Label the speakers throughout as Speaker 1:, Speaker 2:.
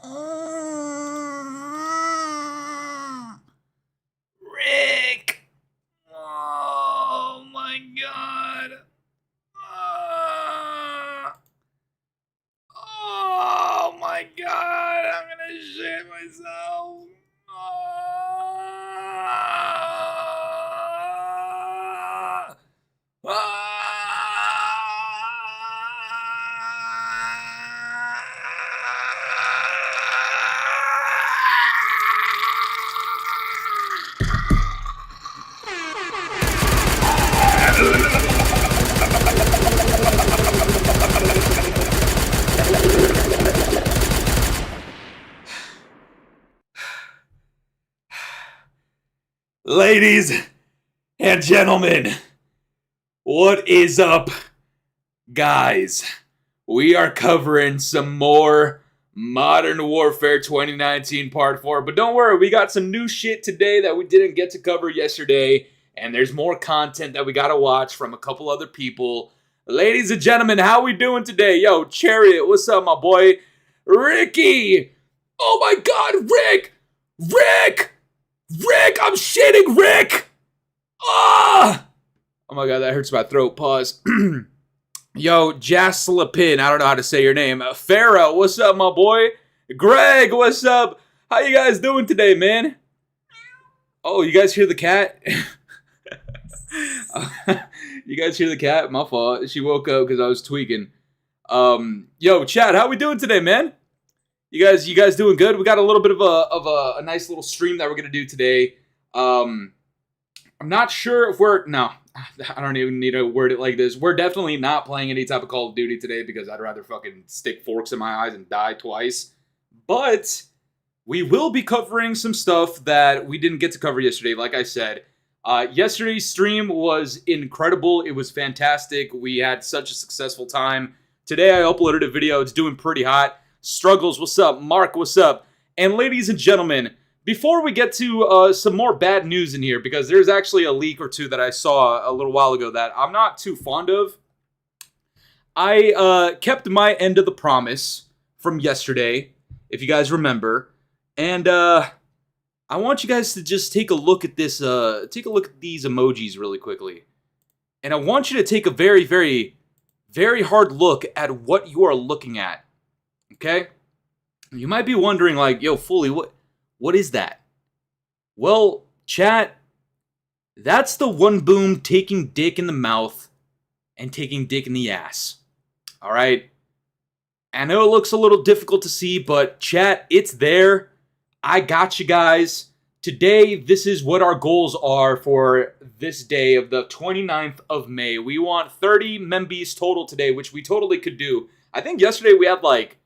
Speaker 1: Rick! Oh my god! Oh my god! I'm gonna shit myself! Ladies and gentlemen, what is up, guys? We are covering some more Modern Warfare 2019 Part 4, but don't worry, we got some new shit today that we didn't get to cover yesterday, and there's more content that we gotta watch from a couple other people. Ladies and gentlemen, how we doing today? Yo, Chariot, what's up, my boy? Ricky! Oh my god, Rick! Rick! Rick, I'm shitting, Rick! Ah! Oh my god, that hurts my throat. Pause. Yo, Jaslapin, I don't know how to say your name. Farah, what's up, my boy? Greg, what's up? How you guys doing today, man? Oh, you guys hear the cat? You guys hear the cat? My fault. She woke up because I was tweaking. Yo, Chad, how we doing today, man? You guys doing good? We got a little bit of a nice little stream that we're gonna do today. I'm not sure if no, I don't even need to word it like this. We're definitely not playing any type of Call of Duty today because I'd rather fucking stick forks in my eyes and die twice. But we will be covering some stuff that we didn't get to cover yesterday, like I said. Yesterday's stream was incredible. It was fantastic. We had such a successful time. Today I uploaded a video. It's doing pretty hot. Struggles, what's up? Mark, what's up? And ladies and gentlemen, before we get to some more bad news in here, because there's actually a leak or two that I saw a little while ago that I'm not too fond of. I kept my end of the promise from yesterday, if you guys remember. And I want you guys to just take a look at this, take a look at these emojis really quickly. And I want you to take a very, very, very hard look at what you are looking at. Okay? You might be wondering, like, yo, Fooly, what is that? Well, chat, that's the one boom taking dick in the mouth and taking dick in the ass. Alright? I know it looks a little difficult to see, but chat, it's there. I got you guys. Today, this is what our goals are for this day of the 29th of May. We want 30 Membies total today, which we totally could do. I think yesterday we had like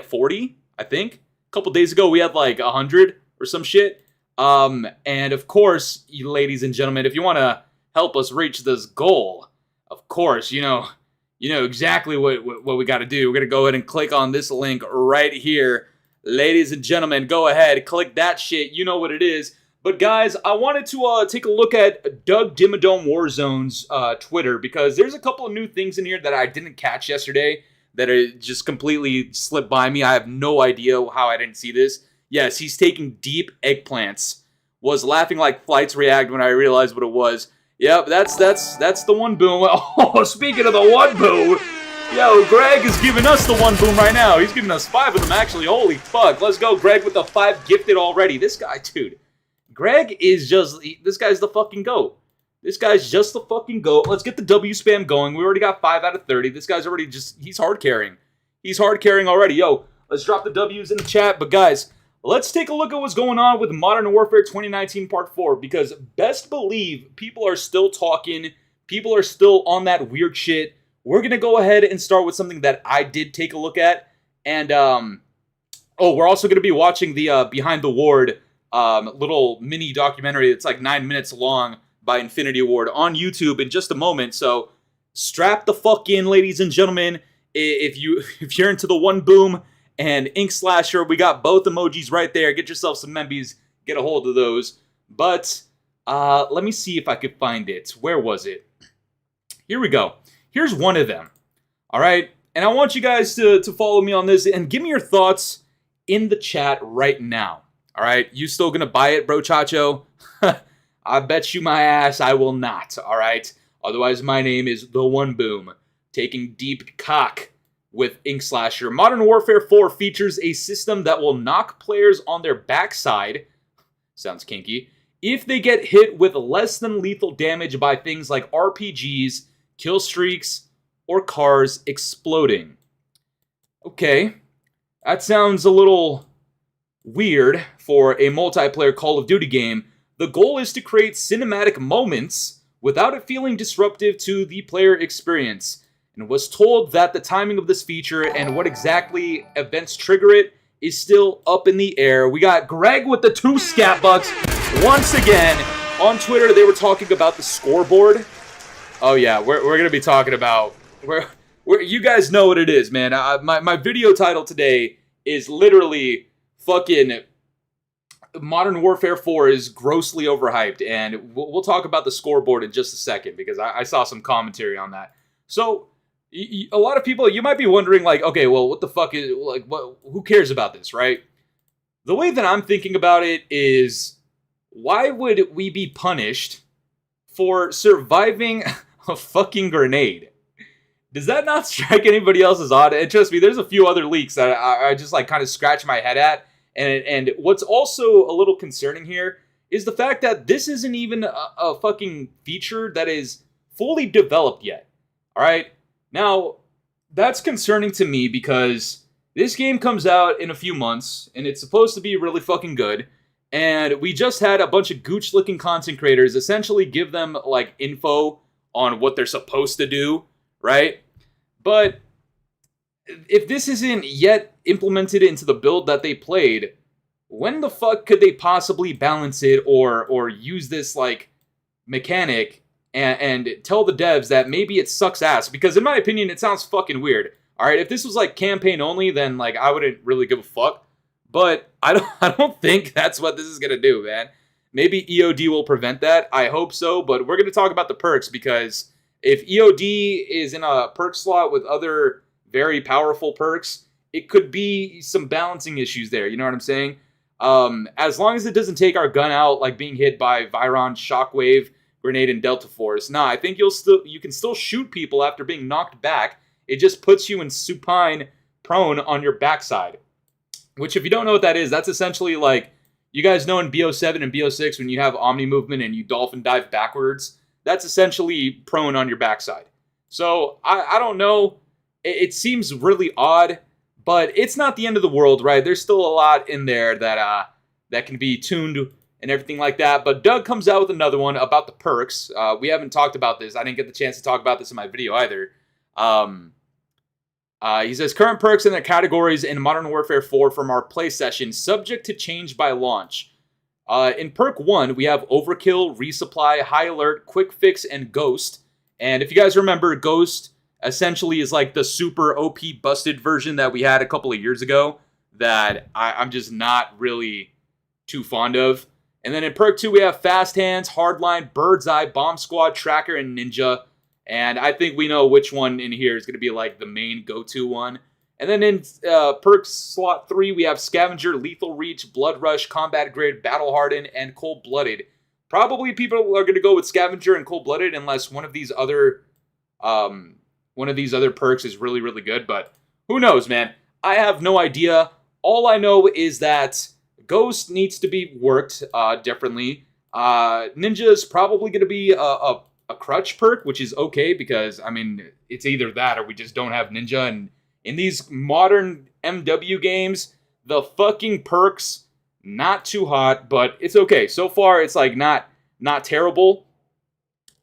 Speaker 1: 40, I think. A couple days ago we had like 100 or some shit. And of course, you ladies and gentlemen, if you want to help us reach this goal, of course, you know exactly what we got to do. We're going to go ahead and click on this link right here. Ladies and gentlemen, go ahead, click that shit. You know what it is. But guys, I wanted to take a look at Doug Dimmadome Warzone's Twitter, because there's a couple of new things in here that I didn't catch yesterday that are just completely slipped by me. I have no idea how I didn't see this. Yes, he's taking deep eggplants. Was laughing like Flights React when I realized what it was. Yep, that's the one boom. Oh, speaking of the one boom, yo, Greg is giving us the one boom right now. He's giving us 5 of them, actually. Holy fuck. Let's go, Greg, with the 5 gifted already. This guy, dude. Greg is just, this guy's the fucking GOAT. This guy's just the fucking GOAT. Let's get the W spam going. We already got 5 out of 30. This guy's already he's hard carrying. He's hard carrying already. Yo, let's drop the W's in the chat. But guys, let's take a look at what's going on with Modern Warfare 2019 Part 4. Because best believe people are still talking. People are still on that weird shit. We're going to go ahead and start with something that I did take a look at. And, oh, we're also going to be watching the Behind the Ward little mini documentary that's like 9 minutes long by Infinity Ward on YouTube in just a moment. So strap the fuck in, ladies and gentlemen. If you're into the one boom and Ink Slasher, we got both emojis right there. Get yourself some Membies. Get a hold of those. But let me see if I could find it. Where was it? Here we go. Here's one of them. All right. And I want you guys to follow me on this and give me your thoughts in the chat right now. All right, you still gonna buy it, bro Chacho? I bet you my ass I will not. All right, otherwise my name is the One Boom, taking deep cock with Ink Slasher. Modern Warfare 4 features a system that will knock players on their backside. Sounds kinky. If they get hit with less than lethal damage by things like RPGs, kill streaks, or cars exploding. Okay, that sounds a little weird for a multiplayer Call of Duty game. The goal is to create cinematic moments without it feeling disruptive to the player experience, and was told that the timing of this feature and what exactly events trigger it is still up in the air. We got Greg with the 2 scat bucks once again. On Twitter, they were talking about the scoreboard. Oh yeah, we're going to be talking about... you guys know what it is, man. My video title today is literally fucking Modern Warfare 4 is grossly overhyped, and we'll talk about the scoreboard in just a second because I saw some commentary on that. So a lot of people, you might be wondering, like, okay, well, what the fuck is, like, who cares about this, right? The way that I'm thinking about it is, why would we be punished for surviving a fucking grenade? Does that not strike anybody else as odd? And trust me, there's a few other leaks that I just like kind of scratch my head at. And what's also a little concerning here is the fact that this isn't even a fucking feature that is fully developed yet. All right? Now, that's concerning to me because this game comes out in a few months, and it's supposed to be really fucking good. And we just had a bunch of gooch-looking content creators essentially give them, like, info on what they're supposed to do, right? But if this isn't yet implemented into the build that they played, when the fuck could they possibly balance it or use this, like, mechanic and tell the devs that maybe it sucks ass? Because in my opinion, it sounds fucking weird. All right, if this was like campaign only, then like I wouldn't really give a fuck. But I don't think that's what this is gonna do, man. Maybe EOD will prevent that. I hope so. But we're gonna talk about the perks, because if EOD is in a perk slot with other very powerful perks, it could be some balancing issues there. You know what I'm saying? As long as it doesn't take our gun out, like being hit by Viron, Shockwave, Grenade, and Delta Force. Nah, I think you can still shoot people after being knocked back. It just puts you in supine prone on your backside. Which, if you don't know what that is, that's essentially like, you guys know in BO7 and BO6 when you have Omni movement and you dolphin dive backwards, that's essentially prone on your backside. So, I don't know. It seems really odd, but it's not the end of the world, right? There's still a lot in there that can be tuned and everything like that. But Doug comes out with another one about the perks. We haven't talked about this. I didn't get the chance to talk about this in my video either. He says, current perks and their categories in Modern Warfare 4 from our play session, subject to change by launch. In perk 1, we have Overkill, Resupply, High Alert, Quick Fix, and Ghost. And if you guys remember, Ghost essentially is like the super OP busted version that we had a couple of years ago that I'm just not really too fond of. And then in perk 2, we have Fast Hands, Hardline, Bird's Eye, Bomb Squad, Tracker, and Ninja. And I think we know which one in here is going to be like the main go-to one. And then in perk slot 3, we have Scavenger, Lethal Reach, Blood Rush, Combat Grid, Battle Hardened, and Cold Blooded. Probably people are going to go with Scavenger and Cold Blooded unless one of these other perks is really, really good. But who knows, man? I have no idea. All I know is that Ghost needs to be worked differently. Ninja is probably going to be a crutch perk, which is okay because, I mean, it's either that or we just don't have Ninja. And in these modern MW games, the fucking perks, not too hot, but it's okay. So far, it's like not terrible.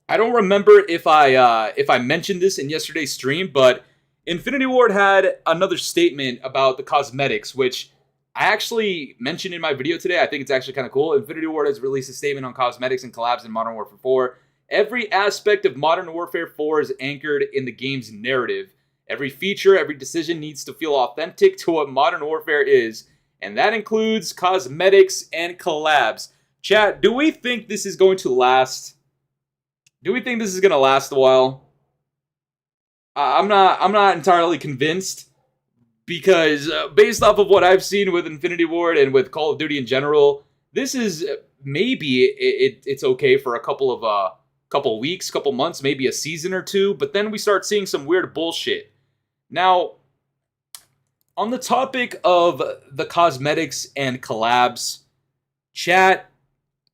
Speaker 1: I don't remember if I mentioned this in yesterday's stream, but Infinity Ward had another statement about the cosmetics, which I actually mentioned in my video today. I think it's actually kind of cool. Infinity Ward has released a statement on cosmetics and collabs in Modern Warfare 4. Every aspect of Modern Warfare 4 is anchored in the game's narrative. Every feature, every decision needs to feel authentic to what Modern Warfare is, and that includes cosmetics and collabs. Chat, do we think this is going to last? Do we think this is going to last a while? I'm not entirely convinced, because based off of what I've seen with Infinity Ward and with Call of Duty in general, this is maybe it's okay for a couple of weeks, couple months, maybe a season or two, but then we start seeing some weird bullshit. Now, on the topic of the cosmetics and collabs, chat,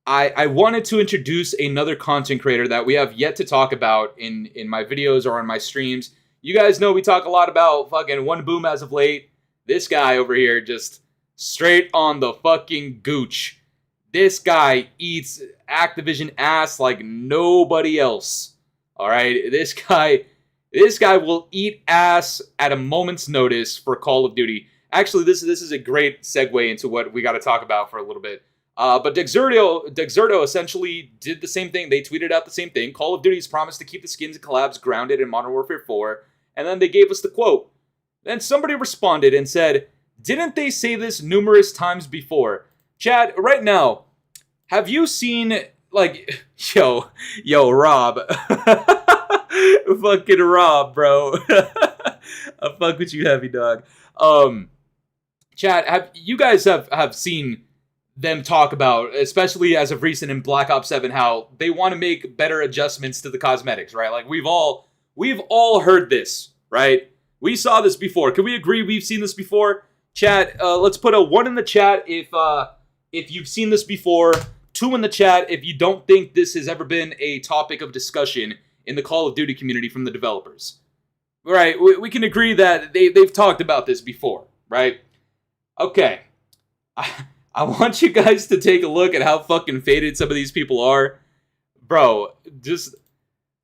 Speaker 1: I wanted to introduce another content creator that we have yet to talk about in my videos or on my streams. You guys know we talk a lot about fucking One Boom as of late. This guy over here just straight on the fucking gooch. This guy eats Activision ass like nobody else. Alright? This guy will eat ass at a moment's notice for Call of Duty. Actually, this is a great segue into what we got to talk about for a little bit. But THRU essentially did the same thing. They tweeted out the same thing. Call of Duty's promised to keep the skins and collabs grounded in Modern Warfare 4. And then they gave us the quote. Then somebody responded and said, didn't they say this numerous times before? Chad, right now, have you seen, like, yo, Rob. Fucking Rob, bro. I fuck with you, heavy dog. Chad, you guys have seen them talk about, especially as of recent in Black Ops 7, how they want to make better adjustments to the cosmetics, right? Like, we've all heard this, right? We saw this before. Can we agree we've seen this before? Chat, let's put a 1 in the chat if you've seen this before. 2 in the chat if you don't think this has ever been a topic of discussion in the Call of Duty community from the developers. Right, we can agree that they've talked about this before, right? Okay. I want you guys to take a look at how fucking faded some of these people are. Bro, just...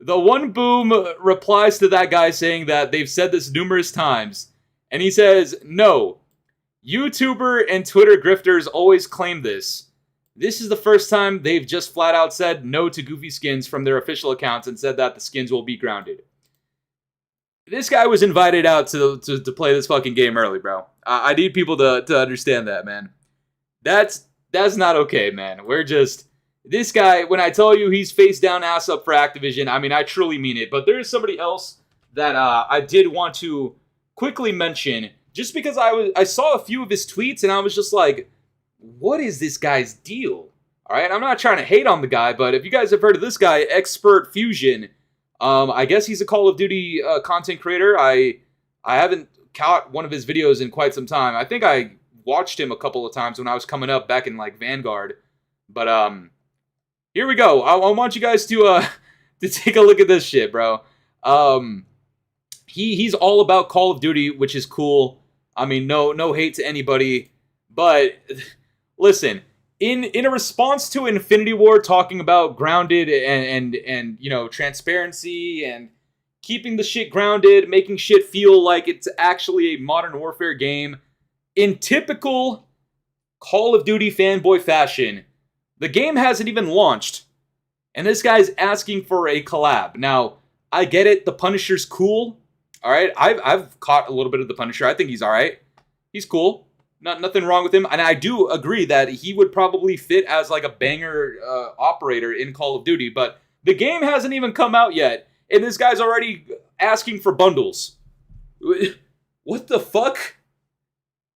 Speaker 1: The One Boom replies to that guy saying that they've said this numerous times. And he says, no. YouTuber and Twitter grifters always claim this. This is the first time they've just flat out said no to goofy skins from their official accounts and said that the skins will be grounded. This guy was invited out to play this fucking game early, bro. I need people to understand that, man. That's not okay, man. We're just... This guy, when I tell you he's face down, ass up for Activision, I mean, I truly mean it. But there is somebody else that I did want to quickly mention, just because I saw a few of his tweets and I was just like, what is this guy's deal? All right, I'm not trying to hate on the guy, but if you guys have heard of this guy, Expert Fusion, I guess he's a Call of Duty content creator. I haven't caught one of his videos in quite some time. I think I watched him a couple of times when I was coming up back in like Vanguard, but here we go. I want you guys to take a look at this shit, bro. He's all about Call of Duty, which is cool. I mean, no hate to anybody, but listen, in a response to Infinity Ward talking about grounded and you know, transparency and keeping the shit grounded, making shit feel like it's actually a Modern Warfare game, in typical Call of Duty fanboy fashion, the game hasn't even launched, and this guy's asking for a collab. Now, I get it, the Punisher's cool, alright? I've caught a little bit of the Punisher. I think he's alright. He's cool. Nothing wrong with him, and I do agree that he would probably fit as like a banger operator in Call of Duty, but the game hasn't even come out yet, and this guy's already asking for bundles. What the fuck?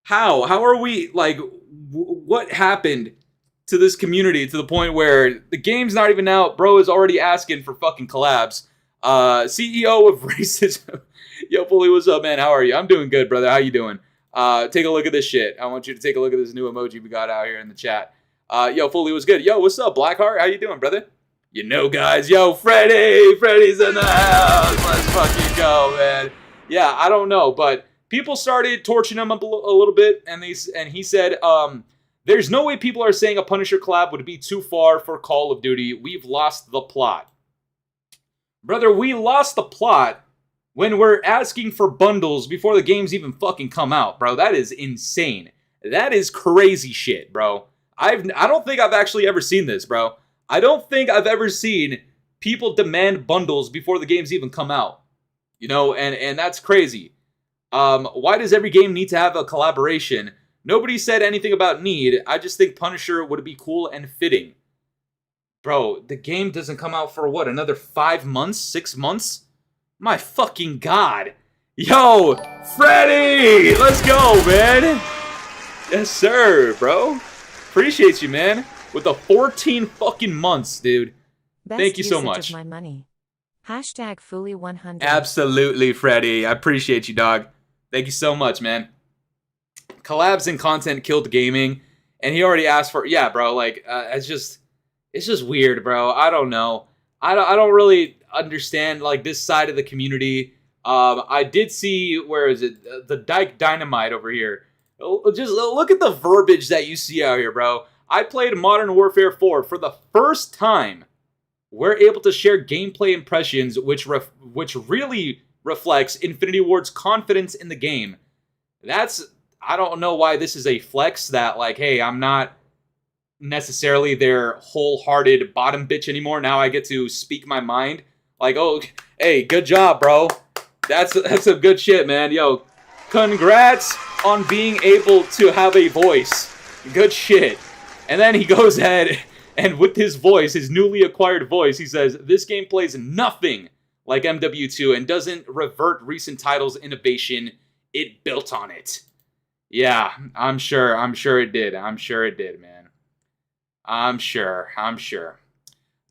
Speaker 1: How are we, like, what happened to this community to the point where the game's not even out, bro is already asking for fucking collabs? CEO of Racism. Yo, Fooly, what's up, man? How are you? I'm doing good, brother. How you doing? Take a look at this shit. I want you to take a look at this new emoji we got out here in the chat. Yo, Fooly, what's good? Yo, what's up, Blackheart? How you doing, brother? You know, guys. Yo, Freddy's in the house. Let's fucking go, man. Yeah, I don't know, but people started torching him up a little bit, and he said, there's no way people are saying a Punisher collab would be too far for Call of Duty. We've lost the plot. Brother, we lost the plot when we're asking for bundles before the game's even fucking come out, bro. That is insane. That is crazy shit, bro. I don't think I've actually ever seen this, bro. I don't think I've ever seen people demand bundles before the game's even come out. You know, and that's crazy. Why does every game need to have a collaboration? Nobody said anything about need. I just think Punisher would be cool and fitting. Bro, the game doesn't come out for what, another 5 months? 6 months? My fucking god. Yo, Freddy! Let's go, man. Yes, sir, bro. Appreciate you, man. With the 14 fucking months, dude. Thank you so much.
Speaker 2: Of my money. Hashtag Fooly 100.
Speaker 1: Absolutely, Freddy. I appreciate you, dog. Thank you so much, man. Collabs and content killed gaming, and he already asked for, yeah, bro. Like, it's just weird, bro. I don't know. I don't really understand like this side of the community. I did see, where is it? The Dyke Dynamite over here. Just look at the verbiage that you see out here, bro. I played Modern Warfare 4 for the first time. We're able to share gameplay impressions, which really reflects Infinity Ward's confidence in the game. I don't know why this is a flex that, like, hey, I'm not necessarily their wholehearted bottom bitch anymore. Now I get to speak my mind. Like, oh, hey, good job, bro. That's some good shit, man. Yo, congrats on being able to have a voice. Good shit. And then he goes ahead and with his voice, his newly acquired voice, he says, this game plays nothing like MW2 and doesn't revert recent titles' innovation. It built on it. Yeah, I'm sure it did. I'm sure it did, man. I'm sure.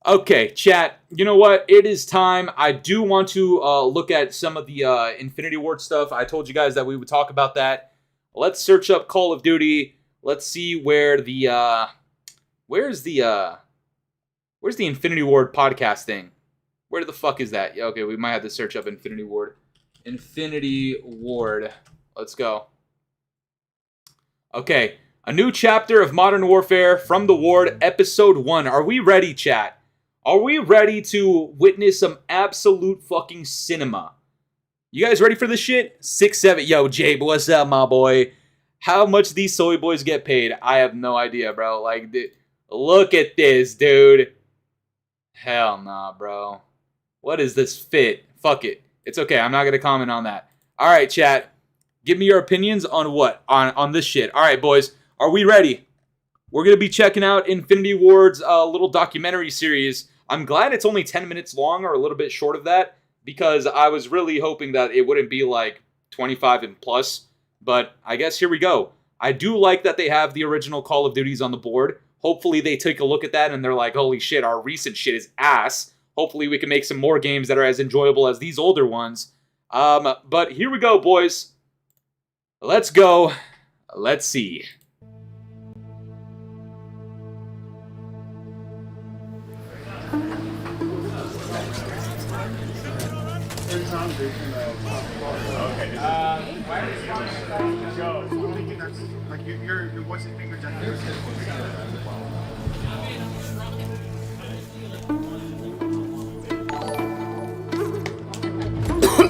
Speaker 1: Okay, chat, you know what? It is time. I do want to look at some of the Infinity Ward stuff. I told you guys that we would talk about that. Let's search up Call of Duty. Let's see where the where's the Infinity Ward podcast thing? Where the fuck is that? Yeah, okay, we might have to search up Infinity Ward. Infinity Ward. Let's go. Okay, a new chapter of Modern Warfare from the Ward, Episode 1. Are we ready, chat? Are we ready to witness some absolute fucking cinema? You guys ready for this shit? 6-7. Yo, Jabe, what's up, my boy? How much these soy boys get paid? I have no idea, bro. Like, look at this, dude. Hell nah, bro. What is this fit? Fuck it. It's okay. I'm not going to comment on that. All right, chat. Give me your opinions on what? On this shit. All right, boys. Are we ready? We're going to be checking out Infinity Ward's little documentary series. I'm glad it's only 10 minutes long or a little bit short of that because I was really hoping that it wouldn't be like 25 and plus. But I guess here we go. I do like that they have the original Call of Duties on the board. Hopefully they take a look at that and they're like, holy shit, our recent shit is ass. Hopefully we can make some more games that are as enjoyable as these older ones. But here we go, boys. Let's go. Let's see.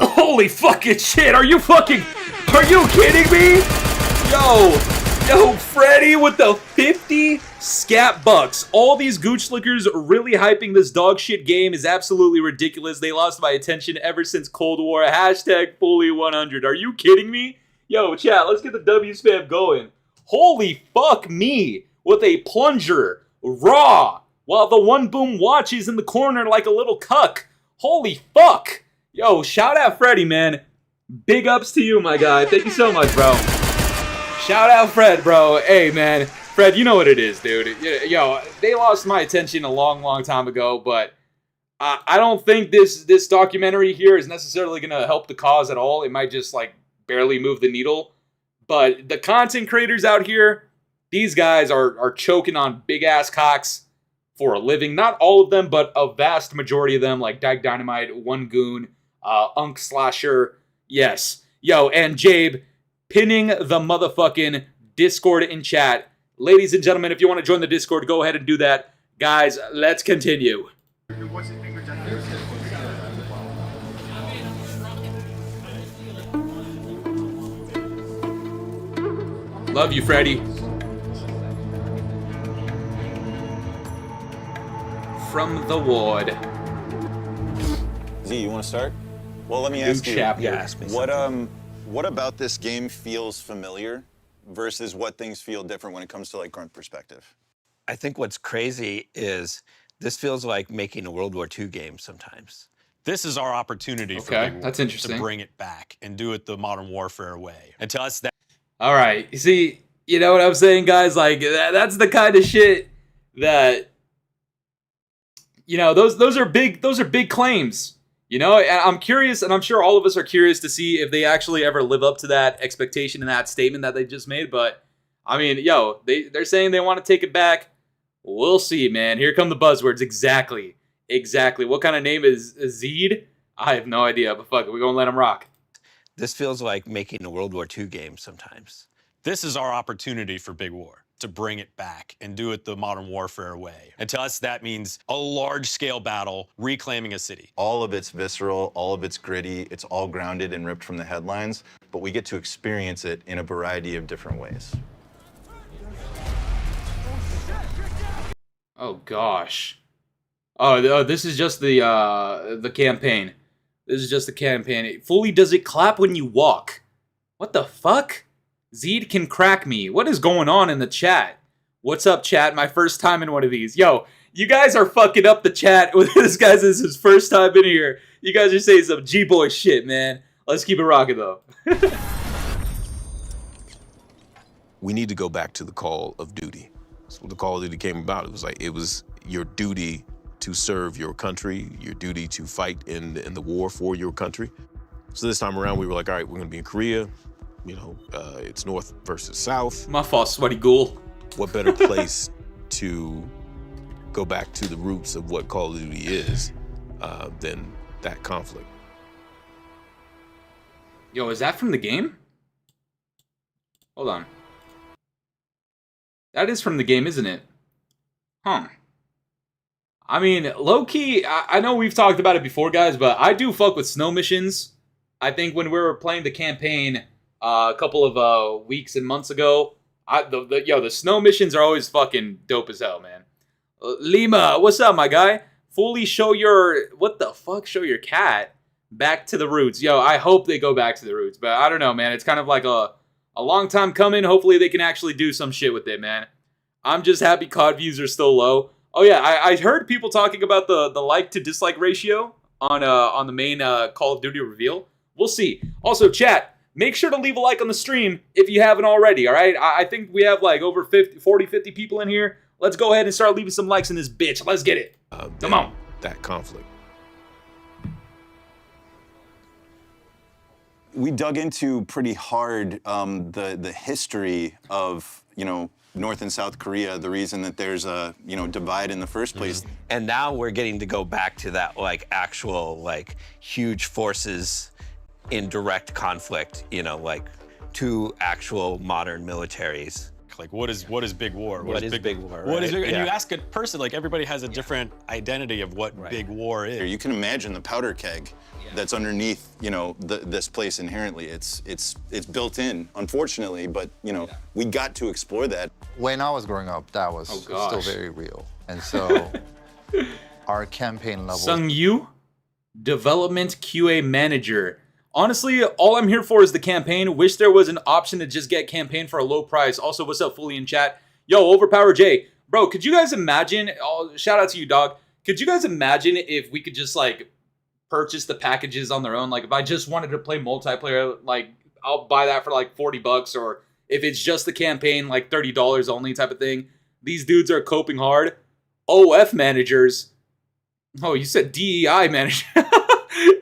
Speaker 1: Holy fucking shit, are you kidding me? Yo, Freddy with the 50 scat bucks. All these gooch slickers really hyping this dog shit game is absolutely ridiculous. They lost my attention ever since Cold War. Hashtag Fooly 100. Are you kidding me? Yo, chat, let's get the W spam going. Holy fuck me with a plunger, raw, while the one boom watches in the corner like a little cuck. Holy fuck. Yo, shout out Freddy, man. Big ups to you, my guy. Thank you so much, bro. Shout out Fred, bro. Hey, man. Fred, you know what it is, dude. Yo, they lost my attention a long time ago, but I don't think this documentary here is necessarily going to help the cause at all. It might just, like, barely move the needle. But the content creators out here, these guys are choking on big-ass cocks for a living. Not all of them, but a vast majority of them, like Dyke Dynamite, One Goon, Unk Slasher. Yes. Yo, and Jabe pinning the motherfucking Discord in chat. Ladies and gentlemen, if you want to join the Discord, go ahead and do that. Guys, let's continue. Love you, Freddy. From the Ward.
Speaker 3: Z, you want to start? Well, let me ask you.
Speaker 1: Yeah,
Speaker 4: ask me something.
Speaker 3: What about this game feels familiar versus what things feel different when it comes to like grunt perspective?
Speaker 4: I think what's crazy is this feels like making a World War II game sometimes. This is our opportunity for
Speaker 1: Okay,
Speaker 4: Big War
Speaker 1: that's interesting.
Speaker 4: to bring it back and do it the modern warfare way. And to us, that
Speaker 1: All right. You see, you know what I'm saying, guys? Like that's the kind of shit that, you know, those are big claims. You know, and I'm curious, and I'm sure all of us are curious to see if they actually ever live up to that expectation and that statement that they just made. But I mean, yo, they're saying they want to take it back. We'll see, man. Here come the buzzwords. Exactly. What kind of name is Zed? I have no idea, but fuck it, we're gonna let him rock.
Speaker 5: This feels like making a World War II game sometimes.
Speaker 4: this is our opportunity for Big War to bring it back and do it the modern warfare way. And to us, that means a large-scale battle, reclaiming a city.
Speaker 3: All of it's visceral, all of it's gritty, it's all grounded and ripped from the headlines, but we get to experience it in a variety of different ways.
Speaker 1: Oh gosh. Oh, this is just the campaign. This is just the campaign. Fooly, does it clap when you walk? What the fuck? Zed can crack me. What is going on in the chat? What's up, chat? My first time in one of these. Yo, you guys are fucking up the chat. This guy's his first time in here. You guys are saying some G-boy shit, man. Let's keep it rocking, though.
Speaker 6: We need to go back to the call of duty. That's what the call of duty came about. It was your duty to serve your country, your duty to fight in the war for your country. So this time around, we were like, all right, we're gonna be in Korea. You know, it's North versus South.
Speaker 1: My fault, sweaty ghoul.
Speaker 6: What better place to go back to the roots of what Call of Duty is than that conflict?
Speaker 1: Yo, is that from the game? Hold on. That is from the game, isn't it? Huh. I mean, low-key, I know we've talked about it before, guys, but I do fuck with snow missions. I think when we were playing the campaign a couple of weeks and months ago, the snow missions are always fucking dope as hell, man. Lima, what's up, my guy? Fully show your... What the fuck? Show your cat back to the roots. Yo, I hope they go back to the roots, but I don't know, man. It's kind of like a long time coming. Hopefully they can actually do some shit with it, man. I'm just happy COD views are still low. Oh yeah, I heard people talking about the like to dislike ratio on the main Call of Duty reveal. We'll see. Also, chat, make sure to leave a like on the stream if you haven't already, all right? I think we have like over 40, 50 people in here. Let's go ahead and start leaving some likes in this bitch. Let's get it. Come on.
Speaker 6: That conflict.
Speaker 3: We dug into pretty hard the history of, you know, North and South Korea, the reason that there's a, you know, divide in the first place.
Speaker 5: Mm-hmm. And now we're getting to go back to that, like, actual, like, huge forces in direct conflict, you know, like, two actual modern militaries.
Speaker 4: Like, what is Big War?
Speaker 5: What is Big War?
Speaker 4: What is
Speaker 5: right?
Speaker 4: Big?
Speaker 5: Yeah.
Speaker 4: And you ask a person, like, everybody has a different identity of what Big War is.
Speaker 3: You can imagine the powder keg that's underneath, you know, this place inherently. It's built in, unfortunately, but, you know, we got to explore that.
Speaker 7: When I was growing up, that was still very real. And so our campaign level...
Speaker 1: Sung Yu, Development QA Manager. Honestly, all I'm here for is the campaign. Wish there was an option to just get campaign for a low price. Also, what's up, Fooly in chat? Yo, Overpower J. Bro, could you guys imagine... Oh, shout out to you, dog. Could you guys imagine if we could just, like, purchase the packages on their own? Like, if I just wanted to play multiplayer, like, I'll buy that for, like, 40 bucks, or... if it's just the campaign, like $30 only type of thing. These dudes are coping hard. OF managers. Oh, you said DEI manager.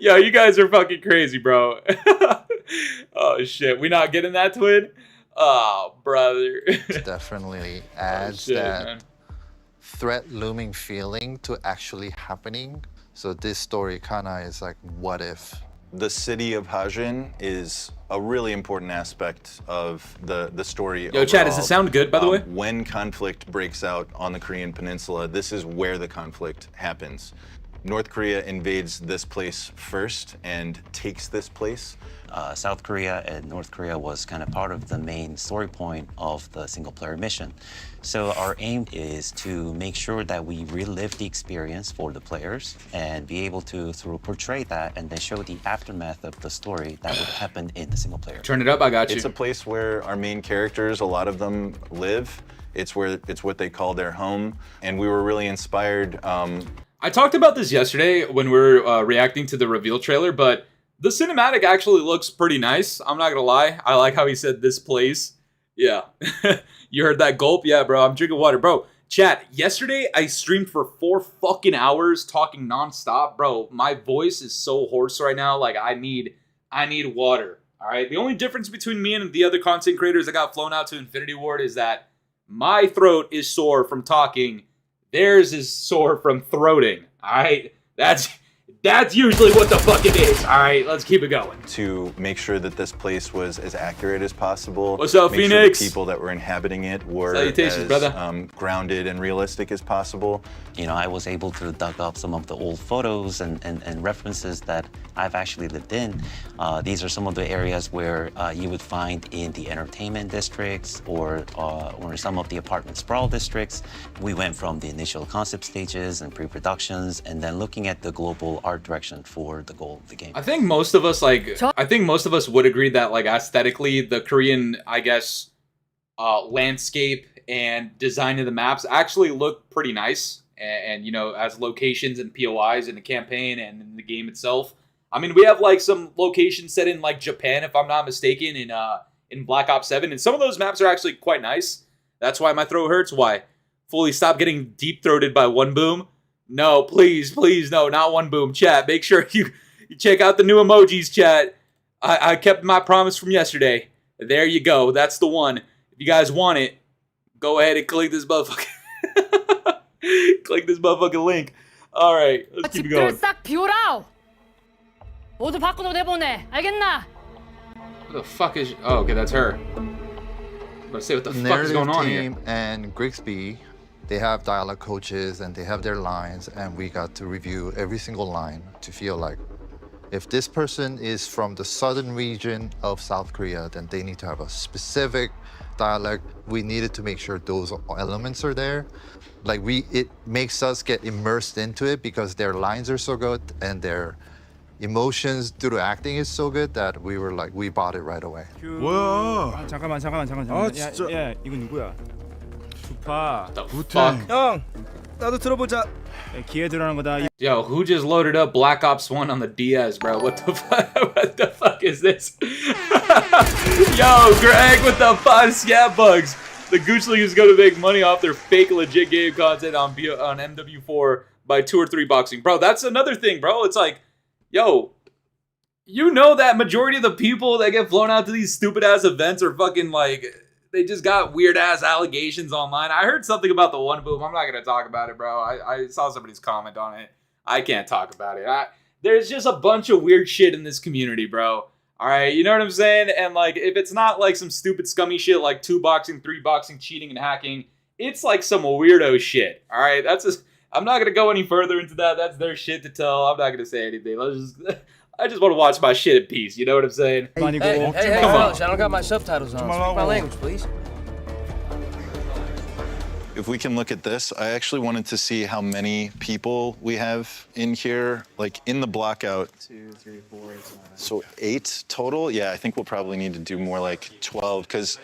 Speaker 1: Yo, you guys are fucking crazy, bro. Oh, shit. We not getting that, twin? Oh, brother.
Speaker 7: definitely adds that threat looming feeling to actually happening. So this story kind of is like, what if?
Speaker 3: The city of Hajin is a really important aspect of the story.
Speaker 1: Yo, Chad, does it sound good, by the way?
Speaker 3: When conflict breaks out on the Korean Peninsula, this is where the conflict happens. North Korea invades this place first and takes this place.
Speaker 8: South Korea and North Korea was kind of part of the main story point of the single-player mission. So our aim is to make sure that we relive the experience for the players and be able to portray that and then show the aftermath of the story that would happen in the single-player.
Speaker 1: Turn it up, I got you.
Speaker 3: It's a place where our main characters, a lot of them live. It's what they call their home, and we were really inspired.
Speaker 1: I talked about this yesterday when we were reacting to the reveal trailer, but the cinematic actually looks pretty nice. I'm not gonna lie. I like how he said this place. Yeah. You heard that gulp? Yeah, bro. I'm drinking water. Bro, chat, yesterday I streamed for 4 fucking hours talking nonstop. Bro, my voice is so hoarse right now. Like, I need water. All right? The only difference between me and the other content creators that got flown out to Infinity Ward is that my throat is sore from talking. Theirs is sore from throating. All right? That's usually what the fuck it is. All right, let's keep it going.
Speaker 3: To make sure that this place was as accurate as possible.
Speaker 1: What's up,
Speaker 3: make
Speaker 1: Phoenix?
Speaker 3: Sure the people that were inhabiting it were
Speaker 1: Salutations,
Speaker 3: as
Speaker 1: brother.
Speaker 3: Grounded and realistic as possible.
Speaker 8: You know, I was able to dug up some of the old photos and references that I've actually lived in. These are some of the areas where you would find in the entertainment districts or some of the apartment sprawl districts. We went from the initial concept stages and pre-productions, and then looking at the global art direction for the goal of the game.
Speaker 1: I think most of us would agree that like aesthetically the Korean, I guess, landscape and design of the maps actually look pretty nice. And you know, as locations and POIs in the campaign and in the game itself. I mean, we have like some locations set in like Japan, if I'm not mistaken, in Black Ops 7, and some of those maps are actually quite nice. That's why my throat hurts. Why? Fully stop getting deep-throated by One Boom. No, please, no, not One Boom. Chat, make sure you check out the new emojis, chat. I kept my promise from yesterday. There you go. That's the one. If you guys want it, go ahead and click this motherfucker. Click this motherfucking link. All right, let's keep going.
Speaker 9: 모두 밖으로 내보내. 알겠나?
Speaker 1: What the fuck is? Oh, okay, that's her. I'm gonna say what the fuck is going on here.
Speaker 7: Team and Grigsby, they have dialogue coaches and they have their lines, and we got to review every single line to feel like if this person is from the southern region of South Korea, then they need to have a specific dialect. We needed to make sure those elements are there. Like it makes us get immersed into it because their lines are so good and their emotions through the acting is so good that we were like, we bought it right away.
Speaker 10: 뭐야?
Speaker 11: 잠깐만.
Speaker 10: 아, 진짜.
Speaker 11: 야, 이거 누구야? 주파.
Speaker 1: The fuck?
Speaker 10: 형, 나도 들어보자.
Speaker 11: 기회 들어가는 거다.
Speaker 1: Yo, who just loaded up Black Ops 1 on the DS, bro? What the fuck? What the fuck is this? Yo, Greg with the 5 scat bugs. The Gooch League is going to make money off their fake legit game content on MW4 by 2 or 3 boxing. Bro, that's another thing, bro. It's like, yo, you know that majority of the people that get flown out to these stupid-ass events are fucking, like, they just got weird-ass allegations online. I heard something about the One Boom. I'm not going to talk about it, bro. I saw somebody's comment on it. I can't talk about it. There's just a bunch of weird shit in this community, bro. All right, you know what I'm saying? And, like, if it's not, like, some stupid scummy shit like 2 boxing, 3 boxing, cheating, and hacking, it's, like, some weirdo shit. All right, that's just... I'm not going to go any further into that. That's their shit to tell. I'm not going to say anything. I just want to watch my shit in peace. You know what I'm saying?
Speaker 11: Hey,
Speaker 1: Come on.
Speaker 9: I don't got my subtitles on. Speak my language, please.
Speaker 3: If we can look at this, I actually wanted to see how many people we have in here, like in the blackout.
Speaker 12: 2, 3, 4, 8, 9.
Speaker 3: So 8 total? Yeah, I think we'll probably need to do more like 12, because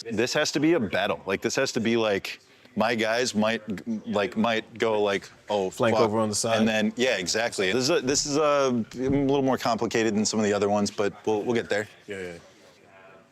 Speaker 3: this has to be a battle. Like, this has to be like, my guys might go like, oh,
Speaker 6: Flank
Speaker 3: fuck.
Speaker 6: over on the side.
Speaker 3: And then, yeah, exactly. This is a little more complicated than some of the other ones, but we'll get there.
Speaker 6: Yeah.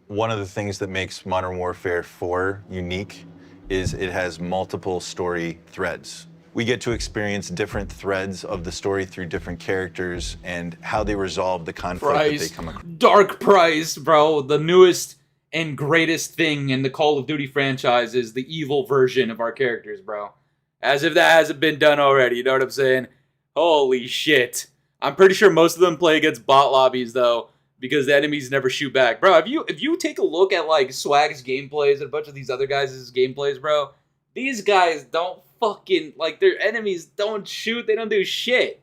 Speaker 3: One of the things that makes Modern Warfare 4 unique is it has multiple story threads. We get to experience different threads of the story through different characters and how they resolve the conflict that they come across.
Speaker 1: Dark Price, bro. The newest and greatest thing in the Call of Duty franchise is the evil version of our characters, bro. As if that hasn't been done already, you know what I'm saying? Holy shit. I'm pretty sure most of them play against bot lobbies, though, because the enemies never shoot back. Bro, if you take a look at, like, SWAGG's gameplays and a bunch of these other guys' gameplays, bro, these guys don't fucking, like, their enemies don't shoot, they don't do shit.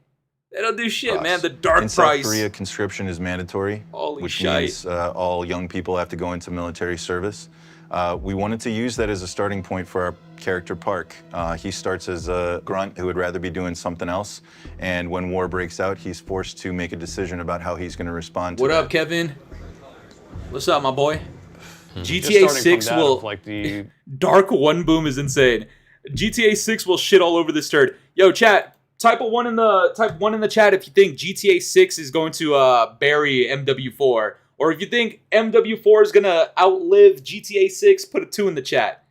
Speaker 1: They don't do shit, man. The Dark
Speaker 3: in
Speaker 1: Price.
Speaker 3: South Korea, conscription is mandatory,
Speaker 1: Holy
Speaker 3: which
Speaker 1: shite.
Speaker 3: means all young people have to go into military service. We wanted to use that as a starting point for our character Park. He starts as a grunt who would rather be doing something else, and when war breaks out, he's forced to make a decision about how he's going to respond to
Speaker 1: What
Speaker 3: that.
Speaker 1: up, Kevin? What's up, my boy? GTA 6 will...
Speaker 13: Like the
Speaker 1: Dark One Boom is insane. GTA 6 will shit all over this turd. Yo, chat, type 1 in the chat if you think GTA 6 is going to bury MW4, or if you think MW4 is gonna outlive GTA 6. Put a 2 in the chat.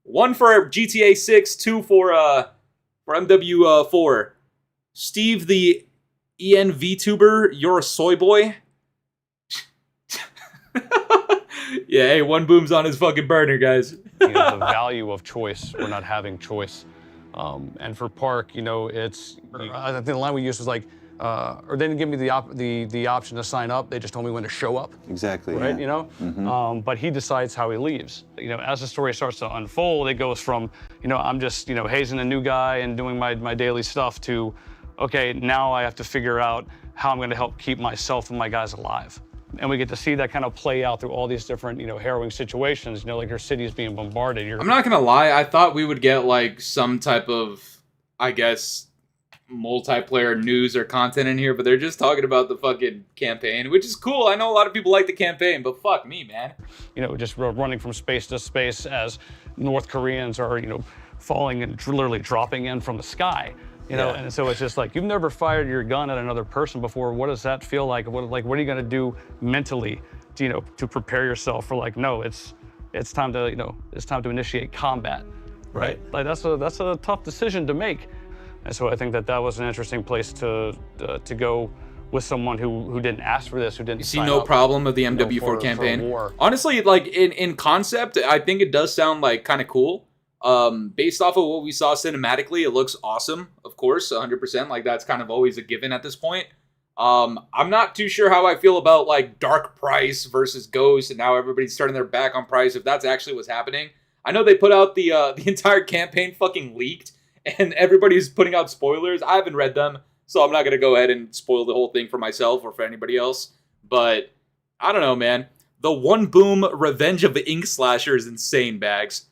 Speaker 1: 1 for GTA 6, 2 for MW4. Steve the ENVTuber, you're a soy boy. Yeah, hey, 1 boom's on his fucking burner, guys.
Speaker 12: The value of choice, or not having choice. And for Park, it's, I think the line we used was like, or they didn't give me the option to sign up. They just told me when to show up.
Speaker 3: Exactly.
Speaker 12: Right.
Speaker 3: Yeah.
Speaker 12: But he decides how he leaves. As the story starts to unfold, it goes from, I'm just, hazing a new guy and doing my daily stuff to, okay, now I have to figure out how I'm going to help keep myself and my guys alive. And we get to see that kind of play out through all these different, harrowing situations. Like your city is being bombarded. I'm
Speaker 1: not gonna lie. I thought we would get like some type of, I guess, multiplayer news or content in here, but they're just talking about the fucking campaign, which is cool. I know a lot of people like the campaign, but fuck me, man.
Speaker 12: Just running from space to space as North Koreans are, falling and literally dropping in from the sky. And so it's just like, you've never fired your gun at another person before. What does that feel like? What are you gonna do mentally to, to prepare yourself for like, no, it's time to, it's time to initiate combat, right? Like that's a tough decision to make. And so I think that was an interesting place to go with someone who didn't ask for this, who didn't.
Speaker 1: You see no problem with the MW4 campaign. Honestly, like in concept, I think it does sound like kind of cool. Based off of what we saw cinematically, it looks awesome, of course, 100%. Like, that's kind of always a given at this point. I'm not too sure how I feel about, like, Dark Price versus Ghost, and now everybody's turning their back on Price, if that's actually what's happening. I know they put out the entire campaign fucking leaked, and everybody's putting out spoilers. I haven't read them, so I'm not going to go ahead and spoil the whole thing for myself or for anybody else. But, I don't know, man. The 1 boom Revenge of the Ink Slasher is insane, Bags.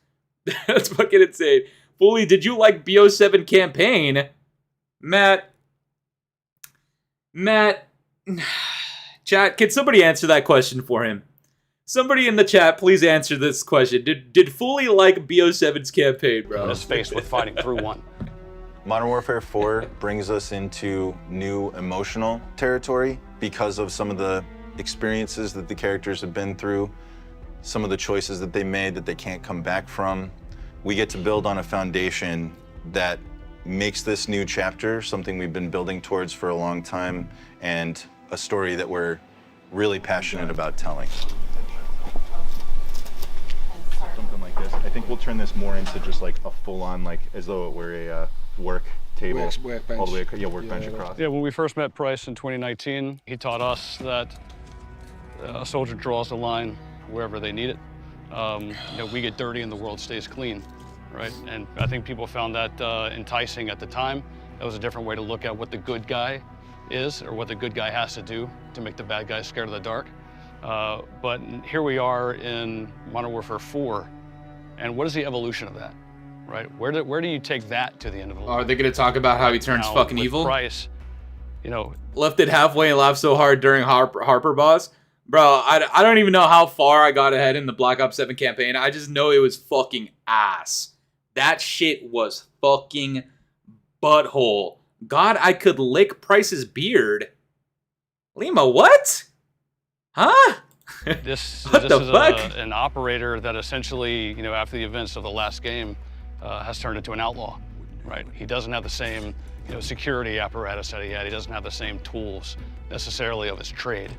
Speaker 1: That's fucking insane. Fooly, did you like BO7 campaign? Matt, chat, can somebody answer that question for him? Somebody in the chat, please answer this question. Did Fooly like BO7's campaign, bro?
Speaker 12: Just faced with fighting through one.
Speaker 3: Modern Warfare 4 brings us into new emotional territory because of some of the experiences that the characters have been through, some of the choices that they made that they can't come back from. We get to build on a foundation that makes this new chapter something we've been building towards for a long time, and a story that we're really passionate about telling. Something like this. I think we'll turn this more into just like a full-on, like as though it were a work table, all the way, workbench across.
Speaker 12: Yeah, when we first met Price in 2019, he taught us that a soldier draws the line wherever they need it. We get dirty and the world stays clean, right? And I think people found that enticing at the time. That was a different way to look at what the good guy is, or what the good guy has to do to make the bad guy scared of the dark. But here we are in Modern Warfare 4, and what is the evolution of that, right? Where do you take that to the end of the line?
Speaker 1: Are they going to talk about how he turns fucking evil?
Speaker 12: Price,
Speaker 1: left it halfway and laughed so hard during Harper boss. Bro, I don't even know how far I got ahead in the Black Ops 7 campaign. I just know it was fucking ass. That shit was fucking butthole. God, I could lick Price's beard. Lima, what? Huh?
Speaker 12: This
Speaker 1: What the
Speaker 12: is
Speaker 1: fuck?
Speaker 12: An operator that essentially, after the events of the last game, has turned into an outlaw, right? He doesn't have the same, security apparatus that he had. He doesn't have the same tools necessarily of his trade.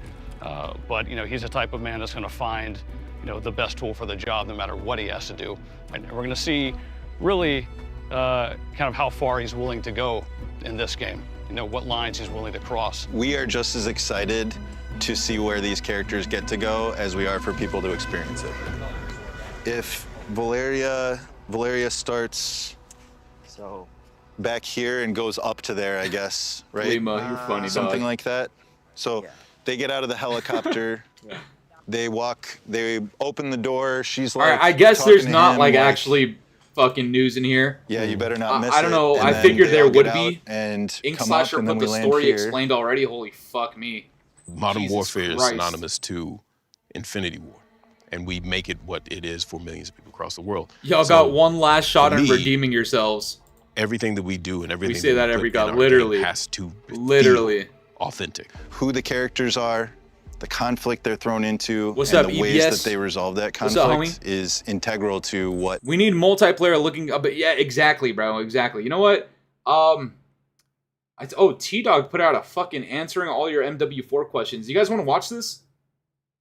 Speaker 12: But he's the type of man that's going to find, the best tool for the job, no matter what he has to do. And we're going to see, really, kind of how far he's willing to go in this game. What lines he's willing to cross.
Speaker 3: We are just as excited to see where these characters get to go as we are for people to experience it. If Valeria starts back here and goes up to there, I guess, right?
Speaker 1: Lima, you're funny,
Speaker 3: something
Speaker 1: dog.
Speaker 3: like that. So they get out of the helicopter. They open the door. She's like,
Speaker 1: All right, I guess
Speaker 3: talking
Speaker 1: there's
Speaker 3: to
Speaker 1: not
Speaker 3: him,
Speaker 1: like actually fucking news in here.
Speaker 3: Yeah, you better not miss it.
Speaker 1: I don't know.
Speaker 3: And
Speaker 1: I
Speaker 3: then
Speaker 1: figured
Speaker 3: they
Speaker 1: there
Speaker 3: all
Speaker 1: would
Speaker 3: get
Speaker 1: be.
Speaker 3: out and
Speaker 1: Ink
Speaker 3: come up,
Speaker 1: Slasher
Speaker 3: and
Speaker 1: put
Speaker 3: then
Speaker 1: the
Speaker 3: we land
Speaker 1: story
Speaker 3: here.
Speaker 1: explained already. Holy fuck me.
Speaker 6: Modern
Speaker 1: Jesus
Speaker 6: Warfare is
Speaker 1: Christ.
Speaker 6: synonymous to Infinity War, and we make it what it is for millions of people across the world.
Speaker 1: Y'all
Speaker 6: So,
Speaker 1: got one last shot
Speaker 6: for
Speaker 1: on
Speaker 6: me,
Speaker 1: redeeming yourselves.
Speaker 6: everything that we do and everything
Speaker 1: We say that
Speaker 6: we
Speaker 1: every
Speaker 6: put in
Speaker 1: god,
Speaker 6: our
Speaker 1: literally.
Speaker 6: game has to
Speaker 1: Literally.
Speaker 6: feel authentic.
Speaker 3: Who the characters are, the conflict they're thrown into,
Speaker 1: What's
Speaker 3: and
Speaker 1: up,
Speaker 3: the ways
Speaker 1: EBS?
Speaker 3: that they resolve that
Speaker 1: What's up,
Speaker 3: conflict is integral to what.
Speaker 1: We need multiplayer looking, but yeah, exactly, bro, exactly. You know what? T-Dog put out a fucking answering all your MW4 questions. You guys want to watch this?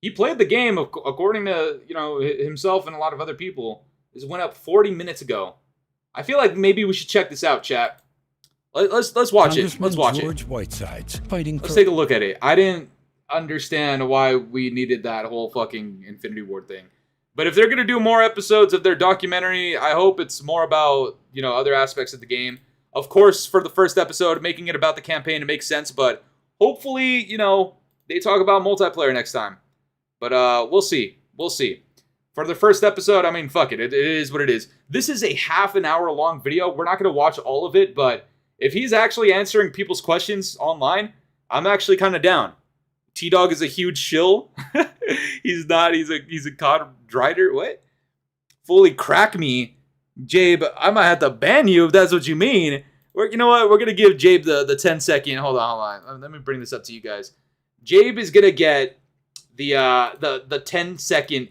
Speaker 1: He played the game, according to, you know, himself and a lot of other people. This went up 40 minutes ago. I feel like maybe we should check this out, chat. Let's watch it. Let's watch
Speaker 10: George
Speaker 1: it.
Speaker 10: Whiteside's fighting
Speaker 1: Let's take a look at it. I didn't understand why we needed that whole fucking Infinity Ward thing. But if they're going to do more episodes of their documentary, I hope it's more about, you know, other aspects of the game. Of course, for the first episode, making it about the campaign, it makes sense. But hopefully, you know, they talk about multiplayer next time. But we'll see. We'll see. For the first episode, I mean, fuck it. It is what it is. This is a half an hour long video. We're not going to watch all of it. But if he's actually answering people's questions online, I'm actually kind of down. T-Dog is a huge shill. He's not. He's a COD drider. What? Fully crack me. Jabe, I might have to ban you if that's what you mean. You know what? We're going to give Jabe the 10-second. Hold on. Let me bring this up to you guys. Jabe is going to get the 10-second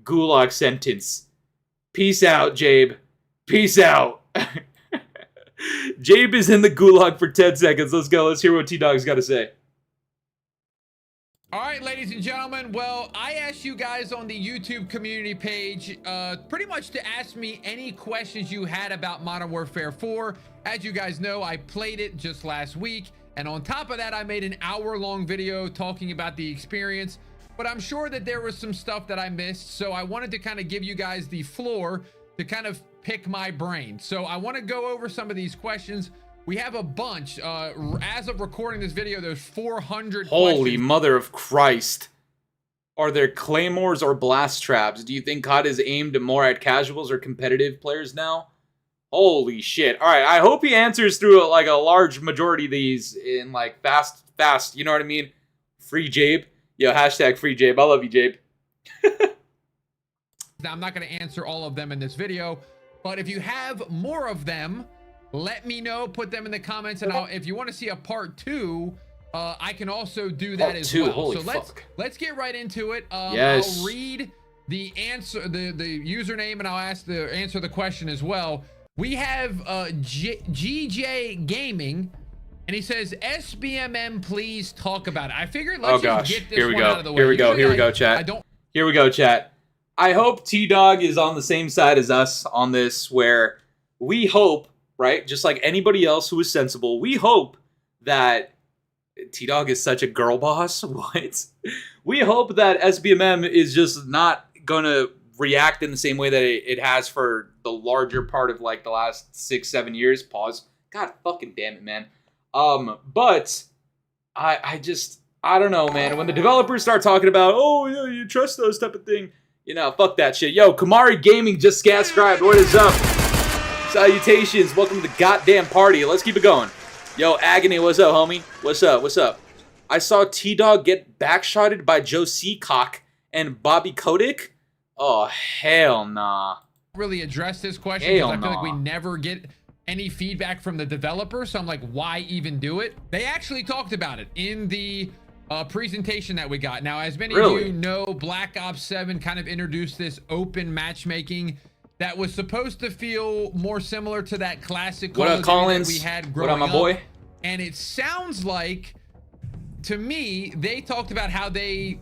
Speaker 1: gulag sentence. Peace out, Jabe. Peace out. Jabe is in the gulag for 10 seconds. Let's go. Let's hear what T-Dog's got to say.
Speaker 13: All right, ladies and gentlemen, well, I asked you guys on the YouTube community page pretty much to ask me any questions you had about Modern Warfare 4. As you guys know, I played it just last week, and on top of that, I made an hour-long video talking about the experience, but I'm sure that there was some stuff that I missed, so I wanted to kind of give you guys the floor to kind of pick my brain. So I want to go over some of these questions. We have a bunch. As of recording this video, there's 400
Speaker 1: Holy
Speaker 13: questions.
Speaker 1: mother of Christ. Are there claymores or blast traps? Do you think COD is aimed more at casuals or competitive players now? Holy shit. All right, I hope he answers through like a large majority of these in like fast, you know what I mean? Free Jabe. Yo, hashtag free Jabe. I love you, Jabe.
Speaker 13: Now, I'm not going to answer all of them in this video, but if you have more of them, let me know, put them in the comments, and if you want to see a part 2, I can also do that as well.
Speaker 1: Holy
Speaker 13: so let's get right into it.
Speaker 1: Yes.
Speaker 13: I'll read the answer, the username, and I'll answer the question as well. We have GJ Gaming, and he says, SBMM, please talk about it. I figured let's just get this one out of the way.
Speaker 1: Here we go, chat. Here we go, chat. I hope T-Dog is on the same side as us on this, where we hope, right, just like anybody else who is sensible, we hope that T-Dog is such a girl boss. What? We hope that SBMM is just not gonna react in the same way that it has for the larger part of like the last 6-7 years. Pause. God fucking damn it, man. But I don't know, man. When the developers start talking about, oh yeah, you trust those type of thing, you know, fuck that shit. Yo, Kamari Gaming just subscribed. What is up? Salutations. Welcome to the goddamn party. Let's keep it going. Yo, Agony, what's up, homie? What's up? What's up? I saw T-Dog get backshotted by Joe Seacock and Bobby Kotick. Oh, hell nah.
Speaker 13: Really address this question because I feel like we never get any feedback from the developer, so I'm like, why even do it? They actually talked about it in the presentation that we got. Now, as many of you know, Black Ops 7 kind of introduced this open matchmaking that was supposed to feel more similar to that classic Call of Duty that we had growing up.
Speaker 1: What up, my boy?
Speaker 13: And it sounds like, to me, they talked about how they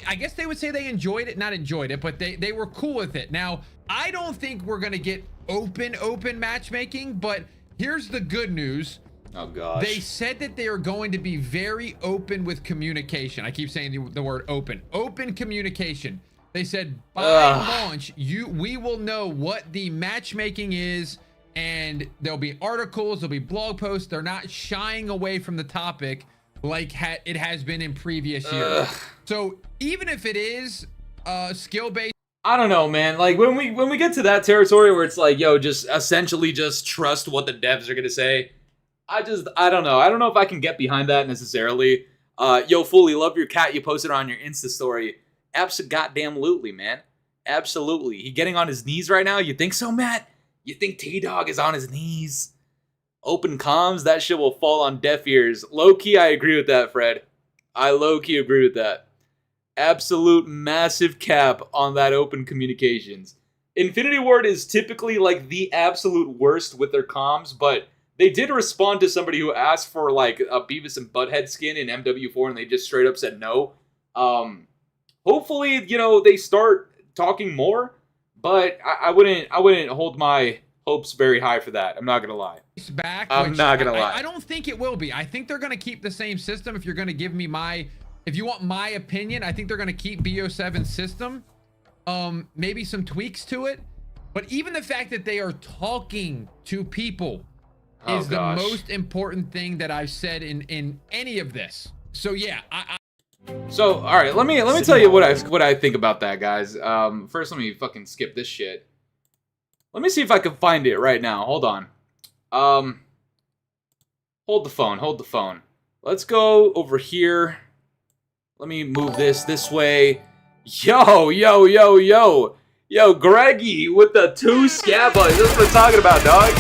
Speaker 13: I guess they would say they enjoyed it, not enjoyed it, but they were cool with it. Now, I don't think we're gonna get open matchmaking, but here's the good news.
Speaker 1: Oh gosh.
Speaker 13: They said that they are going to be very open with communication. I keep saying the word open. Open communication. They said by launch, we will know what the matchmaking is, and there'll be articles, there'll be blog posts. They're not shying away from the topic like it has been in previous years. So even if it is skill-based,
Speaker 1: I don't know, man. Like when we get to that territory where it's like, yo, just essentially just trust what the devs are gonna say. I don't know. I don't know if I can get behind that necessarily. Yo, Fooly, love your cat you posted on your Insta story. Abso-goddamn-lutely, man. Absolutely. He getting on his knees right now? You think so, Matt? You think T-Dog is on his knees? Open comms, that shit will fall on deaf ears. Low-key, I agree with that, Fred. I low-key agree with that. Absolute massive cap on that open communications. Infinity Ward is typically like the absolute worst with their comms, but they did respond to somebody who asked for like a Beavis and Butthead skin in MW4 and they just straight up said no. Hopefully, you know, they start talking more, but I wouldn't hold my hopes very high for that. I'm not gonna lie.
Speaker 13: Back,
Speaker 1: I'm not gonna lie.
Speaker 13: I don't think it will be. I think they're gonna keep the same system. If you're gonna give me if you want my opinion, I think they're gonna keep BO7's system. Maybe some tweaks to it, but even the fact that they are talking to people is the most important thing that I've said in any of this. So yeah,
Speaker 1: So all right, let me tell you what I think about that, guys. First, let me fucking skip this shit. Let me see if I can find it right now. Hold on. Hold the phone. Let's go over here. Let me move this way. Yo, Greggy with the 2 scab buttons. That's what I'm talking about, dog.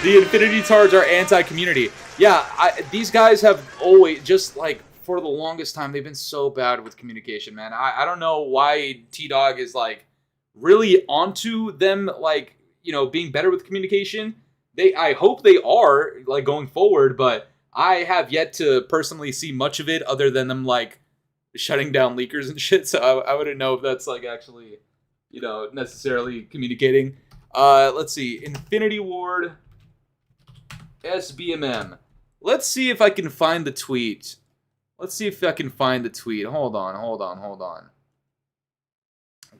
Speaker 1: The Infinity Tards are anti-community. Yeah, these guys have always, just like for the longest time, they've been so bad with communication, man. I don't know why T-Dog is like really onto them, like, you know, being better with communication. I hope they are, like, going forward, but I have yet to personally see much of it other than them, like, shutting down leakers and shit, so I wouldn't know if that's, like, actually, you know, necessarily communicating. Let's see. Infinity Ward. SBMM. Let's see if I can find the tweet. Hold on.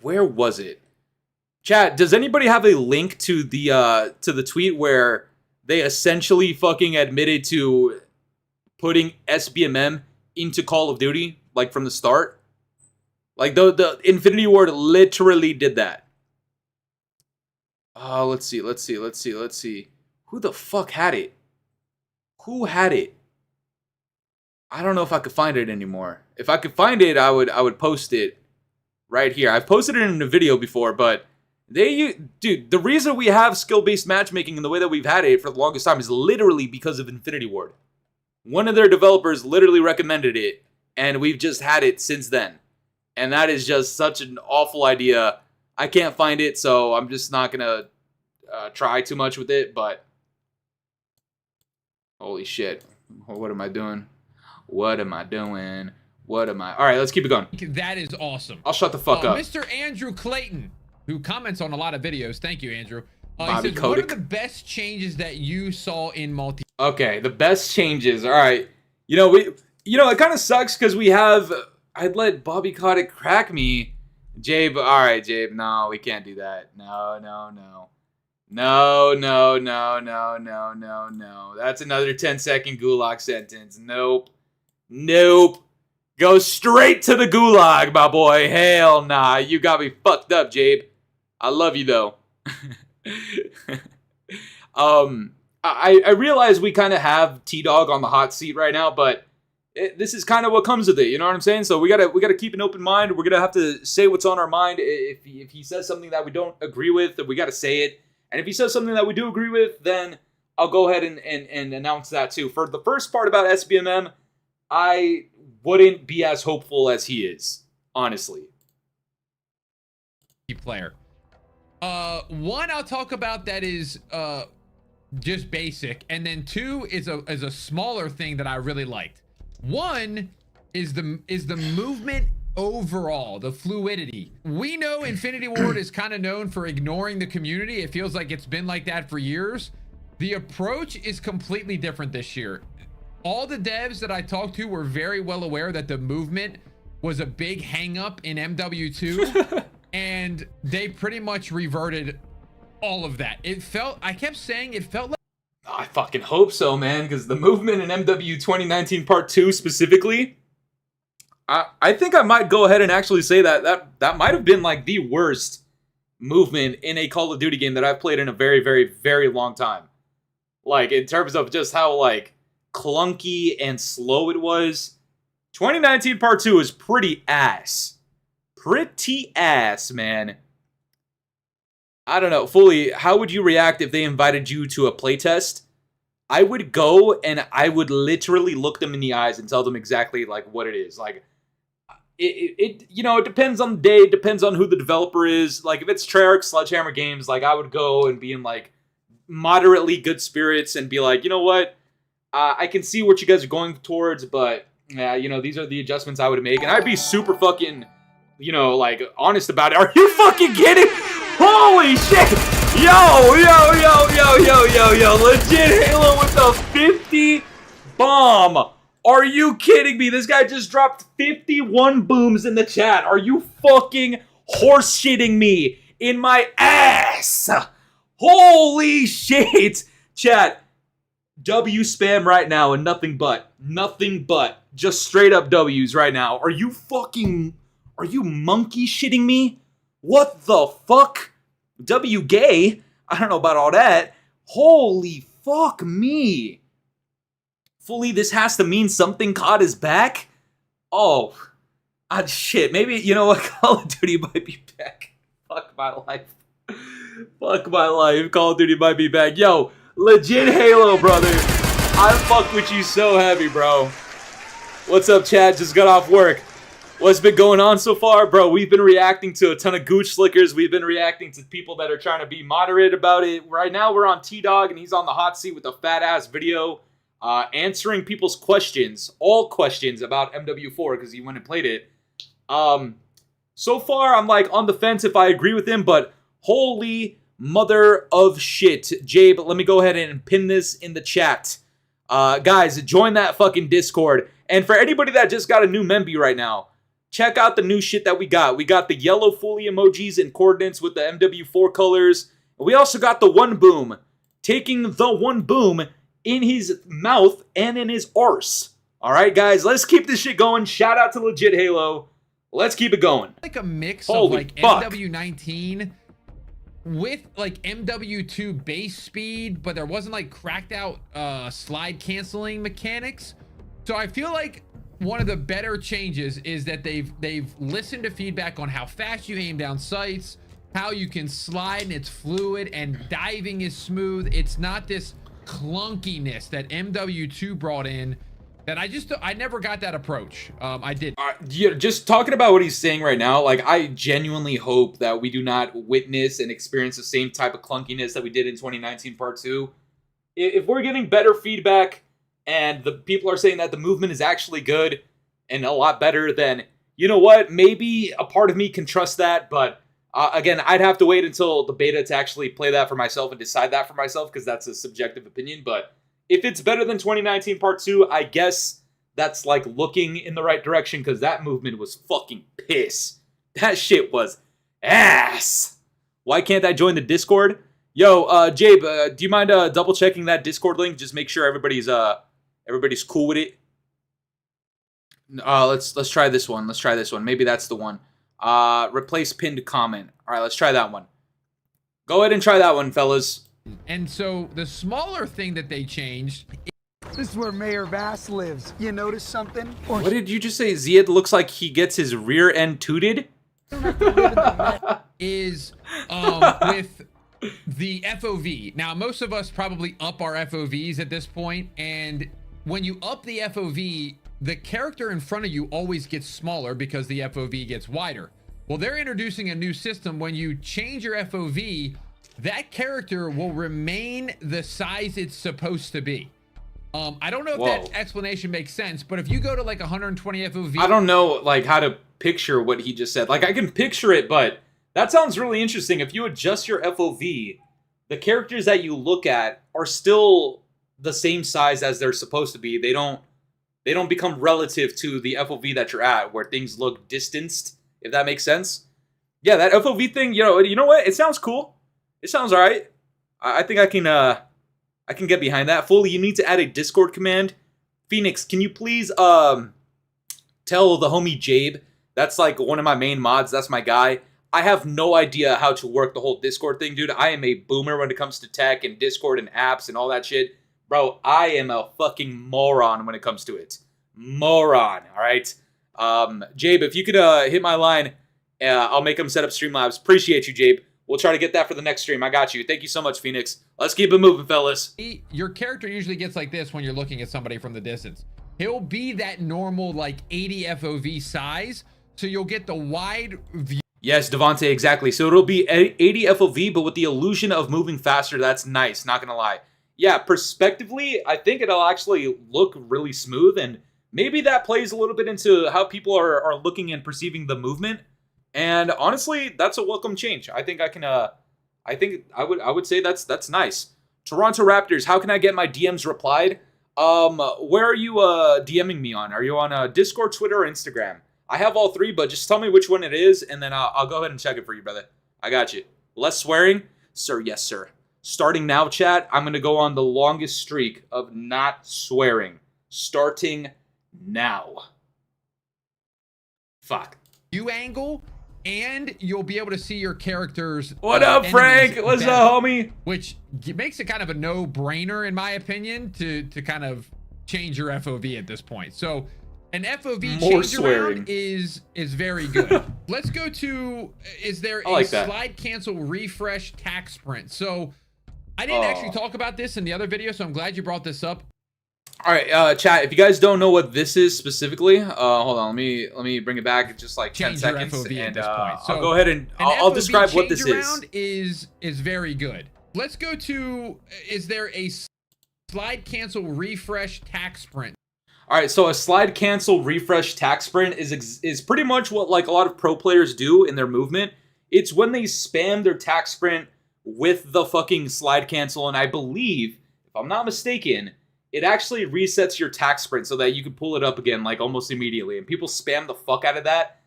Speaker 1: Where was it? Chat, does anybody have a link to the tweet where they essentially fucking admitted to putting SBMM into Call of Duty, like from the start? Like the Infinity Ward literally did that. Oh, let's see. Who the fuck had it? Who had it? I don't know if I could find it anymore. If I could find it, I would post it right here. I've posted it in a video before, but dude, the reason we have skill-based matchmaking in the way that we've had it for the longest time is literally because of Infinity Ward. One of their developers literally recommended it, and we've just had it since then. And that is just such an awful idea. I can't find it, so I'm just not gonna try too much with it, but holy shit. What am I doing? Alright, let's keep it going.
Speaker 13: that is awesome.
Speaker 1: I'll shut the fuck up.
Speaker 13: Mr. Andrew Clayton, who comments on a lot of videos. Thank you, Andrew. He
Speaker 1: Bobby
Speaker 13: says, what are
Speaker 1: Kotick.
Speaker 13: the best changes that you saw in multi?
Speaker 1: Okay, the best changes. All right. You know, it kind of sucks because I'd let Bobby Kotick crack me. Jabe, all right, Jabe. No, we can't do that. No. That's another 10-second gulag sentence. Nope. Go straight to the gulag, my boy. Hell nah. You got me fucked up, Jabe. I love you, though. I realize we kind of have T-Dog on the hot seat right now, but this is kind of what comes with it. You know what I'm saying? So we gotta keep an open mind. We're gonna have to say what's on our mind. If he says something that we don't agree with, then we gotta say it. And if he says something that we do agree with, then I'll go ahead and announce that too. For the first part about SBMM, I wouldn't be as hopeful as he is, honestly.
Speaker 13: Player. One I'll talk about that is just basic, and then 2 is a smaller thing that I really liked. 1 is the movement overall, the fluidity. We know Infinity Ward is kind of known for ignoring the community. It feels like it's been like that for years. The approach is completely different this year. All the devs that I talked to were very well aware that the movement was a big hang up in MW2 and they pretty much reverted all of that. I kept saying it felt like,
Speaker 1: I fucking hope so, man, because the movement in MW 2019 Part 2 specifically, I think I might go ahead and actually say that might have been like the worst movement in a Call of Duty game that I've played in a very, very, very long time. Like, in terms of just how, like, clunky and slow it was. 2019 Part 2 is pretty ass. Pretty ass, man. I don't know. Fooly, how would you react if they invited you to a playtest I would go and I would literally look them in the eyes and tell them exactly like what it is. Like it you know, it depends on the day, it depends on who the developer is. Like if it's Treyarch Sledgehammer Games, like I would go and be in like moderately good spirits and be like, you know what, I can see what you guys are going towards, but yeah, you know, these are the adjustments I would make, and I'd be super fucking, you know, like honest about it. Are you fucking kidding? Holy shit! Yo, legit Halo with the 50 bomb. Are you kidding me? This guy just dropped 51 booms in the chat. Are you fucking horse shitting me in my ass? Holy shit. Chat, W spam right now and nothing but just straight up W's right now. Are you monkey shitting me? What the fuck? W gay? I don't know about all that. Holy fuck me. Fully, this has to mean something. COD is back? Oh. Shit. Maybe, you know what? Call of Duty might be back. Fuck my life. Fuck my life. Call of Duty might be back. Yo, legit Halo, brother. I fuck with you so heavy, bro. What's up, chat? Just got off work. What's been going on so far? Bro, we've been reacting to a ton of gooch slickers. We've been reacting to people that are trying to be moderate about it. Right now, we're on T-Dog, and he's on the hot seat with a fat-ass video answering people's questions. All questions about MW4, because he went and played it. So far, I'm like on the fence if I agree with him, but holy mother of shit. Jabe, let me go ahead and pin this in the chat. Guys, join that fucking Discord. And for anybody that just got a new memby right now, check out the new shit that we got. We got the yellow Fooly emojis and coordinates with the MW4 colors. We also got the one boom. Taking the one boom in his mouth and in his arse. Alright, guys, let's keep this shit going. Shout out to legit Halo. Let's keep it going.
Speaker 13: Like a mix
Speaker 1: Holy
Speaker 13: of like
Speaker 1: fuck.
Speaker 13: MW19 with like MW2 base speed, but there wasn't like cracked out slide canceling mechanics. So I feel like one of the better changes is that they've listened to feedback on how fast you aim down sights, how you can slide and it's fluid, and diving is smooth. It's not this clunkiness that MW2 brought in that I never got that approach. I did.
Speaker 1: Yeah, just talking about what he's saying right now, like I genuinely hope that we do not witness and experience the same type of clunkiness that we did in 2019 Part 2. If we're getting better feedback and the people are saying that the movement is actually good and a lot better, then you know what? Maybe a part of me can trust that, but again, I'd have to wait until the beta to actually play that for myself and decide that for myself, because that's a subjective opinion. But if it's better than 2019 Part 2, I guess that's like looking in the right direction, because that movement was fucking piss. That shit was ass. Why can't I join the Discord? Yo, Jabe, do you mind double checking that Discord link? Just make sure everybody's cool with it. Let's try this one. Let's try this one. Maybe that's the one. Replace pinned comment. All right, let's try that one. Go ahead and try that one, fellas.
Speaker 13: And so the smaller thing that they changed.
Speaker 10: This is where Mayor Vass lives. You notice something?
Speaker 1: What did you just say? Ziad looks like he gets his rear end tooted?
Speaker 13: Is with the FOV. Now, most of us probably up our FOVs at this point, and when you up the FOV, the character in front of you always gets smaller because the FOV gets wider. Well, they're introducing a new system. When you change your FOV, that character will remain the size it's supposed to be. I don't know if that explanation makes sense, but if you go to like 120 FOV...
Speaker 1: I don't know like how to picture what he just said. Like I can picture it, but that sounds really interesting. If you adjust your FOV, the characters that you look at are still the same size as they're supposed to be. They don't become relative to the FOV that you're at, where things look distanced, if that makes sense. Yeah, that FOV thing, you know what? It sounds cool. It sounds all right. I think I can get behind that. Fully, you need to add a Discord command. Phoenix, can you please tell the homie Jabe, that's like one of my main mods, that's my guy. I have no idea how to work the whole Discord thing, dude. I am a boomer when it comes to tech and Discord and apps and all that shit. Bro, I am a fucking moron when it comes to it. Moron, all right? Jabe, if you could hit my line, I'll make him set up Streamlabs. Appreciate you, Jabe. we'll try to get that for the next stream. I got you. Thank you so much, Phoenix. Let's keep it moving, fellas.
Speaker 13: Your character usually gets like this when you're looking at somebody from the distance. He'll be that normal like 80 FOV size, so you'll get the wide view.
Speaker 1: Yes, Devontae, exactly. So it'll be 80 FOV, but with the illusion of moving faster. That's nice, not gonna lie. Yeah, perspectively, I think it'll actually look really smooth, and maybe that plays a little bit into how people are looking and perceiving the movement. And honestly, that's a welcome change. I think I would say that's nice. Toronto Raptors, how can I get my DMs replied? Where are you DMing me on? Are you on Discord, Twitter, or Instagram? I have all three, but just tell me which one it is, and then I'll go ahead and check it for you, brother. I got you. Less swearing? Sir, yes, sir. Starting now, chat, I'm going to go on the longest streak of not swearing. Starting now. Fuck.
Speaker 13: View angle, and you'll be able to see your characters.
Speaker 1: What up, Frank? What's up, homie?
Speaker 13: Which makes it kind of a no-brainer, in my opinion, to kind of change your FOV at this point. So an FOV change around is very good. Let's go to, is there a slide cancel refresh tack sprint? So I didn't actually talk about this in the other video, so I'm glad you brought this up.
Speaker 1: All right, chat, if you guys don't know what this is specifically, hold on, let me bring it back just like 10 seconds.
Speaker 13: FOV
Speaker 1: and
Speaker 13: at this point. So
Speaker 1: I'll go ahead and I'll describe what this
Speaker 13: is very good. Let's go to, is there a slide cancel refresh tack sprint?
Speaker 1: All right, so a slide cancel refresh tack sprint is pretty much what like a lot of pro players do in their movement. It's when they spam their tack sprint with the fucking slide cancel, and I believe, if I'm not mistaken, it actually resets your tack sprint so that you can pull it up again like almost immediately, and people spam the fuck out of that.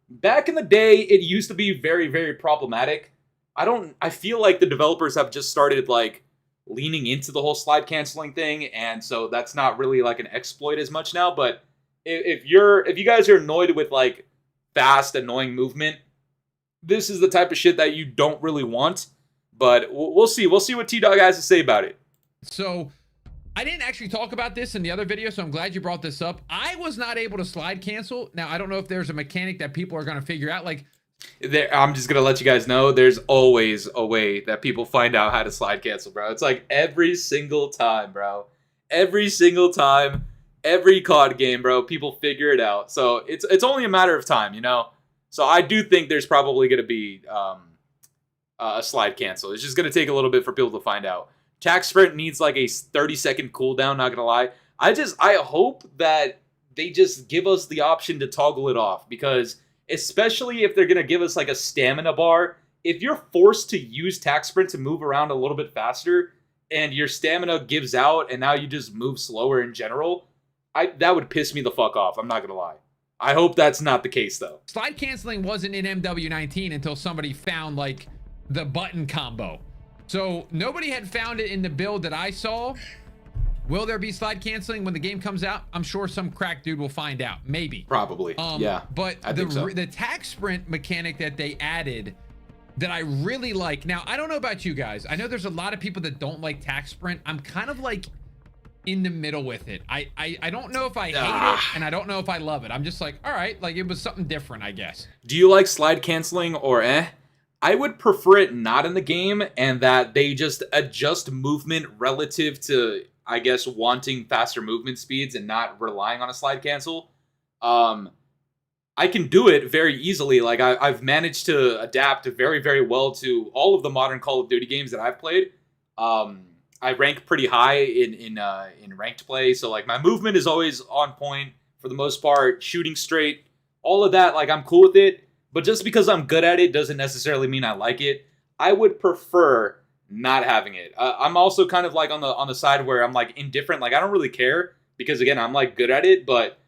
Speaker 1: Back in the day, it used to be very, very problematic. I feel like the developers have just started like leaning into the whole slide canceling thing, and so that's not really like an exploit as much now. But if you guys are annoyed with like fast, annoying movement, this is the type of shit that you don't really want. But we'll see. We'll see what T-Dog has to say about it.
Speaker 13: So I didn't actually talk about this in the other video, so I'm glad you brought this up. I was not able to slide cancel. Now, I don't know if there's a mechanic that people are going to figure out. Like,
Speaker 1: I'm just going to let you guys know, there's always a way that people find out how to slide cancel, bro. It's like every single time, bro. Every single time, every COD game, bro, people figure it out. So it's only a matter of time, you know? So I do think there's probably going to be a slide cancel. It's just going to take a little bit for people to find out. Tack sprint needs like a 30-second cooldown, not gonna lie. I hope that they just give us the option to toggle it off, because especially if they're gonna give us like a stamina bar, if you're forced to use tack sprint to move around a little bit faster and your stamina gives out and now you just move slower in general, that would piss me the fuck off, I'm not gonna lie. I hope that's not the case though.
Speaker 13: Slide canceling wasn't in MW19 until somebody found like the button combo. So nobody had found it in the build that I saw. Will there be slide canceling when the game comes out? I'm sure some crack dude will find out. Maybe.
Speaker 1: Probably. Yeah.
Speaker 13: But the tack sprint mechanic that they added that I really like. Now, I don't know about you guys. I know there's a lot of people that don't like tack sprint. I'm kind of like in the middle with it. I don't know if I hate it, and I don't know if I love it. I'm just like, all right, like it was something different, I guess.
Speaker 1: Do you like slide canceling or eh? I would prefer it not in the game, and that they just adjust movement relative to, I guess, wanting faster movement speeds and not relying on a slide cancel. I can do it very easily. Like I've managed to adapt very, very well to all of the modern Call of Duty games that I've played. I rank pretty high in ranked play, so like my movement is always on point for the most part. Shooting straight, all of that, like I'm cool with it. But just because I'm good at it doesn't necessarily mean I like it. I would prefer not having it. I'm also kind of like on the side where I'm like indifferent. Like I don't really care because again, I'm like good at it. But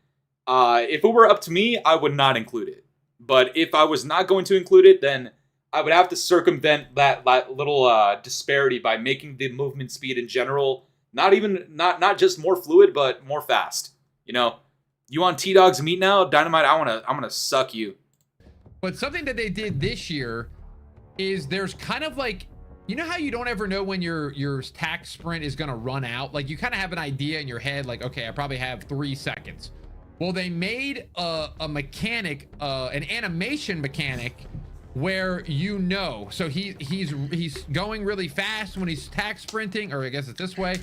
Speaker 1: if it were up to me, I would not include it. But if I was not going to include it, then I would have to circumvent that little disparity by making the movement speed in general not just more fluid, but more fast. You know, you want T-Dog's meat now, Dynamite? I'm gonna suck you.
Speaker 13: But something that they did this year is there's kind of like, you know how you don't ever know when your tack sprint is going to run out? Like you kind of have an idea in your head, like, okay, I probably have 3 seconds. Well, they made a mechanic, an animation mechanic where you know, so he's going really fast when he's tack sprinting, or I guess it's this way,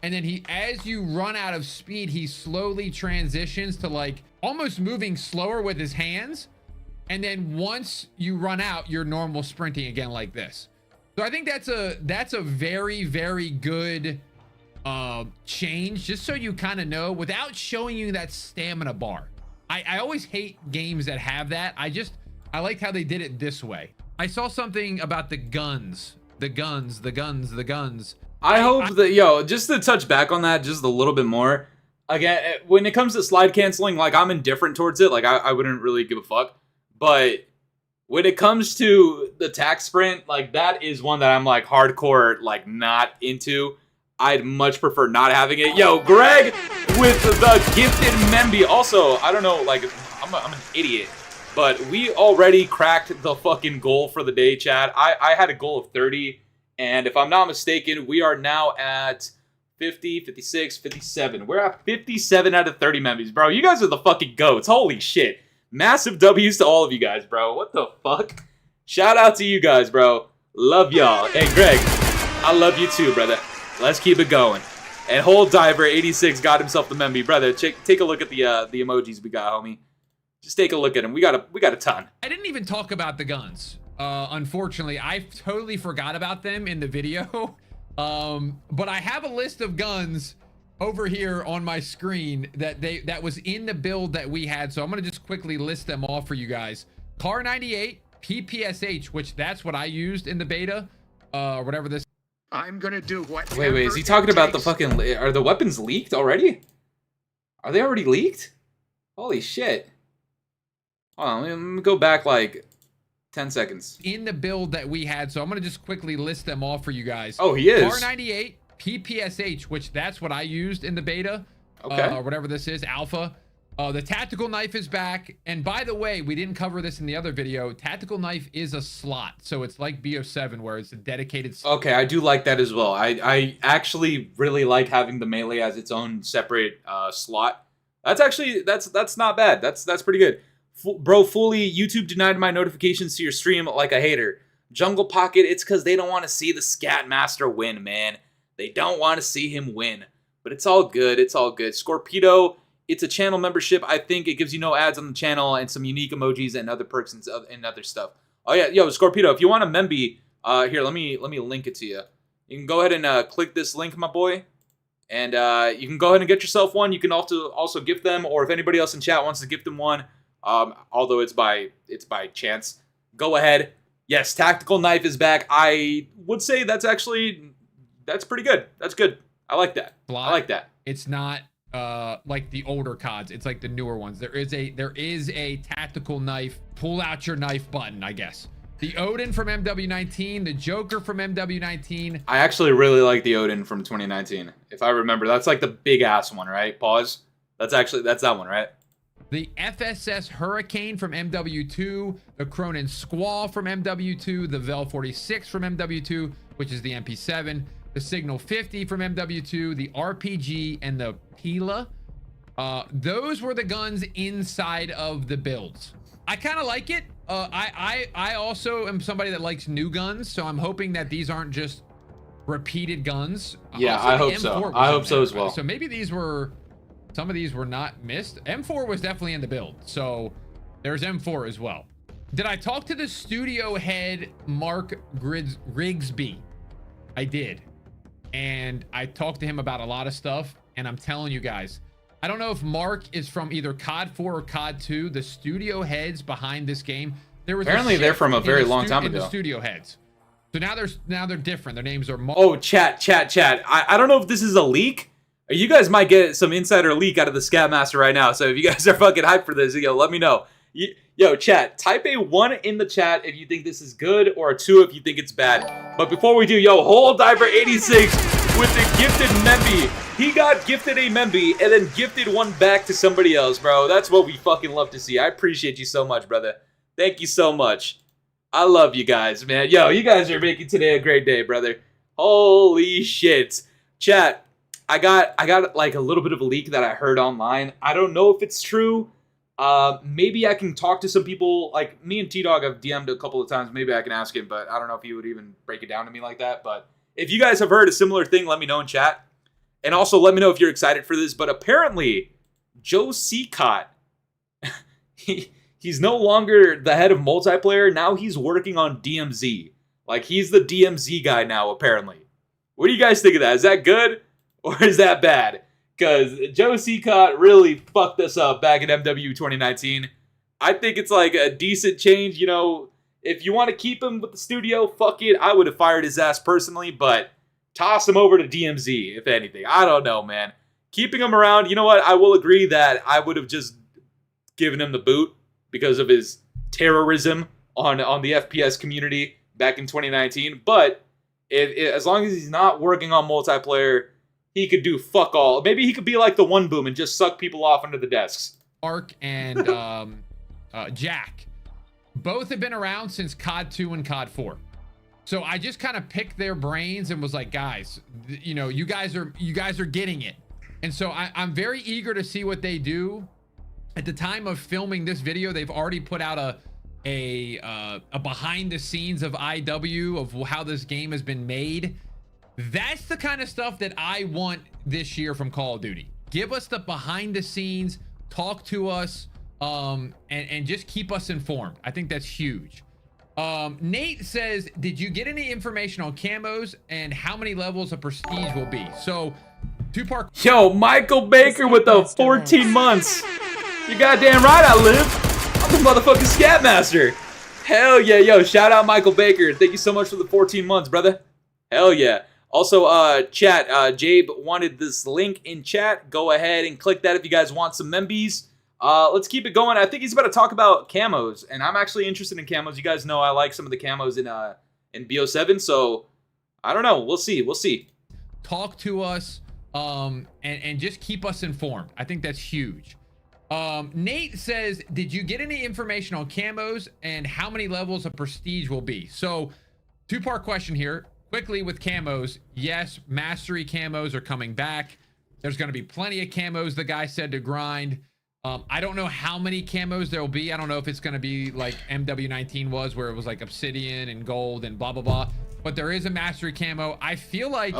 Speaker 13: and then as you run out of speed, he slowly transitions to like almost moving slower with his hands, and then once you run out, you're normal sprinting again like this. So I think that's a very, very good change, just so you kind of know without showing you that stamina bar. I always hate games that have that. I liked how they did it this way. I saw something about the guns.
Speaker 1: I hope that, just to touch back on that just a little bit more. Again, when it comes to slide canceling, like, I'm indifferent towards it. Like, I wouldn't really give a fuck. But when it comes to the tack sprint, like, that is one that I'm, like, hardcore, like, not into. I'd much prefer not having it. Yo, Greg with the gifted Memby. Also, I don't know, like, I'm an idiot. But we already cracked the fucking goal for the day, chat. I had a goal of 30. And if I'm not mistaken, we are now at 50, 56, 57. We're at 57 out of 30 Membys, bro. You guys are the fucking goats. Holy shit. Massive W's to all of you guys, bro. What the fuck? Shout out to you guys, bro. Love y'all. Hey, Greg, I love you too, brother. Let's keep it going. And Whole Diver 86 got himself the Memby. Brother, take a look at the emojis we got, homie. Just take a look at them. We got a ton.
Speaker 13: I didn't even talk about the guns. Unfortunately, I totally forgot about them in the video. But I have a list of guns over here on my screen that was in the build that we had. So I'm gonna just quickly list them off for you guys. Car 98, PPSH, which that's what I used in the beta, or whatever this.
Speaker 10: I'm gonna do what.
Speaker 1: Wait, is he talking about the fucking? Are the weapons leaked already? Are they already leaked? Holy shit! Hold on, let me go back like 10 seconds.
Speaker 13: In the build that we had, so I'm gonna just quickly list them off for you guys.
Speaker 1: Oh, he is.
Speaker 13: Car 98, PPSH, which that's what I used in the beta,
Speaker 1: okay,
Speaker 13: or whatever this is, alpha. The tactical knife is back, and by the way, we didn't cover this in the other video. Tactical knife is a slot, so it's like BO7 where it's a dedicated slot.
Speaker 1: Okay, I do like that as well. I actually really like having the melee as its own separate slot. That's actually that's not bad. That's pretty good. Bro, Fooly, YouTube denied my notifications to your stream like a hater. Jungle Pocket, it's because they don't want to see the Scat Master win, man. They don't want to see him win. But it's all good. It's all good. Scorpedo, it's a channel membership. I think it gives you no ads on the channel and some unique emojis and other perks and other stuff. Oh, yeah. Yo, Scorpedo, if you want a Memby, here, let me link it to you. You can go ahead and click this link, my boy. And you can go ahead and get yourself one. You can also gift them. Or if anybody else in chat wants to gift them one, although it's by chance, go ahead. Yes, tactical knife is back. I would say that's pretty good. That's good. I like that. I like that.
Speaker 13: It's not like the older CODs. It's like the newer ones. There is a tactical knife, pull out your knife button, I guess. The Odin from MW19, the Joker from MW19.
Speaker 1: I actually really like the Odin from 2019. If I remember, that's like the big ass one, right? Pause. That's that one, right?
Speaker 13: The FSS Hurricane from MW2, the Cronin Squall from MW2, the Vel 46 from MW2, which is the MP7, the Signal 50 from MW2, the RPG, and the Pila. Those were the guns inside of the builds. I kind of like it. I also am somebody that likes new guns, so I'm hoping that these aren't just repeated guns.
Speaker 1: Yeah,
Speaker 13: Also,
Speaker 1: I hope so. I hope so as well.
Speaker 13: So maybe some of these were not missed. M4 was definitely in the build, so there's M4 as well. Did I talk to the studio head, Mark Rigsby? I did. And I talked to him about a lot of stuff, and I'm telling you guys, I don't know if Mark is from either COD 4 or COD 2. The studio heads behind this game, there was
Speaker 1: apparently they're from a very long time ago.
Speaker 13: The studio heads. So now they're different. Their names are Mark.
Speaker 1: Oh, chat. I don't know if this is a leak. You guys might get some insider leak out of the Scatmaster right now. So if you guys are fucking hyped for this, let me know. Yo, chat, type a 1 in the chat if you think this is good, or a 2 if you think it's bad. But before we do, Whole Diver 86 with the gifted Memby. He got gifted a Memby and then gifted one back to somebody else, bro. That's what we fucking love to see. I appreciate you so much, brother. Thank you so much. I love you guys, man. Yo, you guys are making today a great day, brother. Holy shit. Chat, I got like a little bit of a leak that I heard online. I don't know if it's true, Maybe I can talk to some people. Like, me and T-Dog have DM'd a couple of times. Maybe I can ask him, but I don't know if he would even break it down to me like that. But if you guys have heard a similar thing, let me know in chat. And also let me know if you're excited for this. But apparently, Joe Seacott, he's no longer the head of multiplayer. Now he's working on DMZ. Like, he's the DMZ guy now, apparently. What do you guys think of that? Is that good or is that bad? Because Joe Seacott really fucked us up back in MW 2019. I think it's like a decent change. You know, if you want to keep him with the studio, fuck it. I would have fired his ass personally, but toss him over to DMZ, if anything. I don't know, man. Keeping him around, you know what? I will agree that I would have just given him the boot because of his terrorism on the FPS community back in 2019. But as long as he's not working on multiplayer, he could do fuck all. Maybe he could be like the One Boom and just suck people off under the desks.
Speaker 13: Mark and Jack both have been around since COD 2 and COD 4. So I just kind of picked their brains and was like, guys, you know, you guys are getting it. And so I'm very eager to see what they do. At the time of filming this video, they've already put out a behind the scenes of IW of how this game has been made. That's the kind of stuff that I want this year from Call of Duty. Give us the behind the scenes, talk to us, and just keep us informed. I think that's huge. Nate says, did you get any information on camos and how many levels of prestige will be? So, two-part.
Speaker 1: Yo, Michael Baker with the 14 months. You goddamn right I live. I'm the motherfucking Scat Master. Hell yeah, yo, shout out Michael Baker. Thank you so much for the 14 months, brother. Hell yeah. Also, chat, Jabe wanted this link in chat. Go ahead and click that if you guys want some membies. Let's keep it going. I think he's about to talk about camos, and I'm actually interested in camos. You guys know I like some of the camos in BO7, so I don't know. We'll see. We'll see.
Speaker 13: Talk to us, and just keep us informed. I think that's huge. Nate says, did you get any information on camos and how many levels of prestige will be? So, two-part question here. Quickly with camos, yes, mastery camos are coming back. There's going to be plenty of camos, the guy said, to grind. I don't know how many camos there will be. I don't know if it's going to be like MW19 was, where it was like obsidian and gold and blah, blah, blah. But there is a mastery camo. I feel like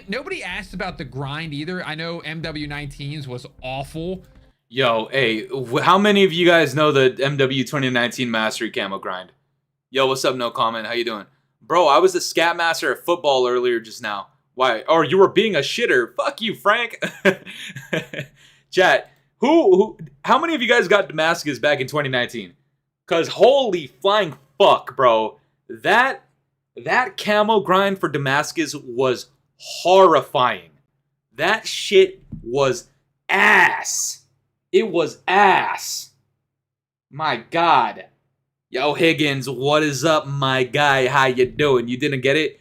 Speaker 13: nobody asked about the grind either. I know MW19's was awful.
Speaker 1: Yo, hey, how many of you guys know the MW 2019 mastery camo grind? Yo, what's up, no comment? How you doing? Bro, I was the Scat Master at football earlier just now. Why? Or you were being a shitter. Fuck you, Frank. Chat, how many of you guys got Damascus back in 2019? Because holy flying fuck, bro. That camo grind for Damascus was horrifying. That shit was ass. It was ass. My God. Yo, Higgins, what is up, my guy? How you doing? You didn't get it?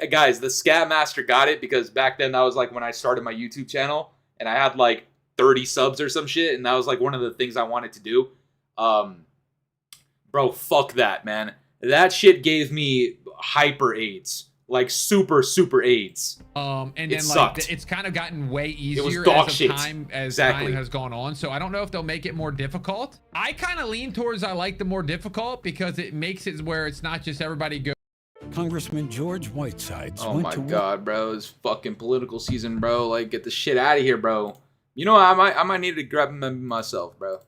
Speaker 1: Guys, the Scat Master got it because back then that was like when I started my YouTube channel and I had like 30 subs or some shit, and that was like one of the things I wanted to do. Bro, fuck that, man. That shit gave me hyper AIDS. Like super AIDS.
Speaker 13: And then like it's kind of gotten way easier as time has gone on. So I don't know if they'll make it more difficult. I kind of lean towards I like the more difficult because it makes it where it's not just everybody go.
Speaker 14: Congressman George Whitesides.
Speaker 1: Oh my God, bro! It's fucking political season, bro. Like, get the shit out of here, bro. You know, I might need to grab him myself, bro.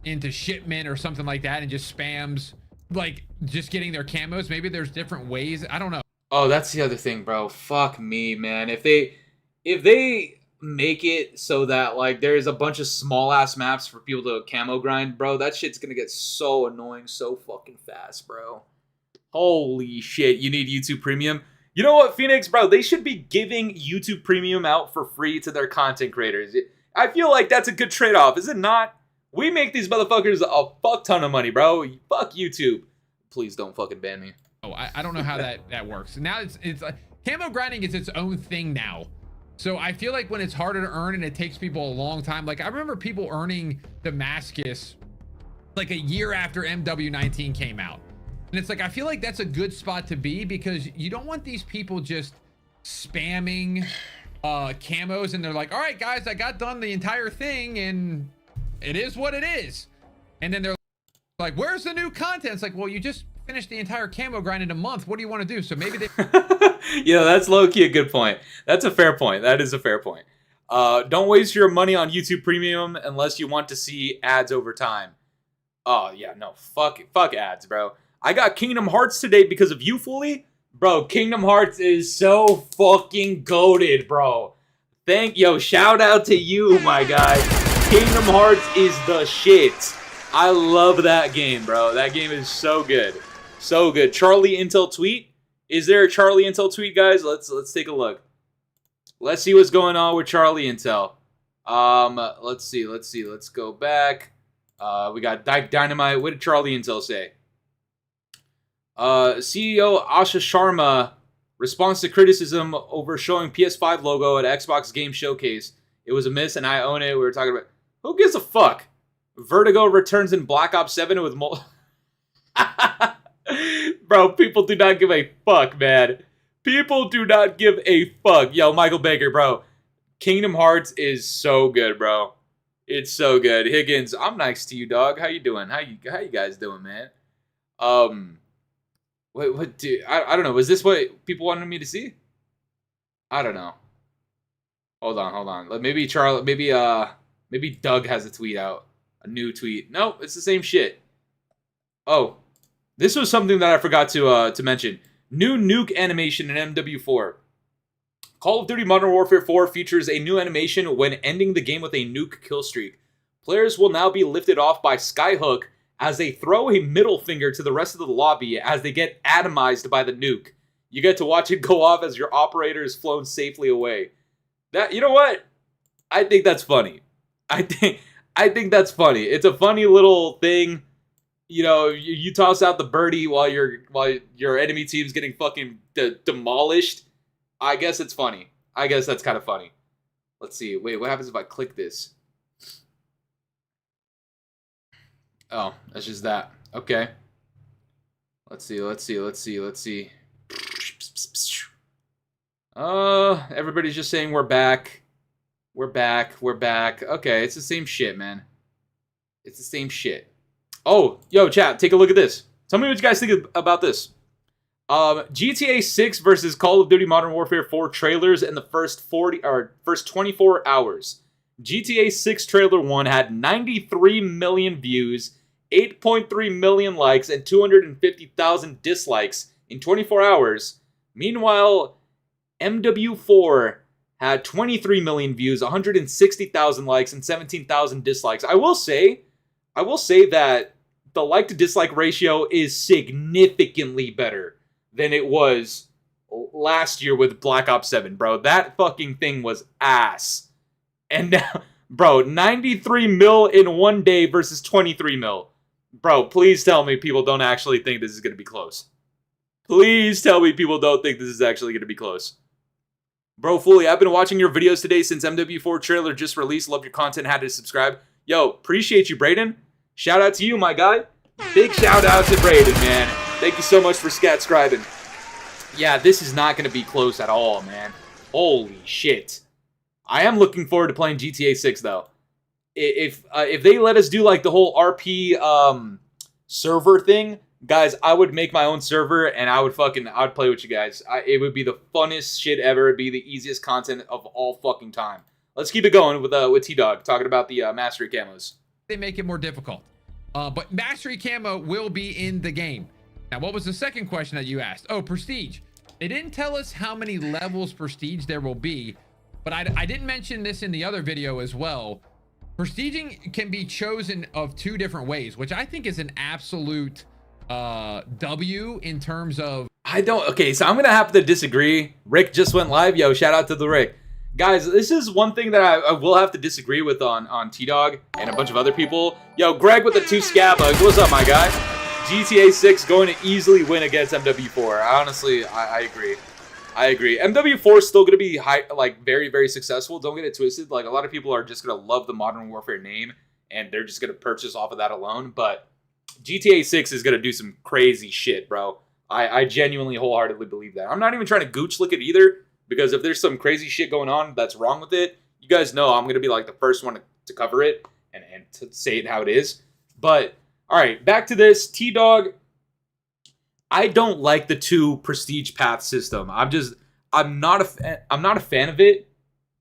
Speaker 13: Into shipment or something like that, and just spams. Like just getting their camos. Maybe there's different ways. I don't know.
Speaker 1: Oh, that's the other thing, bro. Fuck me, man. If they make it so that like there's a bunch of small ass maps for people to camo grind, bro, that shit's gonna get so annoying so fucking fast, bro. Holy shit, you need YouTube Premium. You know what, Phoenix, bro? They should be giving YouTube Premium out for free to their content creators. I feel like that's a good trade-off, is it not? We make these motherfuckers a fuck ton of money, bro. Fuck YouTube. Please don't fucking ban me.
Speaker 13: Oh, I don't know how that works. Now it's like camo grinding is its own thing now. So I feel like when it's harder to earn and it takes people a long time. Like I remember people earning Damascus like a year after MW19 came out. And it's like, I feel like that's a good spot to be because you don't want these people just spamming camos and they're like, all right, guys, I got done the entire thing and it is what it is. And then they're like, where's the new content? It's like, well, you just finished the entire camo grind in a month. What do you want to do? So maybe they...
Speaker 1: Yeah, that's low-key a good point. That's a fair point. That is a fair point. Don't waste your money on YouTube Premium unless you want to see ads over time. Oh, yeah, no. Fuck ads, bro. I got Kingdom Hearts today because of you, Fooly. Bro, Kingdom Hearts is so fucking goated, bro. Yo, shout out to you, my guy. Kingdom Hearts is the shit. I love that game, bro. That game is so good. So good. Charlie Intel tweet. Is there a Charlie Intel tweet, guys? Let's take a look. Let's see what's going on with Charlie Intel. Let's see. Let's go back. We got Dynamite. What did Charlie Intel say? CEO Asha Sharma responds to criticism over showing PS5 logo at Xbox Game Showcase. It was a miss and I own it. We were talking about... Who gives a fuck? Vertigo returns in Black Ops 7 with Bro, people do not give a fuck, man. People do not give a fuck. Yo, Michael Baker, bro. Kingdom Hearts is so good, bro. It's so good. Higgins, I'm nice to you, dog. How you doing? How you guys doing, man? What dude? I don't know. Was this what people wanted me to see? I don't know. Hold on. Maybe maybe Doug has a tweet out. A new tweet. Nope, it's the same shit. Oh, this was something that I forgot to mention. New nuke animation in MW4. Call of Duty Modern Warfare 4 features a new animation when ending the game with a nuke kill streak. Players will now be lifted off by Skyhook as they throw a middle finger to the rest of the lobby as they get atomized by the nuke. You get to watch it go off as your operator is flown safely away. You know what? I think that's funny. I think that's funny. It's a funny little thing. You know, you toss out the birdie while your enemy team's getting fucking demolished. I guess it's funny. I guess that's kind of funny. Let's see. Wait, what happens if I click this? Oh, that's just that. Okay. Let's see. Everybody's just saying we're back. We're back. Okay, it's the same shit, man. It's the same shit. Oh, yo, chat, take a look at this. Tell me what you guys think about this. GTA 6 versus Call of Duty Modern Warfare 4 trailers in the first 24 hours. GTA 6 trailer 1 had 93 million views, 8.3 million likes, and 250,000 dislikes in 24 hours. Meanwhile, MW4 had 23 million views, 160,000 likes, and 17,000 dislikes. I will say that the like to dislike ratio is significantly better than it was last year with Black Ops 7, bro. That fucking thing was ass. And now, bro, 93 mil in one day versus 23 mil. Bro, please tell me people don't actually think this is going to be close. Please tell me people don't think this is actually going to be close. Bro, Fooly, I've been watching your videos today since MW4 trailer just released. Love your content. Had to subscribe. Yo, appreciate you, Brayden. Shout out to you, my guy. Big shout out to Brayden, man. Thank you so much for scat-scribing. Yeah, this is not going to be close at all, man. Holy shit. I am looking forward to playing GTA 6, though. If they let us do, like, the whole RP server thing, guys, I would make my own server, and I would play with you guys. It would be the funnest shit ever. It'd be the easiest content of all fucking time. Let's keep it going with T-Dog, talking about the Mastery Camos.
Speaker 13: They make it more difficult. But Mastery Camo will be in the game. Now, what was the second question that you asked? Oh, Prestige. They didn't tell us how many levels Prestige there will be, but I didn't mention this in the other video as well. Prestiging can be chosen of 2 different ways, which I think is an absolute W in terms of...
Speaker 1: Okay, so I'm going to have to disagree. Rick just went live. Yo, shout out to the Rick. Guys, this is one thing that I will have to disagree with on T-Dog and a bunch of other people. Yo, Greg with the 2 scab bugs. What's up, my guy? GTA 6 going to easily win against MW4. Honestly, I agree. MW4 is still going to be very, very successful. Don't get it twisted. Like, a lot of people are just going to love the Modern Warfare name, and they're just going to purchase off of that alone. But GTA 6 is going to do some crazy shit, bro. I genuinely, wholeheartedly believe that. I'm not even trying to gooch lick it either. Because if there's some crazy shit going on that's wrong with it, you guys know I'm going to be like the first one to cover it. and to say it how it is. But all right, back to this. T-Dog, I don't like the 2 prestige path system. I'm not a fan of it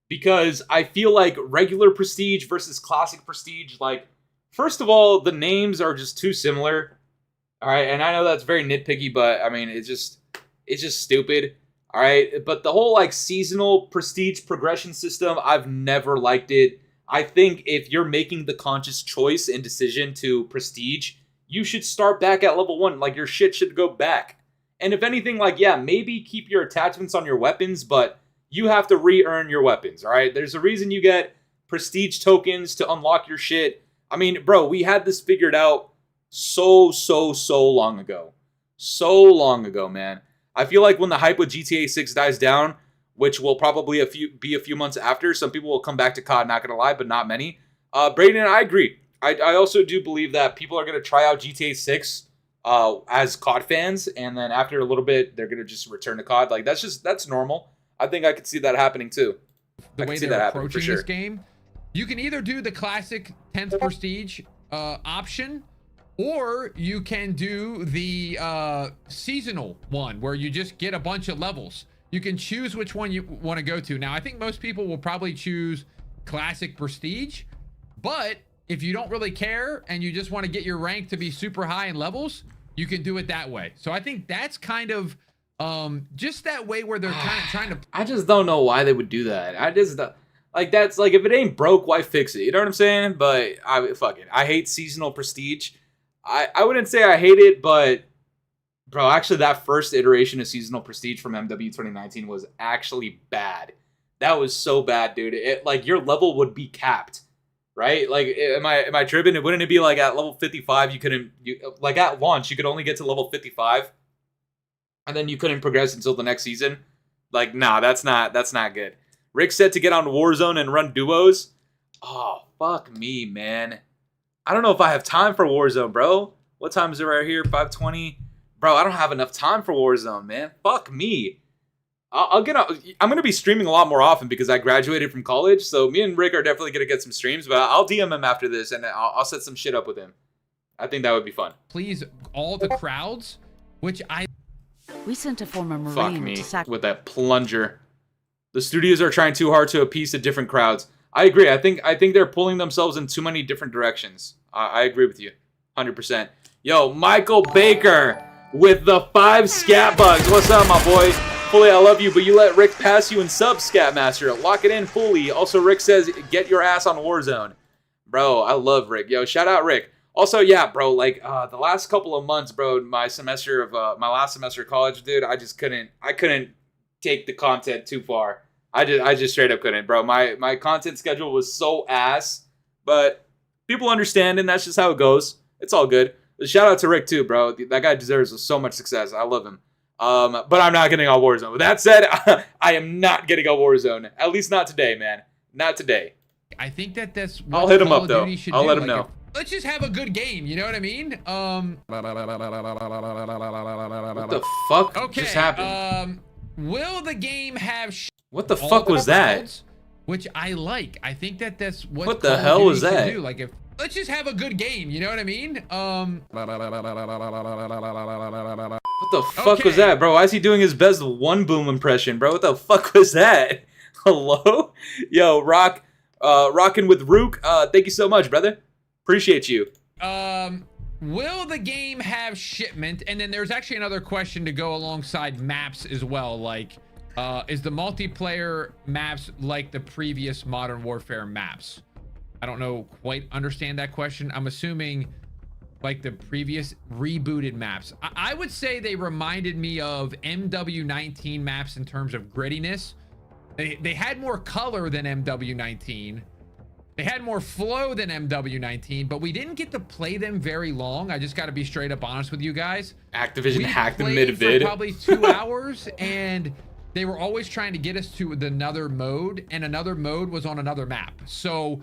Speaker 1: because I feel like regular prestige versus classic prestige, like, first of all, the names are just too similar. All right, and I know that's very nitpicky, but I mean, it's just stupid. All right, but the whole like seasonal prestige progression system, I've never liked it. I think if you're making the conscious choice and decision to prestige, you should start back at level 1. Like, your shit should go back. And if anything, like, yeah, maybe keep your attachments on your weapons, but you have to re-earn your weapons, all right? There's a reason you get prestige tokens to unlock your shit. I mean, bro, we had this figured out so long ago. So long ago, man. I feel like when the hype with GTA 6 dies down, which will probably be a few months after, some people will come back to COD, not gonna lie, but not many. Brayden, I agree. I also do believe that people are gonna try out GTA 6 as COD fans, and then after a little bit, they're gonna just return to COD. Like, that's normal. I think I could see that happening too.
Speaker 13: The way they're approaching this game, you can either do the classic 10th prestige option, or you can do the seasonal one where you just get a bunch of levels. You can choose which one you want to go to. Now, I think most people will probably choose classic prestige, but if you don't really care and you just want to get your rank to be super high in levels, you can do it that way. So I think that's kind of just that way where they're kind of trying to.
Speaker 1: I just don't know why they would do that. I just like, that's like, if it ain't broke, why fix it? You know what I'm saying? But fuck it. I hate seasonal prestige. I wouldn't say I hate it, but bro, actually that first iteration of seasonal prestige from MW 2019 was actually bad. That was so bad, dude. It, like, your level would be capped, right? Like, am I tripping? Wouldn't it be like at level 55 like at launch you could only get to level 55, and then you couldn't progress until the next season? Like, nah, that's not good. Rick said to get on Warzone and run duos. Oh, fuck me, man. I don't know if I have time for Warzone, bro. What time is it right here? 5:20. Bro, I don't have enough time for Warzone, man. Fuck me. I'm gonna be streaming a lot more often because I graduated from college. So me and Rick are definitely gonna get some streams, but I'll DM him after this and I'll set some shit up with him. I think that would be fun.
Speaker 13: Please, all the crowds, which
Speaker 15: we sent a former Marine
Speaker 1: Fuck me
Speaker 15: to
Speaker 1: with that plunger. The studios are trying too hard to appease the different crowds. I agree. I think they're pulling themselves in too many different directions. I agree with you, 100%. Yo, Michael Baker with the 5 scat bugs. What's up, my boy? Fooly, I love you, but you let Rick pass you in sub, Scatmaster. Lock it in, Fooly. Also, Rick says, get your ass on Warzone. Bro, I love Rick. Yo, shout out Rick. Also, yeah, bro, like, the last couple of months, bro, my last semester of college, dude, I couldn't take the content too far. I just straight up couldn't, bro. My content schedule was so ass, but people understand, and that's just how it goes. It's all good. Shout out to Rick too, bro. That guy deserves so much success. I love him. But I'm not getting on Warzone. With that said, I am not getting on Warzone. At least not today, man. Not today.
Speaker 13: I think that's what
Speaker 1: I'll hit him
Speaker 13: Call
Speaker 1: up
Speaker 13: of
Speaker 1: though.
Speaker 13: Duty should
Speaker 1: I'll
Speaker 13: do.
Speaker 1: let him
Speaker 13: Like,
Speaker 1: know.
Speaker 13: let's just have a good game, you know what I mean?
Speaker 1: What the fuck just happened?
Speaker 13: Will the game have
Speaker 1: what the fuck was that?
Speaker 13: crowds, which I like. I think that's
Speaker 1: what the
Speaker 13: Call of
Speaker 1: hell
Speaker 13: Duty
Speaker 1: was
Speaker 13: should
Speaker 1: that?
Speaker 13: do. Like, if let's just have a good game, you know what I mean?
Speaker 1: What the fuck was that, bro? Why is he doing his best One Boom impression, bro? What the fuck was that? Hello? Yo, rocking with Rook. Thank you so much, brother. Appreciate you.
Speaker 13: Will the game have shipment? And then there's actually another question to go alongside maps as well. Like, is the multiplayer maps like the previous Modern Warfare maps? I don't know, quite understand that question. I'm assuming like the previous rebooted maps. I would say they reminded me of MW19 maps in terms of grittiness. They had more color than MW19. They had more flow than MW19, but we didn't get to play them very long. I just got to be straight up honest with you guys.
Speaker 1: Activision hacked them
Speaker 13: played
Speaker 1: mid-vid.
Speaker 13: for probably 2 hours, and they were always trying to get us to another mode, and another mode was on another map. So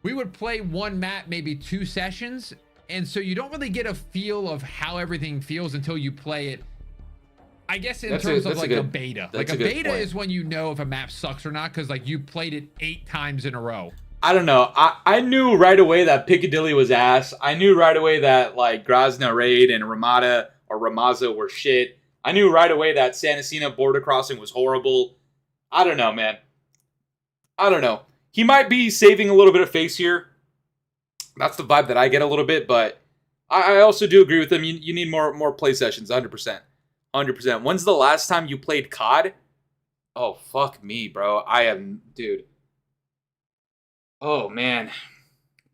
Speaker 13: we would play one map, maybe 2 sessions, and so you don't really get a feel of how everything feels until you play it. I guess in terms of like a beta. Like a beta is when you know if a map sucks or not, because like you played it 8 times in a row.
Speaker 1: I don't know. I knew right away that Piccadilly was ass. I knew right away that like Grozna Raid and Ramada or Ramaza were shit. I knew right away that Sanacina border crossing was horrible. I don't know, man. I don't know. He might be saving a little bit of face here. That's the vibe that I get a little bit, but I also do agree with him. You need more play sessions, 100%. 100%. When's the last time you played COD? Oh, fuck me, bro. I am... Dude. Oh, man.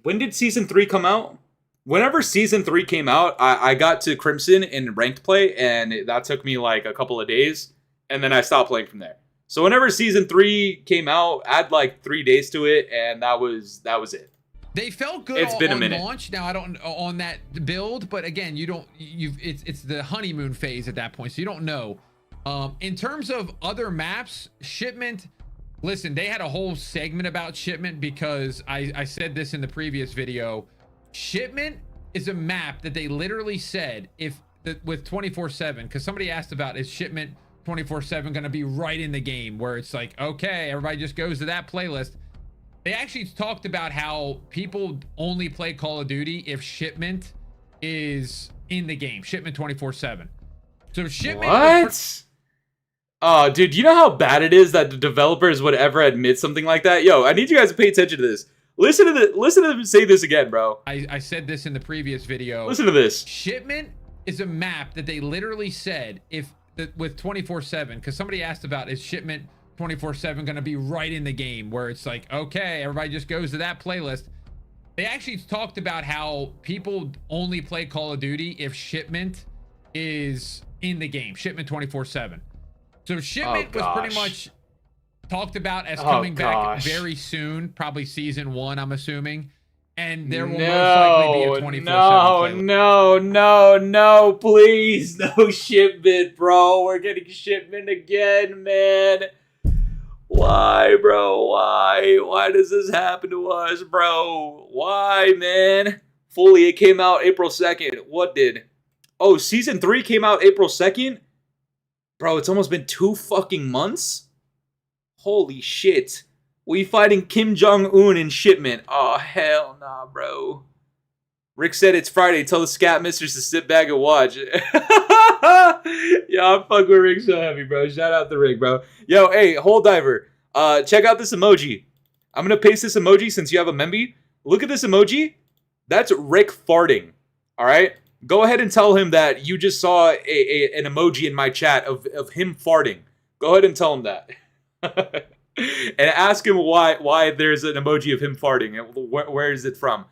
Speaker 1: When did Season 3 come out? Whenever Season 3 came out, I got to Crimson in ranked play, and that took me like a couple of days, and then I stopped playing from there. So whenever Season 3 came out, add like 3 days to it, and that was it.
Speaker 13: They felt good on launch. Now I don't on that build, but again, it's the honeymoon phase at that point, so you don't know. In terms of other maps, Shipment, listen, they had a whole segment about Shipment because I said this in the previous video. Shipment is a map that they literally said with 24/7, because somebody asked about, is Shipment 24/7 going to be right in the game where it's like, okay, everybody just goes to that playlist. They actually talked about how people only play Call of Duty if Shipment is in the game. Shipment 24/7. So Shipment...
Speaker 1: What? Oh, dude, you know how bad it is that the developers would ever admit something like that? Yo, I need you guys to pay attention to this. Listen to them say this again, bro.
Speaker 13: I said this in the previous video.
Speaker 1: Listen to this.
Speaker 13: Shipment is a map that they literally said with 24/7, because somebody asked about, is Shipment 24/7 going to be right in the game where it's like, okay, everybody just goes to that playlist. They actually talked about how people only play Call of Duty if Shipment is in the game. Shipment 24/7. So Shipment was pretty much talked about as coming back very soon, probably Season 1, I'm assuming. And there will most likely be a 24/7 playlist.
Speaker 1: No, please. No Shipment, bro. We're getting Shipment again, man. Why, bro? Why? Why does this happen to us, bro? Why, man? Fooly, it came out April 2nd. What did? Oh, Season 3 came out April 2nd? Bro, it's almost been 2 fucking months? Holy shit. We fighting Kim Jong-un in Shipment. Oh, hell nah, bro. Rick said it's Friday. Tell the scat misters to sit back and watch. Yo, I'm fucking with Rick so heavy, bro. Shout out to Rick, bro. Yo, hey, Hole Diver. Check out this emoji. I'm going to paste this emoji since you have a Memby. Look at this emoji. That's Rick farting. All right? Go ahead and tell him that you just saw an emoji in my chat of him farting. Go ahead and tell him that. And ask him why there's an emoji of him farting. And where is it from?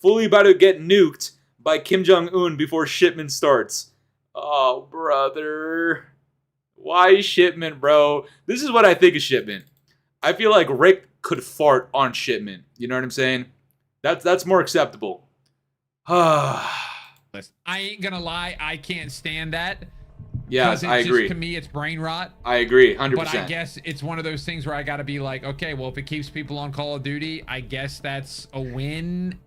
Speaker 1: Fully about to get nuked by Kim Jong-un before Shipment starts. Oh, brother. Why Shipment, bro? This is what I think of Shipment. I feel like Rick could fart on Shipment. You know what I'm saying? That's more acceptable.
Speaker 13: I ain't gonna lie, I can't stand that.
Speaker 1: Yeah, I agree.
Speaker 13: To me, it's brain rot.
Speaker 1: I agree, 100%.
Speaker 13: But I guess it's one of those things where I gotta be like, okay, well, if it keeps people on Call of Duty, I guess that's a win.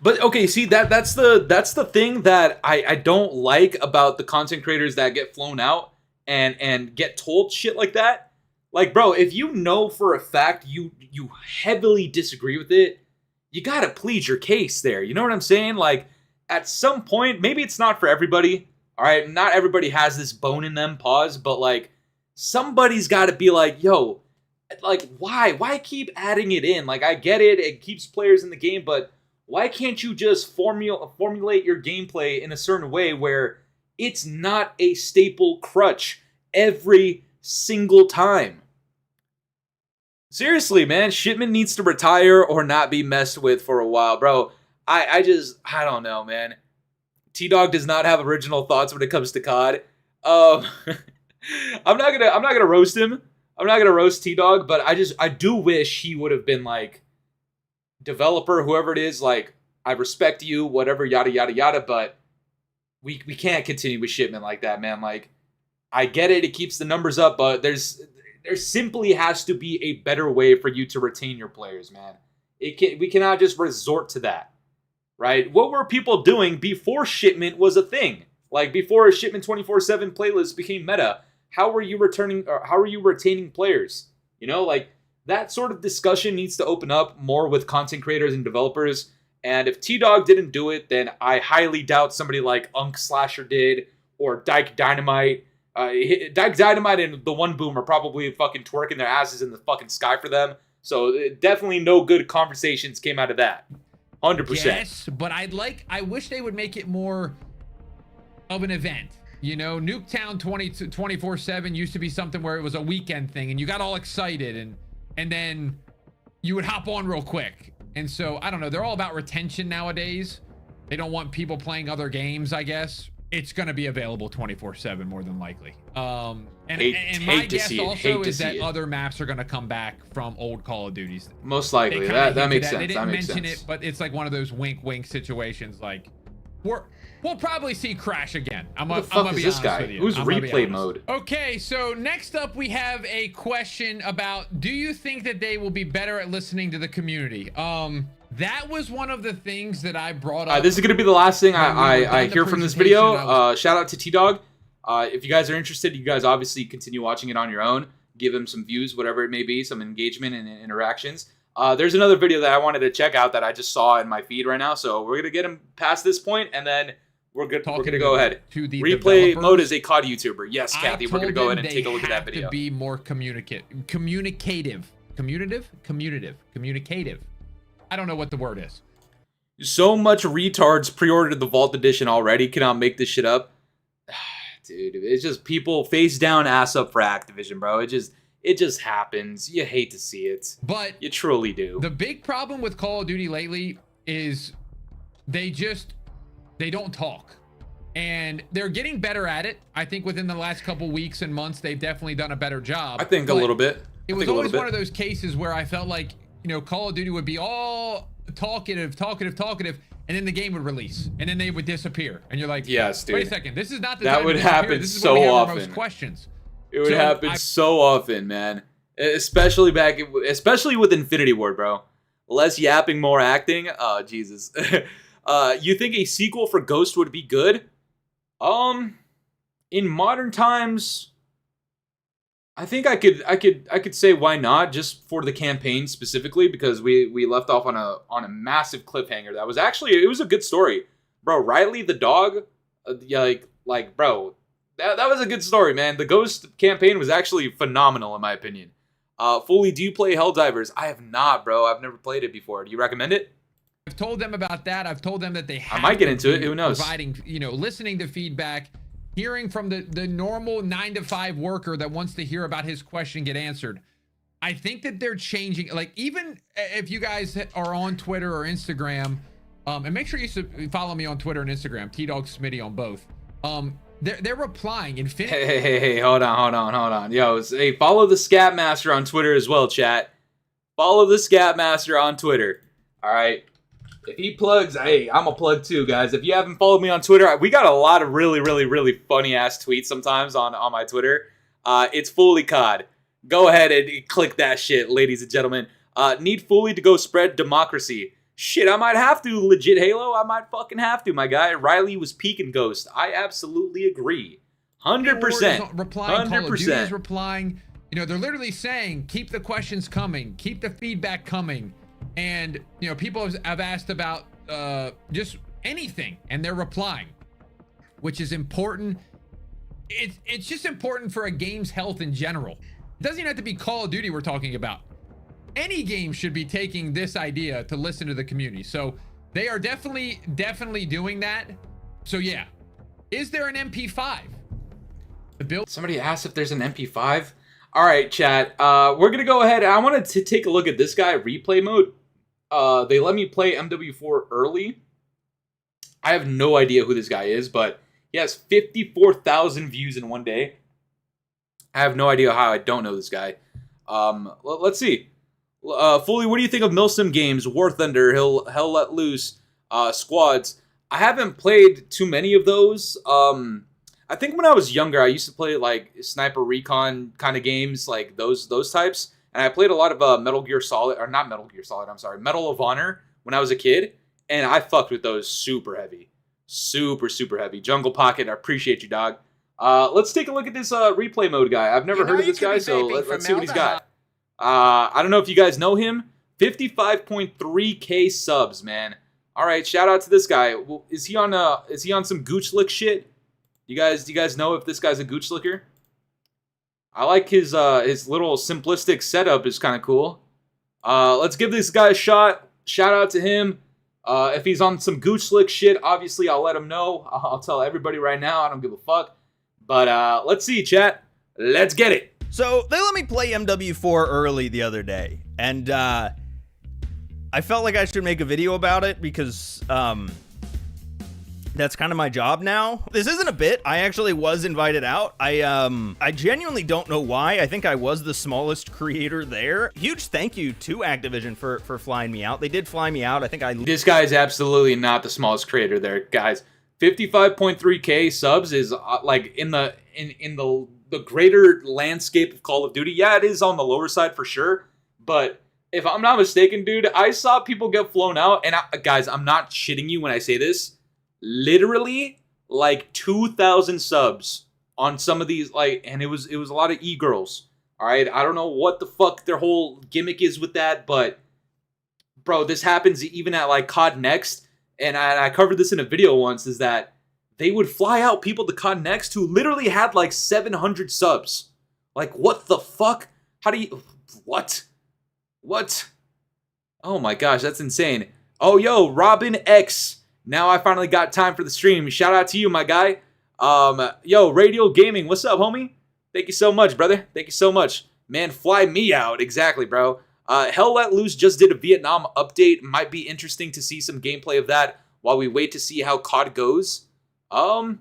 Speaker 1: But okay, see that's the thing that I don't like about the content creators that get flown out and get told shit like that. Like, bro, if you know for a fact you heavily disagree with it, you gotta plead your case there. You know what I'm saying? Like, at some point, maybe it's not for everybody. All right, not everybody has this bone in them, pause, but like somebody's got to be like, yo, like why keep adding it in? Like, I get it, it keeps players in the game, but why can't you just formulate your gameplay in a certain way where it's not a staple crutch every single time? Seriously, man, Shipment needs to retire or not be messed with for a while, bro. I don't know, man. T-Dog does not have original thoughts when it comes to COD. I'm not gonna roast him. I'm not gonna roast T-Dog, but I do wish he would have been like, developer, whoever it is, like, I respect you, whatever, yada yada yada, but we can't continue with Shipment like that, man. Like, I get it, it keeps the numbers up, but there simply has to be a better way for you to retain your players, man. We cannot just resort to that. Right? What were people doing before Shipment was a thing? Like, before a Shipment 24/7 playlist became meta, how were you retaining players? You know, like, that sort of discussion needs to open up more with content creators and developers. And if T-Dog didn't do it, then I highly doubt somebody like Unk Slasher did, or Dyke Dynamite. Dyke Dynamite and the One Boom are probably fucking twerking their asses in the fucking sky for them. So definitely no good conversations came out of that. 100%.
Speaker 13: Yes, but I wish they would make it more of an event. You know, Nuketown 24/7 used to be something where it was a weekend thing and you got all excited and then you would hop on real quick. And so, I don't know, they're all about retention nowadays. They don't want people playing other games, I guess. It's going to be available 24/7 more than likely. And my guess also is that other maps are going to come back from old Call of Duties.
Speaker 1: Most likely. That makes sense.
Speaker 13: They didn't mention it, but it's like one of those wink situations. Like, we'll probably see Crash again. I'm gonna be honest with you.
Speaker 1: Who's replay mode?
Speaker 13: Okay, so next up we have a question about, do you think that they will be better at listening to the community? That was one of the things that I brought up.
Speaker 1: This is going to be the last thing I hear from this video. Shout out to T-Dog. If you guys are interested, you guys obviously continue watching it on your own. Give him some views, whatever it may be, some engagement and interactions. There's another video that I wanted to check out that I just saw in my feed right now. So we're going to get him past this point, and then we're going to go ahead. Replay mode is a COD YouTuber. Yes, Kathy, we're going to go ahead and take a look at that video.
Speaker 13: To be more communicative. I don't know what the word is.
Speaker 1: So much retards pre-ordered the Vault Edition already. Cannot make this shit up. Dude, it's just people face down, ass up for Activision, bro. It just happens. You hate to see it.
Speaker 13: But
Speaker 1: you truly do.
Speaker 13: The big problem with Call of Duty lately is they don't talk. And they're getting better at it. I think within the last couple weeks and months, they've definitely done a better job.
Speaker 1: I think a little bit.
Speaker 13: It was always one of those cases where I felt like, you know, Call of Duty would be all talkative, and then the game would release, and then they would disappear, and you're like,
Speaker 1: yes, dude.
Speaker 13: Wait a second, this is not the
Speaker 1: that
Speaker 13: time
Speaker 1: would
Speaker 13: to disappear.
Speaker 1: happen
Speaker 13: This is
Speaker 1: so
Speaker 13: when we have
Speaker 1: often.
Speaker 13: our most questions.
Speaker 1: It would happen so often, man. Especially with Infinity Ward, bro. Less yapping, more acting. Oh, Jesus. You think a sequel for Ghost would be good? In modern times, I think I could say why not, just for the campaign specifically, because we left off on a massive cliffhanger. That was actually, it was a good story, bro. Riley the dog, like bro, that was a good story, man. The Ghost campaign was actually phenomenal in my opinion. Fooly, do you play Helldivers? I have not, bro. I've never played it before. Do you recommend it?
Speaker 13: I've told them about that. I've told them that they have
Speaker 1: I might get into it. Who knows?
Speaker 13: Providing, listening to feedback, hearing from the normal 9-to-5 worker that wants to hear about his question get answered. I think that they're changing. Like, even if you guys are on Twitter or Instagram, and make sure you follow me on Twitter and Instagram, T-Dog Smitty on both. They're replying.
Speaker 1: Hey, hold on. Yo, hey, follow the Scatmaster on Twitter as well, chat. Follow the Scatmaster on Twitter. All right. If he plugs, hey, I'm a plug too, guys. If you haven't followed me on Twitter, we got a lot of really funny ass tweets sometimes on my Twitter. It's Fooly COD. Go ahead and click that shit, ladies and gentlemen. Need Fooly to go spread democracy. Shit, I might have to. Legit Halo, I might fucking have to, my guy. Riley was peaking Ghost. I absolutely agree. 100%.
Speaker 13: Replying, Call of Duty is replying. They're literally saying, keep the questions coming. Keep the feedback coming. And, people have asked about just anything, and they're replying, which is important. It's just important for a game's health in general. It doesn't even have to be Call of Duty we're talking about. Any game should be taking this idea to listen to the community. So they are definitely doing that. So yeah, is there an MP5?
Speaker 1: Somebody asked if there's an MP5. All right, chat. We're gonna go ahead. I wanted to take a look at this guy, replay mode. They let me play MW4 early. I have no idea who this guy is, but he has 54,000 views in one day. I have no idea how I don't know this guy. Let's see. Fooly, what do you think of Milsim games? War Thunder, Hell Let Loose, Squads. I haven't played too many of those. I think when I was younger, I used to play like Sniper Recon kind of games, like those types. And I played a lot of Medal of Honor when I was a kid. And I fucked with those super heavy. Super heavy. Jungle Pocket, I appreciate you, dog. Let's take a look at this replay mode guy. I've never heard of this guy, so let's see what he's got. I don't know if you guys know him. 55.3K subs, man. All right, shout out to this guy. Well, is he on some gooch lick shit? Do you guys know if this guy's a gooch licker? I like his little simplistic setup is kind of cool. Let's give this guy a shot. Shout out to him. If he's on some gooch lick shit, obviously I'll let him know. I'll tell everybody right now. I don't give a fuck. But let's see, chat. Let's get it.
Speaker 16: So they let me play MW4 early the other day, and I felt like I should make a video about it because that's kind of my job now. This isn't a bit. I actually was invited out. I genuinely don't know why. I think I was the smallest creator there. Huge thank you to Activision for flying me out. They did fly me out. I think
Speaker 1: This guy is absolutely not the smallest creator there, guys. 55.3K subs is like in the greater landscape of Call of Duty. Yeah, it is on the lower side for sure, but if I'm not mistaken, dude, I saw people get flown out, and guys, I'm not shitting you when I say this. Literally, like 2,000 subs on some of these, like, and it was a lot of e-girls. All right, I don't know what the fuck their whole gimmick is with that, but bro, this happens even at like COD Next, and I covered this in a video once. Is that they would fly out people to COD Next who literally had like 700 subs. Like, what the fuck? How do you what? What? Oh my gosh, that's insane. Oh, yo, Robin X. Now I finally got time for the stream. Shout out to you, my guy. Yo, Radial Gaming, what's up, homie? Thank you so much, brother. Thank you so much. Man, fly me out. Exactly, bro. Hell Let Loose just did a Vietnam update. Might be interesting to see some gameplay of that while we wait to see how COD goes. I'm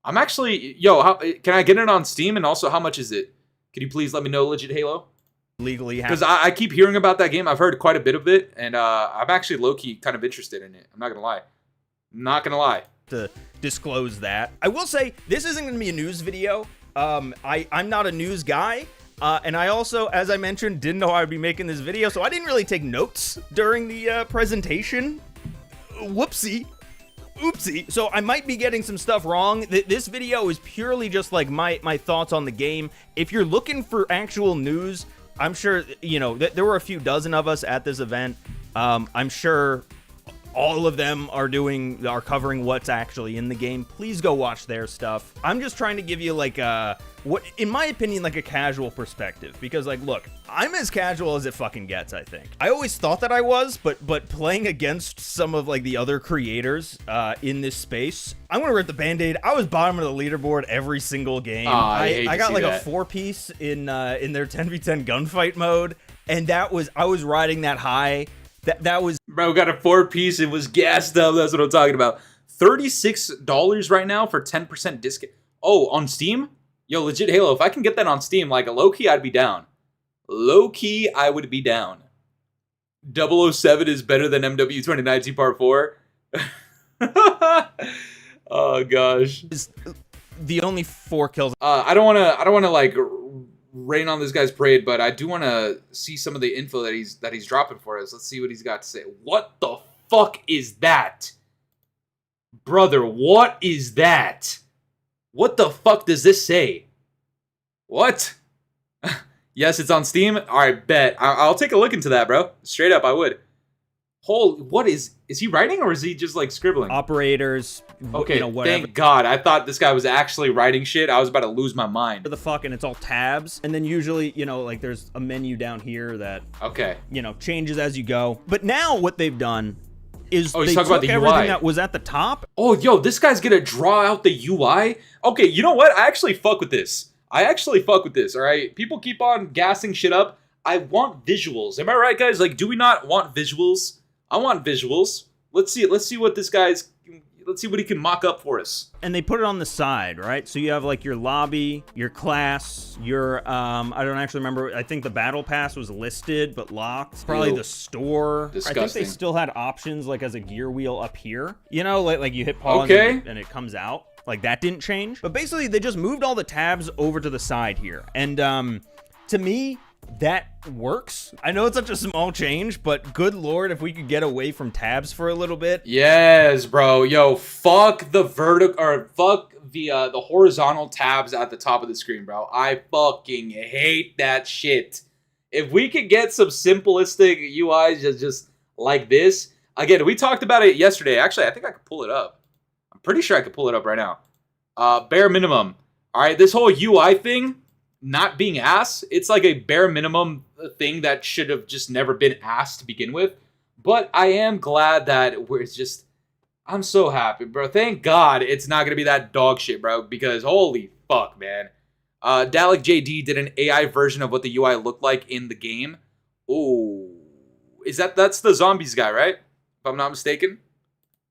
Speaker 1: actually, yo, can I get it on Steam? And also, how much is it? Can you please let me know, Legit Halo?
Speaker 16: legally have.
Speaker 1: Because I keep hearing about that game. I've heard quite a bit of it, and I'm actually low-key kind of interested in it. I'm not gonna lie. Not gonna lie.
Speaker 16: To disclose that. I will say, this isn't gonna be a news video. I'm not a news guy. And I also, as I mentioned, didn't know I would be making this video, so I didn't really take notes during the presentation. Whoopsie. Oopsie. So I might be getting some stuff wrong. This video is purely just like my thoughts on the game. If you're looking for actual news, I'm sure, you know, there were a few dozen of us at this event. I'm sure all of them are covering what's actually in the game. Please go watch their stuff. I'm just trying to give you like what, in my opinion, like a casual perspective, because like, look, I'm as casual as it fucking gets. I think I always thought that I was, but playing against some of like the other creators in this space, I'm gonna rip the band-aid. I was bottom of the leaderboard every single game. I got like a 4-piece in their 10v10 gunfight mode, and I was riding that high. That was,
Speaker 1: bro, got a 4-piece. It was gassed up. That's what I'm talking about. $36 right now for 10% discount. Oh, on Steam? Yo, Legit Halo, if I can get that on Steam, like a low-key, I'd be down. Low-key, I would be down. 007 is better than MW 2019 Part 4. Oh gosh.
Speaker 16: The only 4 kills.
Speaker 1: I don't wanna like rain on this guy's parade, but I do want to see some of the info that he's dropping for us. Let's see what he's got to say. What the fuck is that? Brother, what is that? What the fuck does this say? What? Yes, it's on Steam. All right, bet. I'll take a look into that, bro. Straight up, I would. What is he writing, or is he just like scribbling?
Speaker 16: Operators.
Speaker 1: Okay,
Speaker 16: you know, whatever.
Speaker 1: Thank God. I thought this guy was actually writing shit. I was about to lose my mind.
Speaker 16: The fuck, and it's all tabs, and then usually, you know, like there's a menu down here that,
Speaker 1: okay,
Speaker 16: you know, changes as you go. But now what they've done is
Speaker 1: they
Speaker 16: took
Speaker 1: about the
Speaker 16: everything
Speaker 1: UI
Speaker 16: that was at the top.
Speaker 1: Oh, yo, this guy's gonna draw out the UI. Okay, you know what? I actually fuck with this. All right? People keep on gassing shit up. I want visuals. Am I right, guys? Like, do we not want visuals? I want visuals. Let's see what this guy's. Let's see what he can mock up for us.
Speaker 16: And they put it on the side, right? So you have like your lobby, your class, your I don't actually remember. I think the battle pass was listed but locked. Probably the store.
Speaker 1: Disgusting.
Speaker 16: I think they still had options like as a gear wheel up here. You know, like you hit pause and it comes out. Like that didn't change. But basically they just moved all the tabs over to the side here. And to me, that works. I know it's such a small change, but good lord, if we could get away from tabs for a little bit.
Speaker 1: Yes, bro. Yo, fuck the vertical, or fuck the horizontal tabs at the top of the screen, bro. I fucking hate that shit. if we could get some simplistic UIs just like this. Again, we talked about it yesterday. Actually, I think I could pull it up. I'm pretty sure I could pull it up right now. Bare minimum. All right, this whole UI thing not being asked, it's like a bare minimum thing that should have just never been asked to begin with. But I am glad that we're just... I'm so happy, bro. Thank God it's not going to be that dog shit, bro, because holy fuck, man. Dalek JD did an AI version of what the UI looked like in the game. Ooh. That's the zombies guy, right? If I'm not mistaken.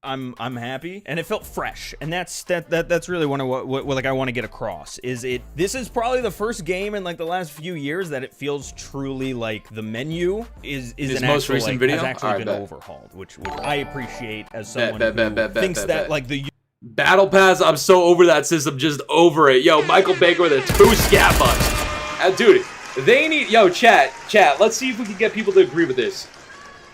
Speaker 16: I'm happy, and it felt fresh, and that's really what like I want to get across. This is probably the first game in like the last few years that it feels truly like the menu is
Speaker 1: His
Speaker 16: an
Speaker 1: most
Speaker 16: actual,
Speaker 1: recent
Speaker 16: like,
Speaker 1: video
Speaker 16: has actually been
Speaker 1: bet.
Speaker 16: overhauled, which I appreciate as someone
Speaker 1: Bet,
Speaker 16: who thinks that like the
Speaker 1: Battle Pass, I'm so over that system, just over it. Yo, Michael Baker with a 2 scat bucks. Dude, they need... Yo, chat, let's see if we can get people to agree with this.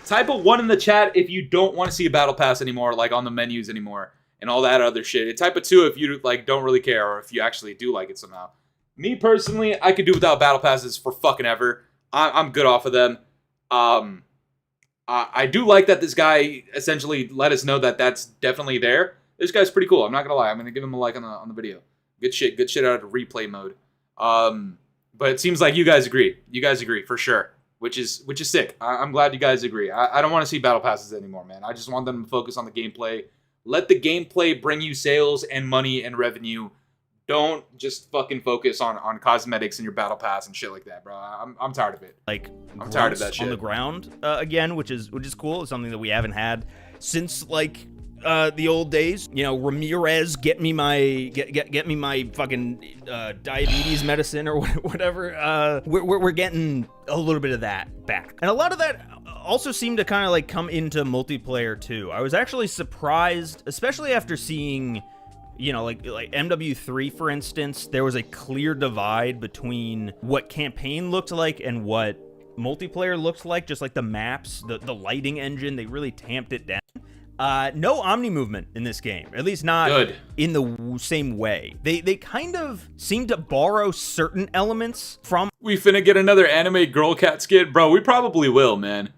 Speaker 1: Type a 1 in the chat if you don't want to see a Battle Pass anymore, like on the menus anymore, and all that other shit. And type a 2 if you like don't really care, or if you actually do like it somehow. Me, personally, I could do without Battle Passes for fucking ever. I'm good off of them. I do like that this guy essentially let us know that that's definitely there. This guy's pretty cool. I'm not gonna lie. I'm gonna give him a like on the video. Good shit out of replay mode. But it seems like you guys agree. You guys agree for sure, which is sick. I'm glad you guys agree. I don't want to see battle passes anymore, man. I just want them to focus on the gameplay. Let the gameplay bring you sales and money and revenue. Don't just fucking focus on cosmetics in your battle pass and shit like that, bro. I'm tired of it.
Speaker 16: Like
Speaker 1: I'm tired of that shit
Speaker 16: on the ground again, which is cool. It's something that we haven't had since like the old days. You know, Ramirez, get me my fucking diabetes medicine or whatever. We're getting a little bit of that back, and a lot of that also seemed to kind of like come into multiplayer too. I was actually surprised, especially after seeing, you know, like MW3, for instance. There was a clear divide between what campaign looked like and what multiplayer looked like. Just like the maps, the lighting engine, they really tamped it down. No Omni movement in this game, at least not in the same way. They kind of seem to borrow certain elements from...
Speaker 1: We finna get another anime girl cat skin? Bro, we probably will, man.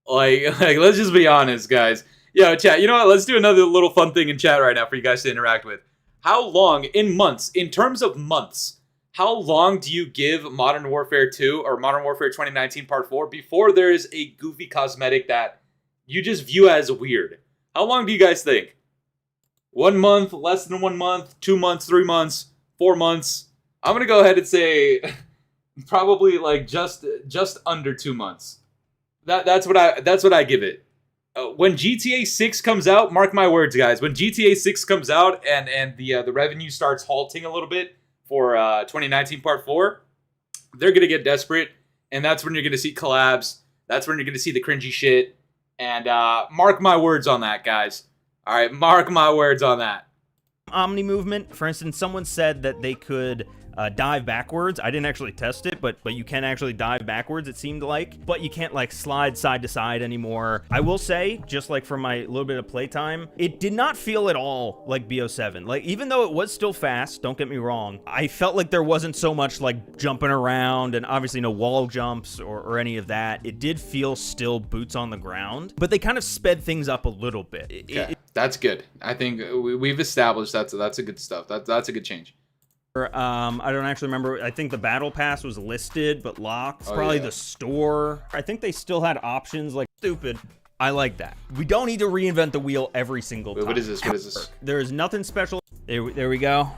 Speaker 1: Like let's just be honest, guys. Yo, chat, you know what? Let's do another little fun thing in chat right now for you guys to interact with. How long, in months, in terms of months, how long do you give Modern Warfare 2 or Modern Warfare 2019 Part 4 before there is a goofy cosmetic that you just view as weird? How long do you guys think? 1 month, less than 1 month, 2 months, 3 months, 4 months? I'm gonna go ahead and say probably like just under 2 months. That's what I give it. When GTA 6 comes out, mark my words, guys. When GTA 6 comes out and the revenue starts halting a little bit for 2019 Part 4, they're gonna get desperate, and that's when you're gonna see collabs. That's when you're gonna see the cringy shit. And mark my words on that, guys. All right, mark my words on that.
Speaker 16: Omni movement, for instance, someone said that they could dive backwards. I didn't actually test it, but you can actually dive backwards, it seemed like. But you can't like slide side to side anymore. I will say, just like from my little bit of playtime, it did not feel at all like BO7. Like, even though it was still fast, don't get me wrong, I felt like there wasn't so much like jumping around and obviously no wall jumps or any of that. It did feel still boots on the ground, but they kind of sped things up a little bit.
Speaker 1: That's good. I think we've established that's a good stuff. That's a good change.
Speaker 16: I don't actually remember. I think the battle pass was listed but locked. Probably the store. I think they still had options like stupid. I like that. We don't need to reinvent the wheel every single time.
Speaker 1: What is this? What is this?
Speaker 16: There is nothing special. There we go.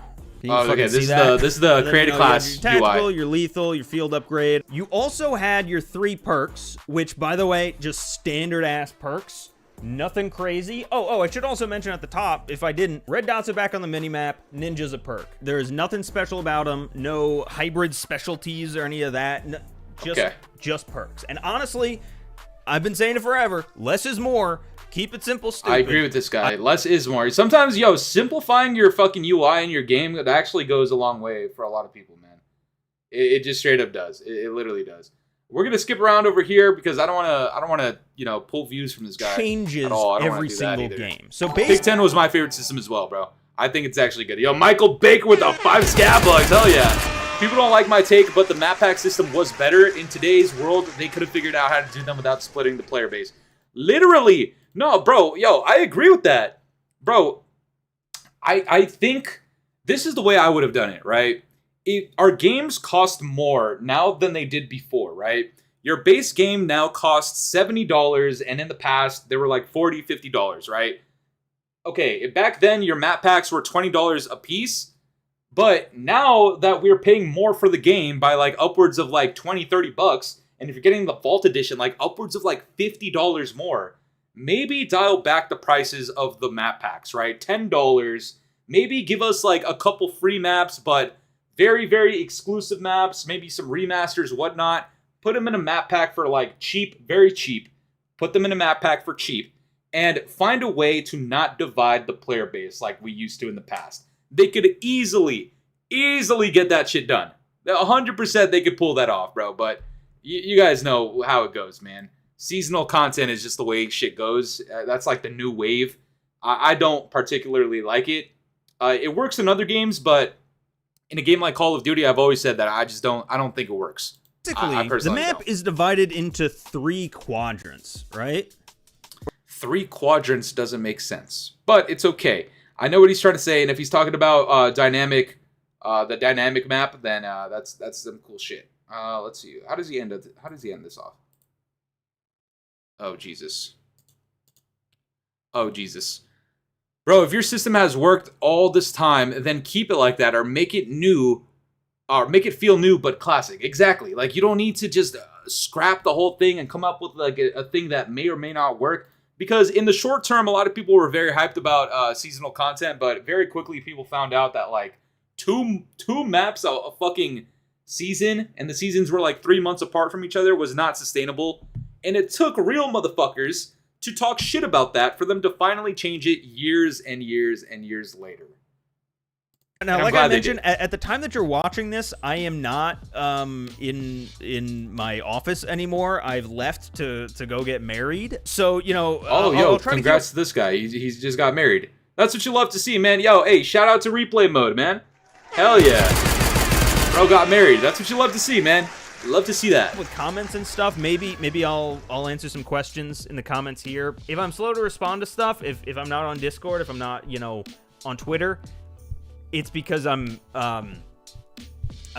Speaker 1: Okay, this is the creative class
Speaker 16: your tactical,
Speaker 1: UI.
Speaker 16: your lethal, your field upgrade. You also had your 3 perks, which, by the way, just standard ass perks. Nothing crazy. Oh, I should also mention at the top, if I didn't, red dots are back on the minimap. Ninja's a perk. There is nothing special about them. No hybrid specialties or any of that. No, just perks. And honestly, I've been saying it forever. Less is more. Keep it simple, stupid.
Speaker 1: I agree with this guy. Less is more. Sometimes, yo, simplifying your fucking UI in your game, it actually goes a long way for a lot of people, man. It just straight up does. It literally does. We're gonna skip around over here because I don't want to, you know, pull views from this guy.
Speaker 16: Changes
Speaker 1: at all.
Speaker 16: every single game. So
Speaker 1: Big 10 was my favorite system as well, bro. I think it's actually good. Yo, Michael Baker with the 5 scab bugs. Hell yeah. People don't like my take, but the map pack system was better. In today's world, they could have figured out how to do them without splitting the player base. Literally. No, bro. Yo, I agree with that. Bro, I think this is the way I would have done it, right? Our games cost more now than they did before, right? Your base game now costs $70, and in the past, they were like $40, $50, right? Okay, back then, your map packs were $20 a piece, but now that we're paying more for the game by like upwards of like 20, 30 bucks, and if you're getting the Vault Edition, like upwards of like $50 more, maybe dial back the prices of the map packs, right? $10, maybe give us like a couple free maps, but very, very exclusive maps, maybe some remasters, whatnot. Put them in a map pack for like cheap, very cheap. Put them in a map pack for cheap. And find a way to not divide the player base like we used to in the past. They could easily get that shit done. 100% they could pull that off, bro. But you guys know how it goes, man. Seasonal content is just the way shit goes. That's like the new wave. I don't particularly like it. It works in other games, but in a game like Call of Duty, I've always said that I don't think it works.
Speaker 16: Basically, the map is divided into 3 quadrants, right?
Speaker 1: 3 quadrants doesn't make sense, but it's okay. I know what he's trying to say, and if he's talking about the dynamic map, then that's some cool shit. Let's see. How does he end this off? Oh Jesus. Oh Jesus. Bro, if your system has worked all this time, then keep it like that, or make it new. Or make it feel new but classic. Exactly. Like, you don't need to just scrap the whole thing and come up with like a thing that may or may not work. Because in the short term, a lot of people were very hyped about seasonal content, but very quickly people found out that like two maps a fucking season, and the seasons were like 3 months apart from each other, was not sustainable. And it took real motherfuckers to talk shit about that for them to finally change it years and years and years later.
Speaker 16: Now, like I mentioned, at the time that you're watching this, I am not in my office anymore. I've left to go get married. So, you know...
Speaker 1: yo, congrats to this guy. He's just got married. That's what you love to see, man. Yo, hey, shout out to replay mode, man. Hell yeah. Bro got married. That's what you love to see, man. Love to see that.
Speaker 16: With comments and stuff, maybe I'll answer some questions in the comments here. If I'm slow to respond to stuff, if I'm not on Discord, if I'm not, you know, on Twitter... It's because I'm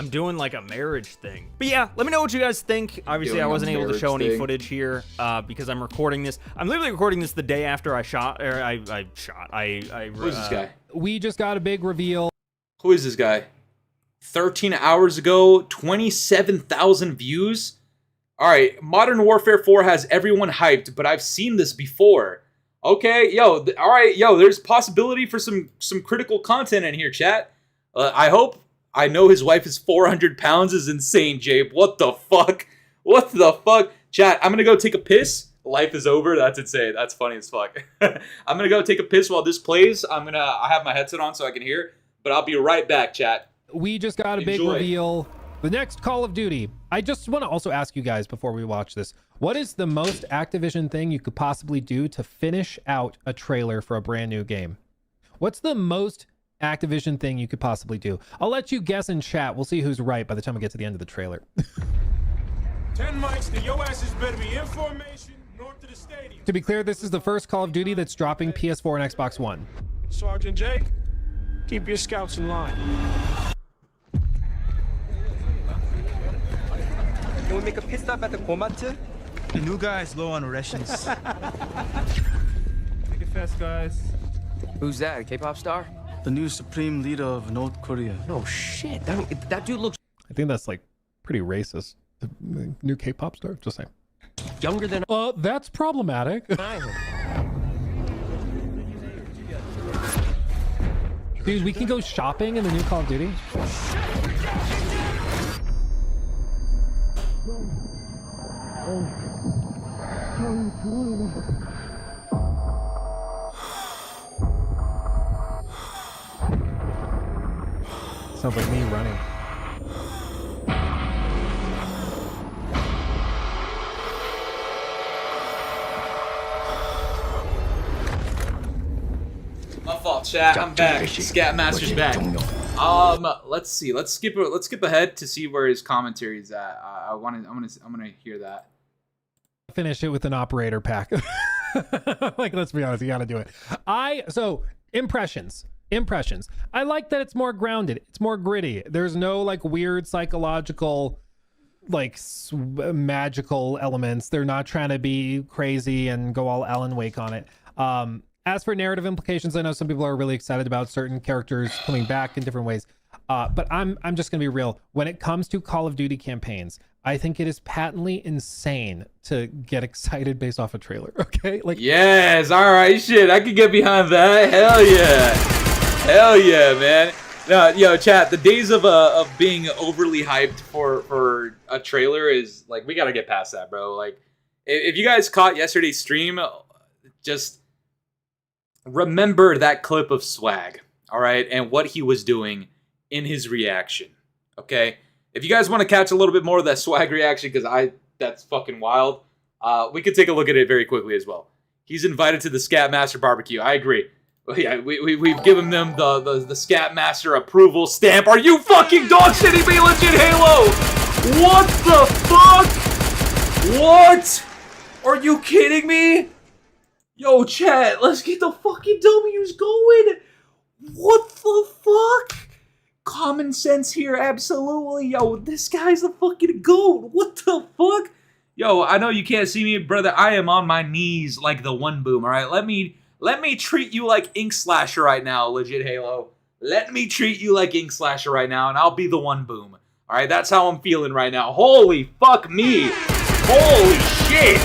Speaker 16: doing like a marriage thing. But yeah, let me know what you guys think. Obviously, I wasn't able to show any footage here because I'm recording this. I'm literally recording this the day after I shot. Or
Speaker 1: Who's this guy?
Speaker 17: We just got a big reveal.
Speaker 1: Who is this guy? 13 hours ago, 27,000 views. All right, Modern Warfare 4 has everyone hyped, but I've seen this before. Okay, yo, all right, yo, there's possibility for some critical content in here, chat. I hope. I know his wife is 400 pounds is insane, Jabe. What the fuck? What the fuck? Chat, I'm going to go take a piss. Life is over. That's insane. That's funny as fuck. I'm going to go take a piss while this plays. I have my headset on so I can hear, but I'll be right back, chat.
Speaker 17: We just got a big reveal. The next Call of Duty. I just want to also ask you guys before we watch this, what is the most Activision thing you could possibly do to finish out a trailer for a brand new game? What's the most Activision thing you could possibly do? I'll let you guess in chat. We'll see who's right by the time we get to the end of the trailer.
Speaker 11: 10 mics, then your asses better be in formation north of the stadium.
Speaker 17: To be clear, this is the first Call of Duty that's dropping PS4 and Xbox One.
Speaker 11: Sergeant Jake, keep your scouts in line.
Speaker 18: Can we make a pit stop at the Komatsu?
Speaker 19: The new guy is low on rations.
Speaker 11: Make it fast, guys.
Speaker 9: Who's that? A K-pop star?
Speaker 19: The new supreme leader of North Korea.
Speaker 9: No shit. That dude looks
Speaker 17: I think that's like pretty racist. The new K-pop star? Just saying.
Speaker 9: younger than
Speaker 17: That's problematic. Dude, we can go shopping in the new Call of Duty. Sounds like me running.
Speaker 1: My fault, chat. I'm back. Scatmaster's back. Let's see. Let's skip ahead to see where his commentary is at. I'm gonna hear that.
Speaker 17: Finish it with an operator pack. Like, let's be honest, you gotta do it. So impressions. I like that it's more grounded. It's more gritty. There's no like weird psychological, like magical elements. They're not trying to be crazy and go all Alan Wake on it. As for narrative implications, I know some people are really excited about certain characters coming back in different ways. But I'm just gonna be real. When it comes to Call of Duty campaigns, I think it is patently insane to get excited based off a trailer. Okay, like
Speaker 1: yes, all right, shit, I can get behind that. Hell yeah, man. No, yo, chat. The days of being overly hyped for a trailer is like, we gotta get past that, bro. Like, if you guys caught yesterday's stream, just remember that clip of Swag, all right, and what he was doing in his reaction. Okay. If you guys want to catch a little bit more of that Swag reaction, because that's fucking wild, we could take a look at it very quickly as well. He's invited to the Scat Master barbecue. I agree. Well, yeah, we've given them the Scat Master approval stamp. Are you fucking dog shitting me, legit Halo? What the fuck? What? Are you kidding me? Yo, chat, let's get the fucking W's going. What the fuck? Common sense here, absolutely. Yo, this guy's the fucking GOAT. What the fuck? Yo, I know you can't see me, brother. I am on my knees like the one boom, all right? Let me treat you like Ink Slasher right now, legit Halo. Let me treat you like Ink Slasher right now, and I'll be the one boom. All right, that's how I'm feeling right now. Holy fuck me. Holy shit.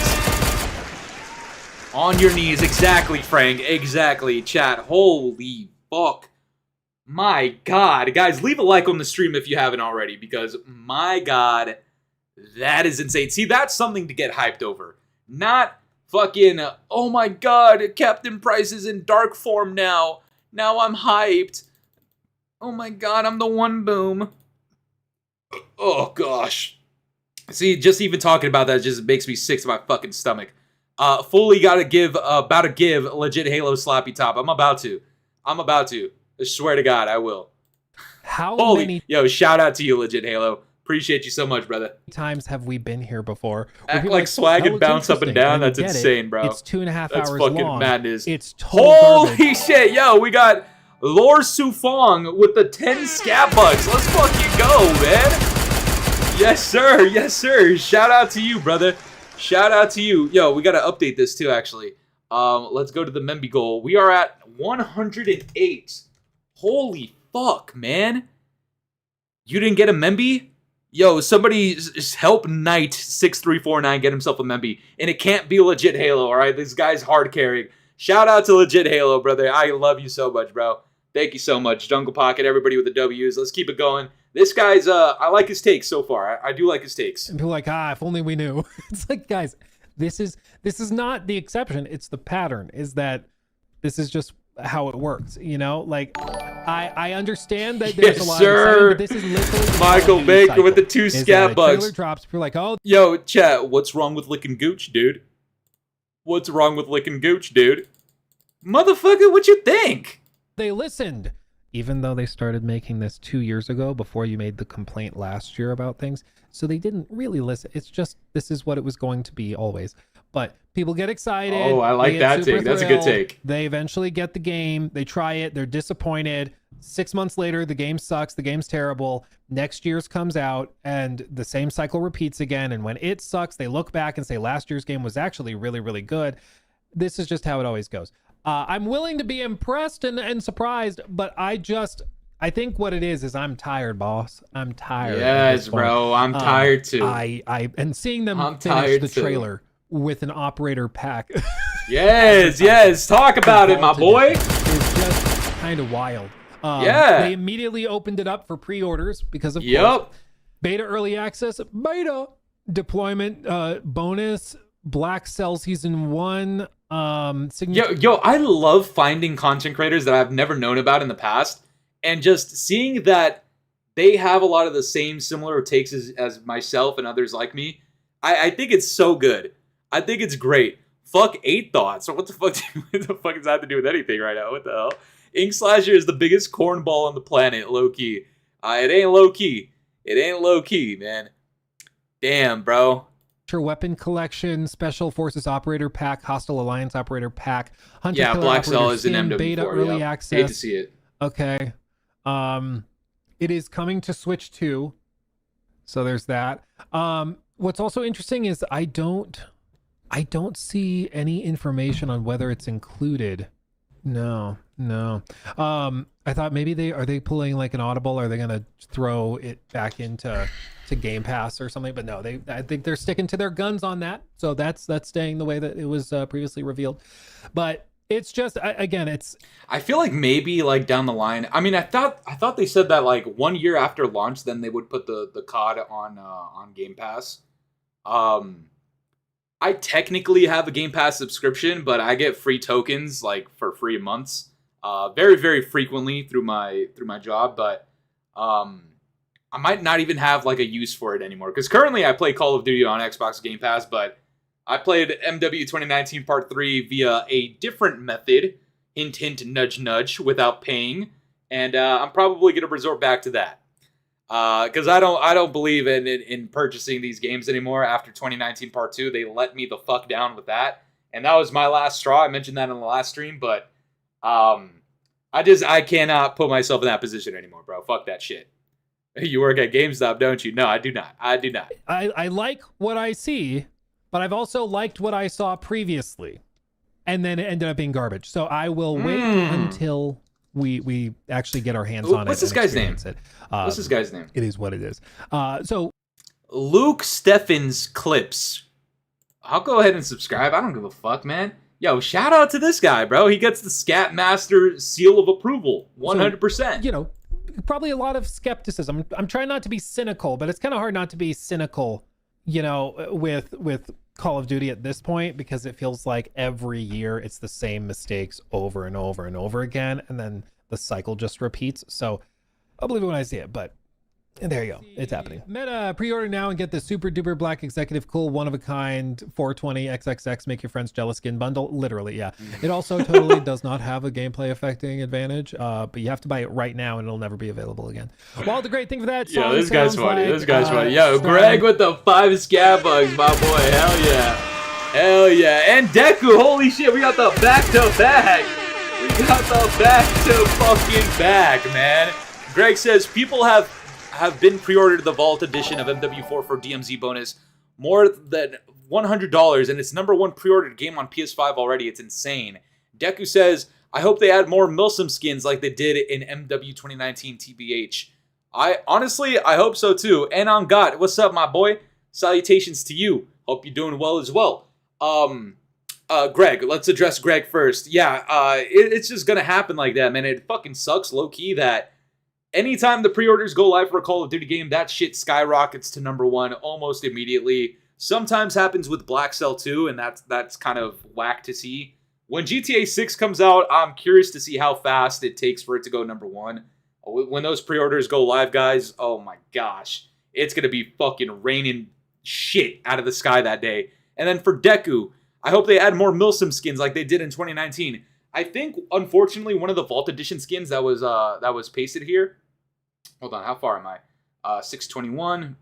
Speaker 1: On your knees, exactly, Frank. Exactly, chat. Holy fuck. My God. Guys, leave a like on the stream if you haven't already, because my God, that is insane. See, that's something to get hyped over. Not fucking, oh my God, Captain Price is in dark form now. Now I'm hyped. Oh my God, I'm the one boom. Oh gosh. See, just even talking about that just makes me sick to my fucking stomach. Fully about to give legit Halo Slappy Top. I'm about to. I swear to God, I will.
Speaker 17: How many
Speaker 1: shout out to you, legit Halo. Appreciate you so much, brother.
Speaker 17: times have we been here before?
Speaker 1: Act like Swag and bounce up and down. That's insane, bro.
Speaker 17: It's 2.5 hours long.
Speaker 1: That's fucking madness.
Speaker 17: It's total
Speaker 1: holy shit, yo, we got Lord Sufong with the 10 scat bucks. Let's fucking go, man. Yes, sir. Yes, sir. Shout out to you, brother. Shout out to you. Yo, we got to update this too, actually. Let's go to the Memby goal. We are at 108. Holy fuck, man. You didn't get a Memby? Yo, somebody just help Knight6349 get himself a Memby. And it can't be legit Halo, alright? This guy's hard carrying. Shout out to legit Halo, brother. I love you so much, bro. Thank you so much. Jungle Pocket, everybody with the W's. Let's keep it going. This guy's, I like his takes so far. I do like his takes.
Speaker 17: And people are like, if only we knew. It's like, guys, this is not the exception. It's the pattern, is that this is just how it works, you know? Like, I understand that there's a lot of excitement, but this is literally
Speaker 1: Michael Baker with the 2 scat bugs.
Speaker 17: Trailer drops, you're like, oh.
Speaker 1: Yo, chat, what's wrong with licking gooch, dude? What's wrong with licking gooch, dude? Motherfucker, what you think?
Speaker 17: They listened. Even though they started making this 2 years ago, before you made the complaint last year about things. So they didn't really listen. It's just, this is what it was going to be always. But people get excited.
Speaker 1: Oh, I like that take. That's a good take.
Speaker 17: They eventually get the game. They try it. They're disappointed. 6 months later, the game sucks. The game's terrible. Next year's comes out, and the same cycle repeats again. And when it sucks, they look back and say, last year's game was actually really, really good. This is just how it always goes. I'm willing to be impressed and surprised, but I think what it is I'm tired, boss. I'm tired.
Speaker 1: Yes, bro. I'm tired too.
Speaker 17: And seeing them finish the trailer with an operator pack.
Speaker 1: Yes. Talk about it, my boy.
Speaker 17: It's just kind of wild.
Speaker 1: Yeah.
Speaker 17: They immediately opened it up for pre-orders because of course, beta early access, beta deployment bonus, Black Cell Season 1.
Speaker 1: Yo, I love finding content creators that I've never known about in the past, and just seeing that they have a lot of the same similar takes as myself and others like me. I think it's so good. I think it's great. Fuck 8 Thoughts. What the fuck does that have to do with anything right now? What the hell? Ink Slasher is the biggest cornball on the planet, low-key. It ain't low-key. It ain't low-key, man. Damn, bro.
Speaker 17: Weapon Collection, Special Forces Operator Pack, Hostile Alliance Operator Pack, Hunter
Speaker 1: Yeah,
Speaker 17: Killer
Speaker 1: Black Cell
Speaker 17: Operator
Speaker 1: is in
Speaker 17: Skin,
Speaker 1: MW4.
Speaker 17: Beta Early
Speaker 1: Yep.
Speaker 17: Access.
Speaker 1: Hate to see it.
Speaker 17: Okay. It is coming to Switch 2. So there's that. What's also interesting is I don't see any information on whether it's included. No. I thought maybe are they pulling like an Audible? Are they gonna throw it back into Game Pass or something? But no, I think they're sticking to their guns on that. So that's staying the way that it was previously revealed. But it's just again,
Speaker 1: I feel like maybe like down the line. I mean, I thought they said that like 1 year after launch, then they would put the COD on Game Pass. I technically have a Game Pass subscription, but I get free tokens like for free months, very very frequently through my job. But I might not even have like a use for it anymore because currently I play Call of Duty on Xbox Game Pass, but I played MW 2019 Part 3 via a different method, hint hint nudge nudge, without paying, and I'm probably gonna resort back to that. Because I don't believe in purchasing these games anymore. After 2019 Part 2, they let me the fuck down with that, and that was my last straw. I mentioned that in the last stream, but I cannot put myself in that position anymore, bro. Fuck that shit. You work at GameStop, don't you? No, I do not. I do not.
Speaker 17: I like what I see, but I've also liked what I saw previously, and then it ended up being garbage. So I will wait until we actually get our hands on it.
Speaker 1: What's this guy's name?
Speaker 17: What's
Speaker 1: this guy's name?
Speaker 17: It is what it is. So
Speaker 1: Luke Steffens Clips. I'll go ahead and subscribe. I don't give a fuck, man. Yo, shout out to this guy, bro. He gets the Scat Master seal of approval, 100%.
Speaker 17: You know, probably a lot of skepticism. I'm trying not to be cynical, but it's kind of hard not to be cynical, you know, with Call of Duty at this point, because it feels like every year it's the same mistakes over and over and over again, and then the cycle just repeats. So I'll believe it when I see it, but there you go. It's happening. Meta, pre-order now and get the super duper black executive cool one of a kind 420 XXX make your friends jealous skin bundle. Literally, yeah. It also totally does not have a gameplay affecting advantage, but you have to buy it right now and it'll never be available again. Well, the great thing for that
Speaker 1: Yo, this guy's funny. This guy's funny. Yo, Greg with the 5 scab bugs, my boy. Hell yeah. Hell yeah. And Deku, holy shit, we got the back to back. We got the back to fucking back, man. Greg says people have been pre-ordered the Vault Edition of MW4 for DMZ bonus more than $100, and it's #1 pre-ordered game on PS5 already. It's insane. Deku says, I hope they add more Milsim skins like they did in MW 2019 TBH. I hope so too. And on God, what's up, my boy? Salutations to you. Hope you're doing well as well. Greg, let's address Greg first. Yeah, it's just gonna happen like that, man. It fucking sucks low-key that anytime the pre-orders go live for a Call of Duty game, that shit skyrockets to #1 almost immediately. Sometimes happens with Black Cell 2, and that's kind of whack to see. When GTA 6 comes out, I'm curious to see how fast it takes for it to go #1. When those pre-orders go live, guys, oh my gosh. It's going to be fucking raining shit out of the sky that day. And then for Deku, I hope they add more Milsim skins like they did in 2019. I think, unfortunately, one of the Vault Edition skins that was pasted here. Hold on, how far am I? 621.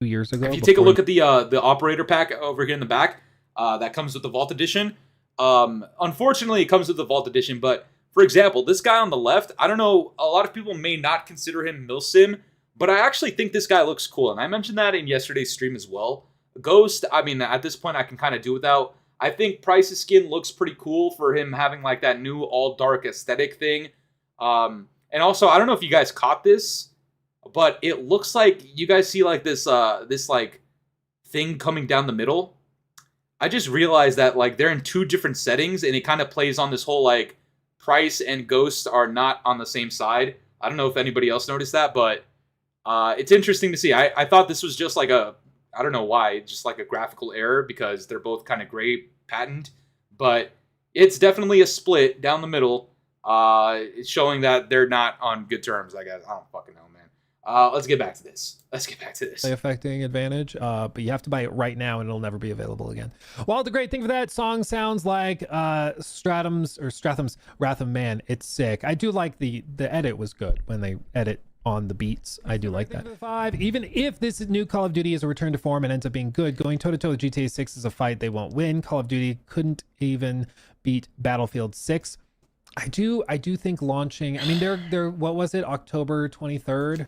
Speaker 17: 2 years ago.
Speaker 1: If you take a look at the operator pack over here in the back, that comes with the Vault Edition. Unfortunately, it comes with the Vault Edition, but for example, this guy on the left, I don't know, a lot of people may not consider him Milsim, but I actually think this guy looks cool, and I mentioned that in yesterday's stream as well. Ghost, I mean, at this point, I can kind of do without. I think Price's skin looks pretty cool for him having like that new all dark aesthetic thing. And also, I don't know if you guys caught this, but it looks like you guys see like this like thing coming down the middle. I just realized that like they're in 2 different settings, and it kind of plays on this whole like Price and Ghost are not on the same side. I don't know if anybody else noticed that, but it's interesting to see. I thought this was just like I don't know why, just like a graphical error because they're both kind of gray patterned, but it's definitely a split down the middle. It's showing that they're not on good terms, I guess. I don't fucking know, Let's get back to this.
Speaker 17: Affecting advantage, but you have to buy it right now and it'll never be available again. Well, the great thing for that song sounds like Stratham's Wrath of Man. It's sick. I do like the edit was good when they edit on the beats. I do like that. 5, even if this new Call of Duty is a return to form and ends up being good, going toe-to-toe with GTA 6 is a fight they won't win. Call of Duty couldn't even beat Battlefield 6. I do think launching, I mean, they're what was it, October 23rd?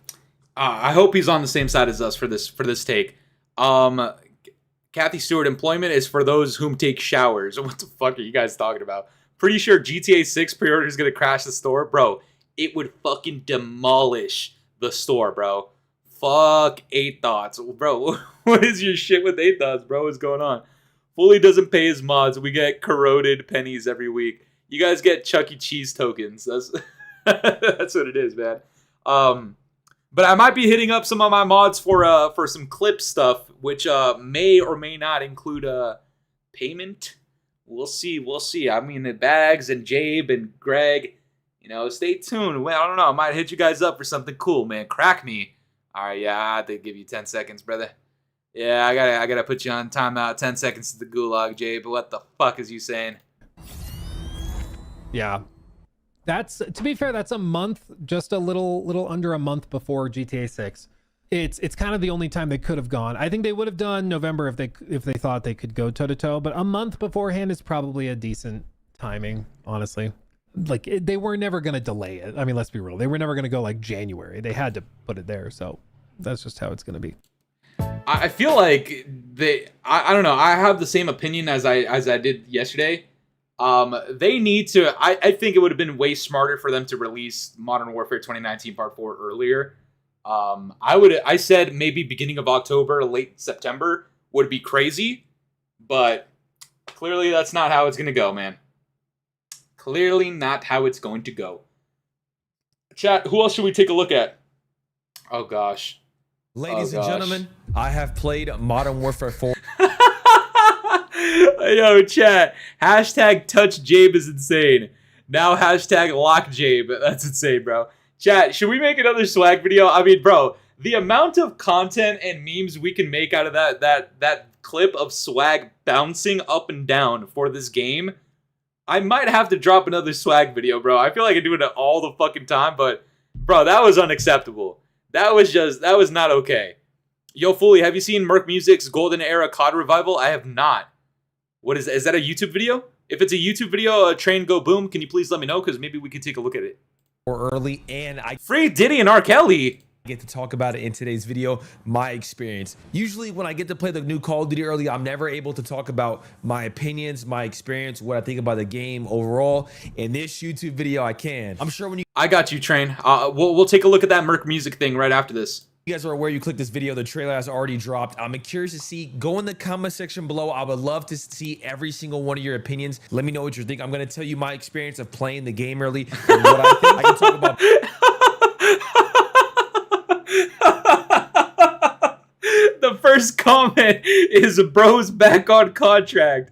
Speaker 1: I hope he's on the same side as us for this take. Kathy Stewart, employment is for those whom take showers. What the fuck are you guys talking about? Pretty sure GTA 6 pre-order is gonna crash the store, bro. It would fucking demolish the store, bro. Fuck 8 Thoughts, bro. What is your shit with 8 Thoughts, bro? What's going on? Fooly doesn't pay his mods. We get corroded pennies every week. You guys get Chuck E. Cheese tokens. That's that's what it is, man. But I might be hitting up some of my mods for some clip stuff, which may or may not include payment. We'll see. I mean, the Bags and Jabe and Greg, you know, stay tuned. Well, I don't know. I might hit you guys up for something cool, man. Crack me. All right, yeah, I have to give you 10 seconds, brother. Yeah, I gotta put you on timeout. 10 seconds to the gulag, Jabe. But what the fuck is you saying?
Speaker 17: Yeah. That's, to be fair, that's a month, just a little under a month before GTA 6. It's kind of the only time they could have gone. I think they would have done November if they thought they could go toe to toe, but a month beforehand is probably a decent timing, honestly. Like they were never going to delay it. I mean, let's be real. They were never going to go like January. They had to put it there, so that's just how it's going to be.
Speaker 1: I feel like I don't know. I have the same opinion as I did yesterday. They need to, I think it would have been way smarter for them to release Modern Warfare 2019 Part 4 earlier. I said maybe beginning of October, late September would be crazy, but clearly that's not how it's going to go, man. Clearly not how it's going to go. Chat, who else should we take a look at? Oh gosh.
Speaker 20: Ladies and gentlemen, I have played Modern Warfare 4.
Speaker 1: Yo, chat. Hashtag touch Jabe is insane. Now hashtag lock Jabe. That's insane, bro. Chat, should we make another swag video? I mean, bro, the amount of content and memes we can make out of that clip of swag bouncing up and down for this game, I might have to drop another swag video, bro. I feel like I do it all the fucking time, but bro, that was unacceptable. That was not okay. Yo, Fooly, have you seen Merc Music's Golden Era COD Revival? I have not. What is that a YouTube video? If it's a YouTube video, Train Go Boom, can you please let me know? Because maybe we can take a look at it.
Speaker 20: Or early, and I
Speaker 1: free Diddy and R. Kelly.
Speaker 20: Get to talk about it in today's video, my experience. Usually when I get to play the new Call of Duty early, I'm never able to talk about my opinions, my experience, what I think about the game overall. In this YouTube video, I can. I'm sure when you...
Speaker 1: I got you, Train. We'll take a look at that Merc Music thing right after this.
Speaker 20: You guys are aware you click this video, the trailer has already dropped. I'm curious to see, go in the comment section below. I would love to see every single one of your opinions. Let me know what you think. I'm going to tell you my experience of playing the game early and what I think. I can talk about...
Speaker 1: The first comment is bro's back on contract.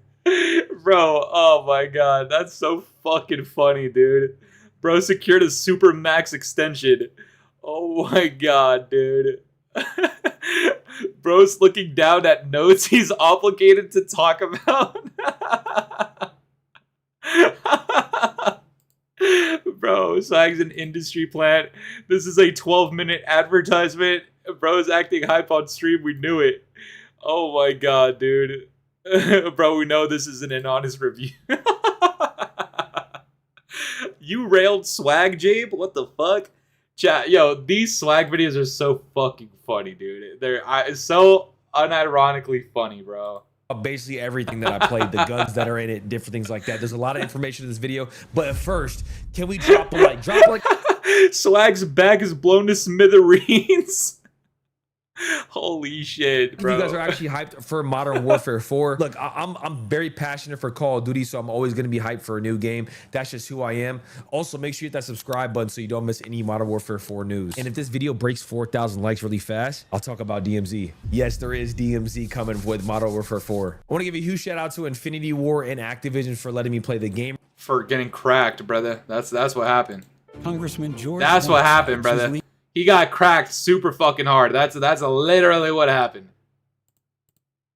Speaker 1: Bro, oh my god, that's so fucking funny, dude. Bro secured a super max extension. Oh my god, dude. Bro's looking down at notes he's obligated to talk about. Bro, Swag's an industry plant. This is a 12-minute advertisement. Bro's acting hype on stream. We knew it. Oh my god, dude. Bro, we know this isn't an honest review. You railed Swag, Jabe? What the fuck? Chat, yo, these Swag videos are so fucking funny, dude. They're so unironically funny, bro.
Speaker 20: Basically everything that I played, the guns that are in it, different things like that. There's a lot of information in this video, but first, can we drop a like? Drop a like.
Speaker 1: Swag's back is blown to smithereens. Holy shit, bro.
Speaker 20: You guys are actually hyped for Modern Warfare 4. Look, I'm very passionate for Call of Duty, so I'm always going to be hyped for a new game. That's just who I am. Also, make sure you hit that subscribe button so you don't miss any Modern Warfare 4 news. And if this video breaks 4,000 likes really fast, I'll talk about DMZ. Yes, there is DMZ coming with Modern Warfare 4. I want to give a huge shout out to Infinity War and Activision for letting me play the game.
Speaker 1: For getting cracked, brother. That's what happened.
Speaker 14: Congressman George.
Speaker 1: That's what happened, brother. He got cracked super fucking hard. That's literally what happened.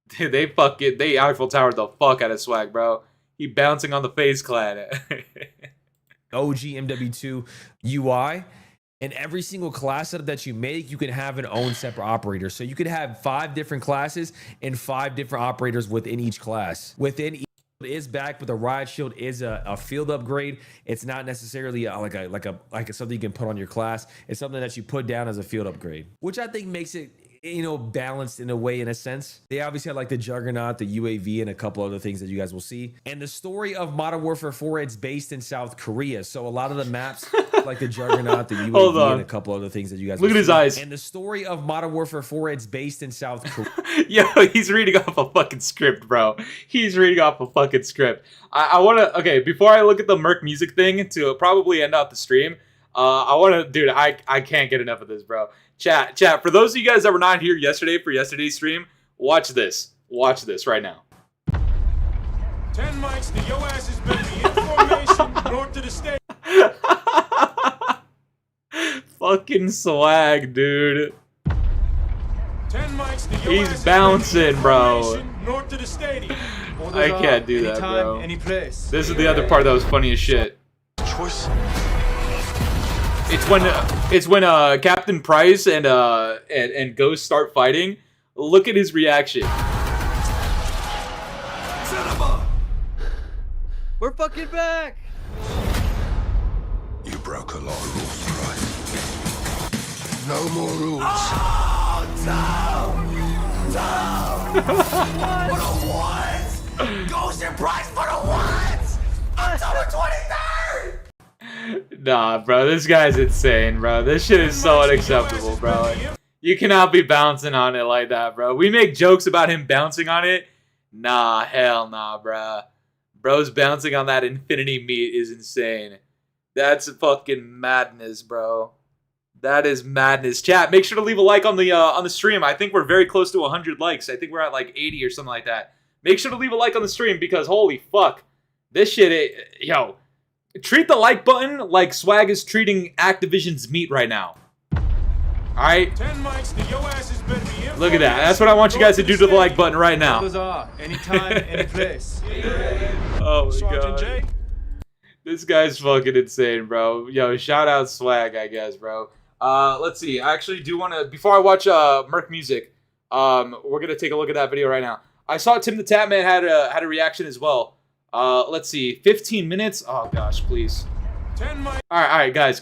Speaker 1: Dude, they Eiffel Towered the fuck out of Swag, bro. He bouncing on the FaZe clan.
Speaker 20: OG MW2 UI. And every single class setup that you make, you can have an own separate operator. So you could have 5 different classes and 5 different operators within each class. Within each is back, but the Riot Shield is a field upgrade. It's not necessarily like something you can put on your class. It's something that you put down as a field upgrade, which I think makes it, you know, balanced in a way, in a sense. They obviously have like the Juggernaut, the UAV, and a couple other things that you guys will see. And the story of Modern Warfare 4, it's based in South Korea. So a lot of the maps, like the Juggernaut, the UAV, and a couple other things that you guys
Speaker 1: look
Speaker 20: will
Speaker 1: at his
Speaker 20: see.
Speaker 1: eyes.
Speaker 20: And the story of Modern Warfare 4, it's based in South Korea.
Speaker 1: Yo, he's reading off a fucking script, bro. He's reading off a fucking script. I want to, okay, before I look at the Merc music thing to probably end out the stream, I want to, dude, I can't get enough of this, bro. Chat, for those of you guys that were not here yesterday for yesterday's stream, watch this. Watch this right now.
Speaker 11: 10 mics to your asses better be in formation north to the state.
Speaker 1: Fucking Swag, dude.
Speaker 11: 10 mics to your
Speaker 1: He's
Speaker 11: asses
Speaker 1: bouncing, bro.
Speaker 11: North to the stadium.
Speaker 1: I can't do that, bro. This is the other part that was funny as shit.
Speaker 11: Choice.
Speaker 1: It's when Captain Price and Ghost start fighting. Look at his reaction.
Speaker 9: We're fucking back.
Speaker 11: You broke a lot of rules, Price. No more rules.
Speaker 21: For the ones! Ghost and Price for the ones! October 23rd!
Speaker 1: Nah, bro, this guy's insane, bro. This shit is so unacceptable, bro. Like, you cannot be bouncing on it like that, bro. We make jokes about him bouncing on it. Nah, hell nah, bro. Bro's bouncing on that infinity meat is insane. That's fucking madness, bro. That is madness. Chat, make sure to leave a like on the stream. I think we're very close to 100 likes. I think we're at like 80 or something like that. Make sure to leave a like on the stream because holy fuck. This shit, yo. Treat the like button like Swag is treating Activision's meat right now. Alright?
Speaker 11: 10 mics to your asses better be in
Speaker 1: Look at that. That's what I want you guys to do to the like button right now.
Speaker 19: Anytime, any place.
Speaker 1: Oh my
Speaker 11: Sergeant
Speaker 1: god.
Speaker 11: J.
Speaker 1: This guy's fucking insane, bro. Yo, shout out Swag, I guess, bro. Let's see. I actually do want to, before I watch Merc music, we're gonna take a look at that video right now. I saw TIMTHETATMAN had a reaction as well. Let's see. 15 minutes. Oh gosh, please.
Speaker 11: 10 mics.
Speaker 1: All right, guys.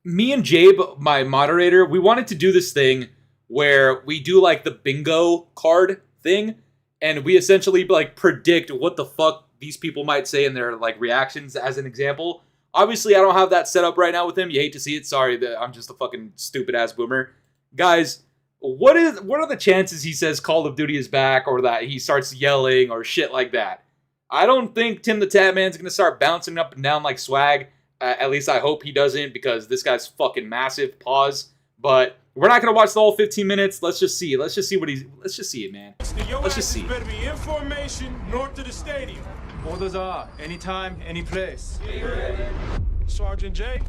Speaker 1: Me and Jabe, my moderator, we wanted to do this thing where we do like the bingo card thing, and we essentially like predict what the fuck these people might say in their like reactions. As an example, obviously I don't have that set up right now with him. You hate to see it. Sorry that I'm just a fucking stupid ass boomer, guys. What are the chances he says Call of Duty is back, or that he starts yelling or shit like that? I don't think TIMTHETATMAN's gonna start bouncing up and down like Swag. At least I hope he doesn't, because this guy's fucking massive. Pause. But we're not gonna watch the whole 15 minutes. Let's just see. Let's just see it, man. Let's just see it.
Speaker 11: Better be in formation north to the stadium.
Speaker 19: Orders are anytime, any place.
Speaker 11: Sergeant J,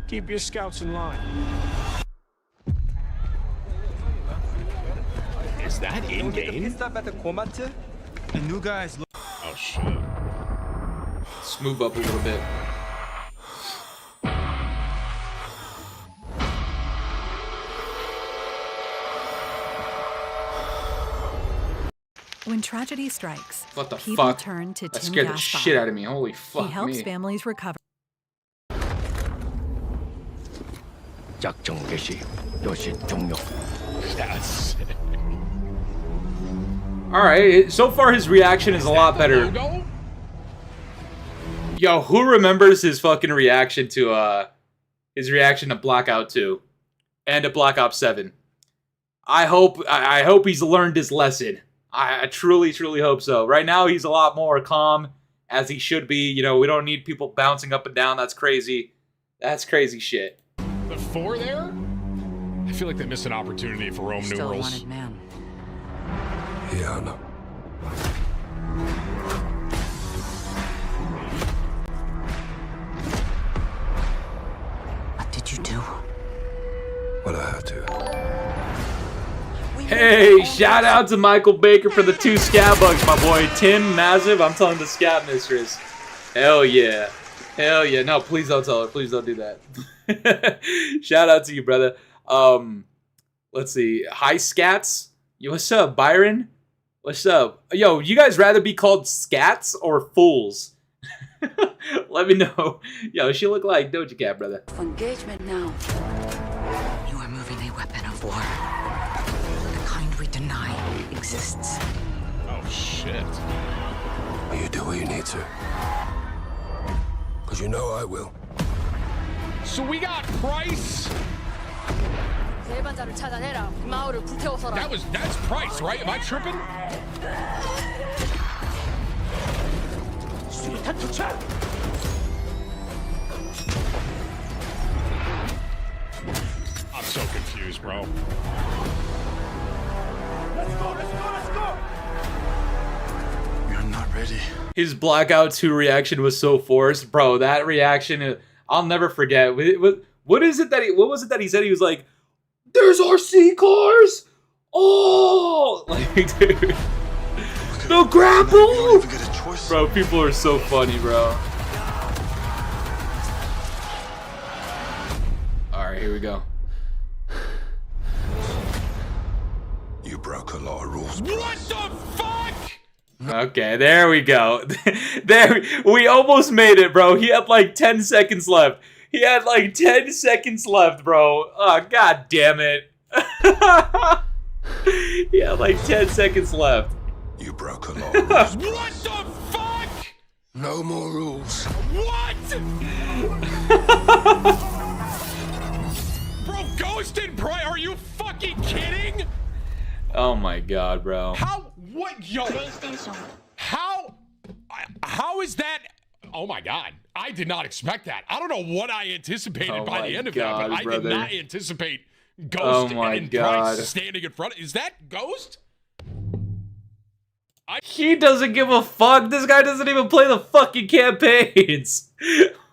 Speaker 11: keep your scouts in line.
Speaker 6: Is that in game?
Speaker 18: Pit stop at the Komatsu?
Speaker 19: The new guys.
Speaker 6: Oh shit.
Speaker 1: Let's move up a little bit.
Speaker 22: When tragedy strikes,
Speaker 1: What the
Speaker 22: people
Speaker 1: fuck?
Speaker 22: turn to
Speaker 1: That
Speaker 22: Tim
Speaker 1: scared the
Speaker 22: Gaspar.
Speaker 1: shit out of me. Holy fuck
Speaker 22: He helps
Speaker 1: me.
Speaker 22: families recover.
Speaker 6: That's
Speaker 1: Alright, so far his reaction is a lot better. Yo, who remembers his fucking reaction to Blackout 2 and to Black Ops 7? I hope he's learned his lesson. I truly hope so. Right now he's a lot more calm, as he should be. You know, we don't need people bouncing up and down. That's crazy. That's crazy shit.
Speaker 23: The 4 there? I feel like they missed an opportunity for Rome
Speaker 15: Still a
Speaker 23: numerals.
Speaker 15: wanted man.
Speaker 11: Yeah, I know.
Speaker 21: you do
Speaker 2: what I had to.
Speaker 1: Hey, shout out to Michael Baker for the 2 scat bugs, my boy. Tim Massive, I'm telling the scat mistress. Hell yeah. Hell yeah. No, please don't tell her. Please don't do that. Shout out to you, brother. Let's see. Hi, scats. Yo, what's up, Byron? What's up? Yo, you guys rather be called scats or fools? Let me know. Yo, she look like Doja Cat, brother.
Speaker 21: Engagement now. You are moving a weapon of war. The kind we deny exists.
Speaker 23: Oh, shit.
Speaker 2: You do what you need to. Because you know I will.
Speaker 23: So we got Price. That's Price, right? Am I tripping? I'm so confused, bro.
Speaker 11: Let's go, let's go, let's go!
Speaker 2: You're not ready.
Speaker 1: His Blackout 2 reaction was so forced, bro. That reaction, I'll never forget. What is it that what was it that he said? He was like, "There's RC cars! Oh!" Like, dude. No grapple!
Speaker 2: You don't even get a choice.
Speaker 1: Bro, people are so funny, bro. Alright, here we go.
Speaker 2: You broke a lot of rules.
Speaker 23: What the fuck?
Speaker 1: Okay, there we go. There, we almost made it, bro. He had like 10 seconds left. He had like 10 seconds left, bro. Oh, god damn it. He had like 10 seconds left.
Speaker 2: You broke a lot of rules.
Speaker 23: What the fuck?
Speaker 2: No more rules.
Speaker 23: What? Bro, Ghost and Pry, are you fucking kidding?
Speaker 1: Oh my god, bro.
Speaker 23: How? What? Yo. How is that? Oh my god. I did not expect that. I don't know what I anticipated by the end of that, but I did not anticipate Ghost and Price standing in front. Is that Ghost?
Speaker 1: He doesn't give a fuck. This guy doesn't even play the fucking campaigns.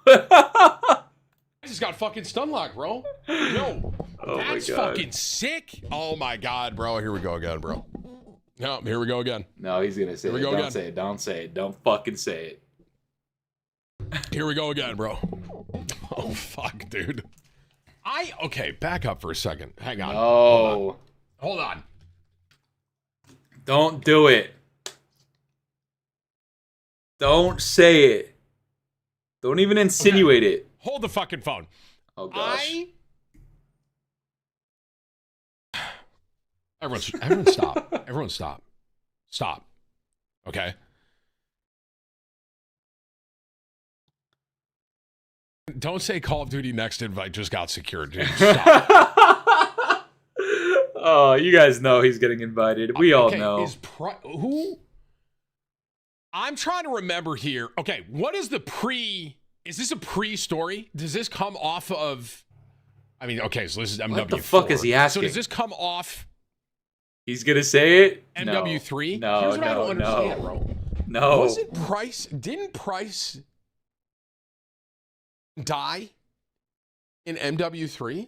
Speaker 23: I just got fucking stun lock, bro. Yo,
Speaker 1: oh
Speaker 23: that's fucking sick. Oh my god, bro. Here we go again, bro. No, here we go again.
Speaker 1: No, he's gonna say it. Don't say it. Don't say it. Don't fucking say it.
Speaker 23: Here we go again, bro. Oh fuck, dude. Okay, back up for a second. Hang on.
Speaker 1: No.
Speaker 23: Hold on.
Speaker 1: Don't do it. Don't say it. Don't even insinuate it.
Speaker 23: Hold the fucking phone.
Speaker 1: Oh gosh.
Speaker 23: Everyone stop. Everyone stop. Stop. Okay. Don't say Call of Duty next invite just got secured, dude. Stop.
Speaker 1: Oh, you guys know he's getting invited. We all know.
Speaker 23: Who? I'm trying to remember here. Okay, what is the pre? Is this a pre-story? Does this come off of? I mean, okay, so this is MW4.
Speaker 1: What the fuck is he asking?
Speaker 23: So does this come off?
Speaker 1: He's gonna say it.
Speaker 23: MW3.
Speaker 1: No,
Speaker 23: Here's what I don't understand, bro.
Speaker 1: No.
Speaker 23: Wasn't Price? Didn't Price die in MW3?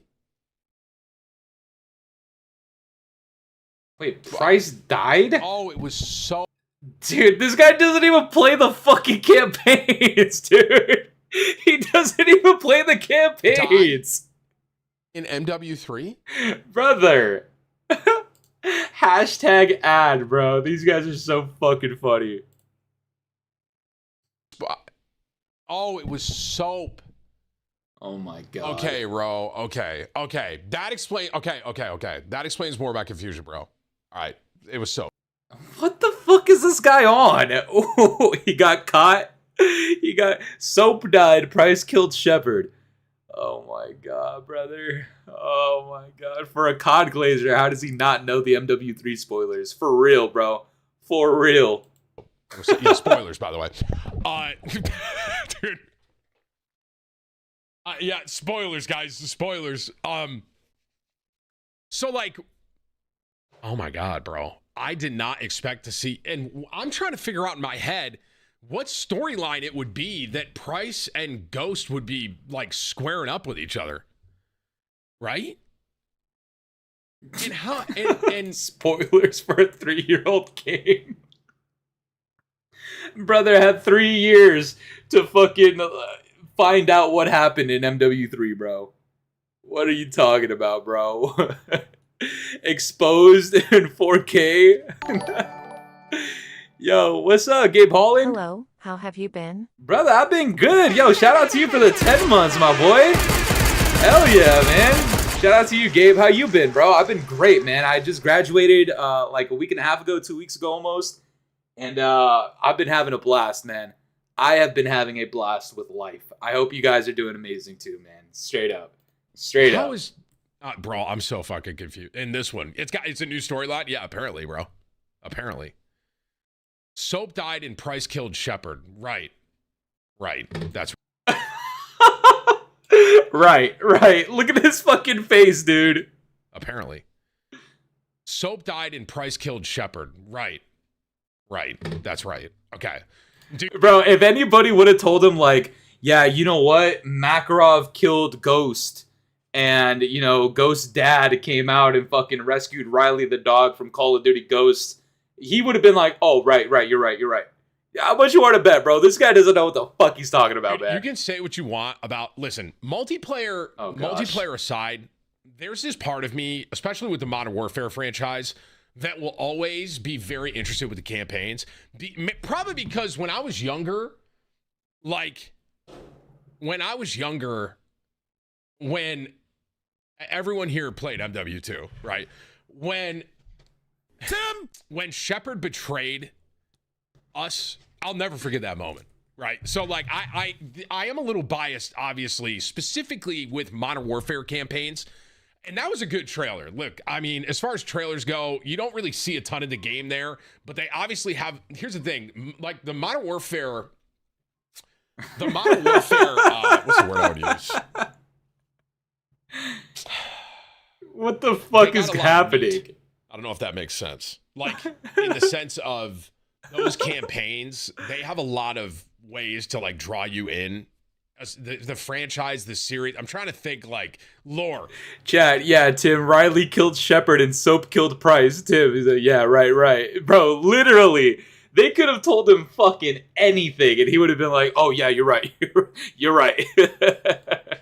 Speaker 1: Wait, Price died?
Speaker 23: Oh, it was so.
Speaker 1: Dude, this guy doesn't even play the fucking campaigns, dude. He doesn't even play the campaigns.
Speaker 23: In MW3?
Speaker 1: Brother. Hashtag ad, bro. These guys are so fucking funny.
Speaker 23: Oh, it was soap.
Speaker 1: Oh my god.
Speaker 23: Okay, bro. Okay. That explains. Okay. That explains more about confusion, bro. All right. It was soap.
Speaker 1: What the fuck is this guy on? Ooh, he got caught. He got soap died. Price killed Shepard. Oh my god, brother. Oh my god. For a COD glazer, how does he not know the MW3 spoilers? For real, bro. For real.
Speaker 23: Yeah, spoilers, by the way. Dude. Yeah, spoilers, guys. Spoilers. So, like, oh my god, bro. I did not expect to see, and I'm trying to figure out in my head what storyline it would be that Price and Ghost would be, like, squaring up with each other. right? And how and
Speaker 1: spoilers for a 3-year-old game. Brother had 3 years to fucking find out what happened in MW3, bro. What are you talking about, bro? Exposed in 4K. Yo, what's up, Gabe Holland?
Speaker 4: Hello, how have you been?
Speaker 1: Brother, I've been good. Yo, shout out to you for the 10 months, my boy. Hell yeah, man. Shout out to you, Gabe. How you been, bro? I've been great, man. I just graduated like a week and a half ago, 2 weeks ago almost. And I've been having a blast, man. I have been having a blast with life. I hope you guys are doing amazing too, man. Straight up. Straight up.
Speaker 23: How is bro, I'm so fucking confused. In this one, it's a new storyline? Yeah, apparently, bro. Apparently. Soap died and Price killed Shepard. Right. Right. That's
Speaker 1: right. Look at his fucking face, dude.
Speaker 23: Apparently. Soap died and Price killed Shepard. Right. Right. That's right. Okay. Dude.
Speaker 1: Bro, if anybody would have told him, like, yeah, you know what? Makarov killed Ghost. And, you know, Ghost's dad came out and fucking rescued Riley the dog from Call of Duty Ghosts. He would have been like, oh, right, you're right. How much you want to bet, bro? This guy doesn't know what the fuck he's talking about, man.
Speaker 23: You can say what you want about, listen, multiplayer aside, there's this part of me, especially with the Modern Warfare franchise, that will always be very interested with the campaigns. Probably because when I was younger, when everyone here played MW2, right? When Shepard betrayed us, I'll never forget that moment, right? So, like, I am a little biased, obviously, specifically with Modern Warfare campaigns, and that was a good trailer. Look, I mean, as far as trailers go, you don't really see a ton of the game there, but they obviously have, here's the thing, like, the Modern Warfare, what's the word I would use?
Speaker 1: What the fuck is happening?
Speaker 23: I don't know if that makes sense. Like, in the sense of those campaigns, they have a lot of ways to, like, draw you in. The franchise, the series. I'm trying to think, like, lore.
Speaker 1: Chat, yeah, Tim, Riley killed Shepard and Soap killed Price. Tim, he's like, yeah, right. Bro, literally, they could have told him fucking anything, and he would have been like, oh, yeah, you're right. You're right.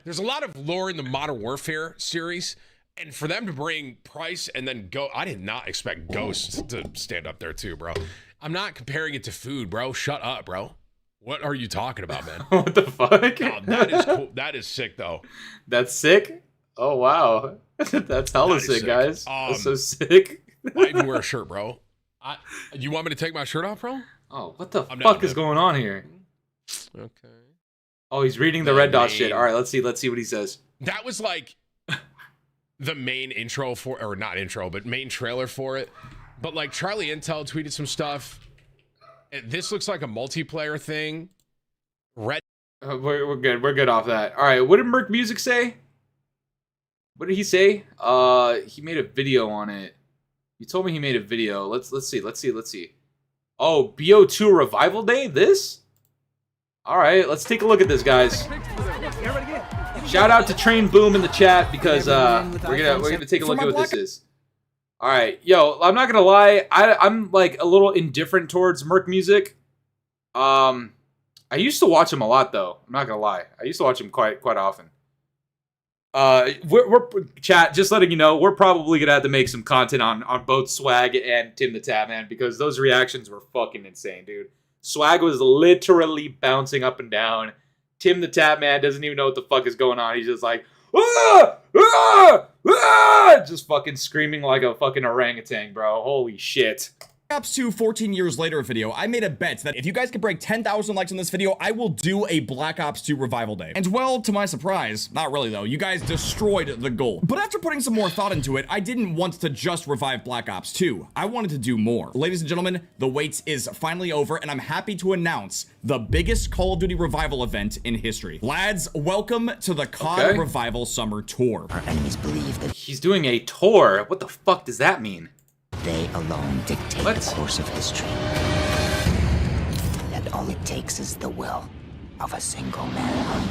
Speaker 23: There's a lot of lore in the Modern Warfare series. And for them to bring Price and then go, I did not expect Ghost to stand up there too, bro. I'm not comparing it to food, bro. Shut up, bro. What are you talking about, man?
Speaker 1: What the fuck?
Speaker 23: Oh, that is cool. That is sick, though.
Speaker 1: That's sick? Oh, wow. That's hella sick, guys. That's so sick.
Speaker 23: I even wear a shirt, bro. You want me to take my shirt off, bro?
Speaker 1: Oh, what the fuck is going on here?
Speaker 23: Okay.
Speaker 1: Oh, he's reading the red dot shit. All right, let's see what he says.
Speaker 23: That was like the main intro for, or not intro, but main trailer for it. But like Charlie Intel tweeted some stuff. This looks like a multiplayer thing. We're
Speaker 1: good. We're good off that. All right. What did Merc Music say? What did he say? He made a video on it. He told me he made a video. Let's see. Oh, BO2 Revival Day. This? All right. Let's take a look at this, guys. Shout out to Train Boom in the chat because we're gonna take a look at what this is. All right, yo, I'm not gonna lie, I'm like a little indifferent towards Merc Music. I used to watch him a lot though. I'm not gonna lie, I used to watch him quite often. We're chat, just letting you know, we're probably gonna have to make some content on both Swag and TIMTHETATMAN because those reactions were fucking insane, dude. Swag was literally bouncing up and down. TIMTHETATMAN doesn't even know what the fuck is going on. He's just like, ah! Ah! Ah! Just fucking screaming like a fucking orangutan, bro. Holy shit.
Speaker 5: Black Ops 2 14 years later video, I made a bet that if you guys could break 10,000 likes on this video, I will do a Black Ops 2 revival day. And well, to my surprise, not really though, you guys destroyed the goal. But after putting some more thought into it, I didn't want to just revive Black Ops 2. I wanted to do more. Ladies and gentlemen, the wait is finally over and I'm happy to announce the biggest Call of Duty revival event in history. Lads, welcome to the COD Revival Summer Tour.
Speaker 22: Our enemies believe that
Speaker 1: he's doing a tour. What the fuck does that mean?
Speaker 22: They alone dictate the course of history. And all it takes is the will of a single man.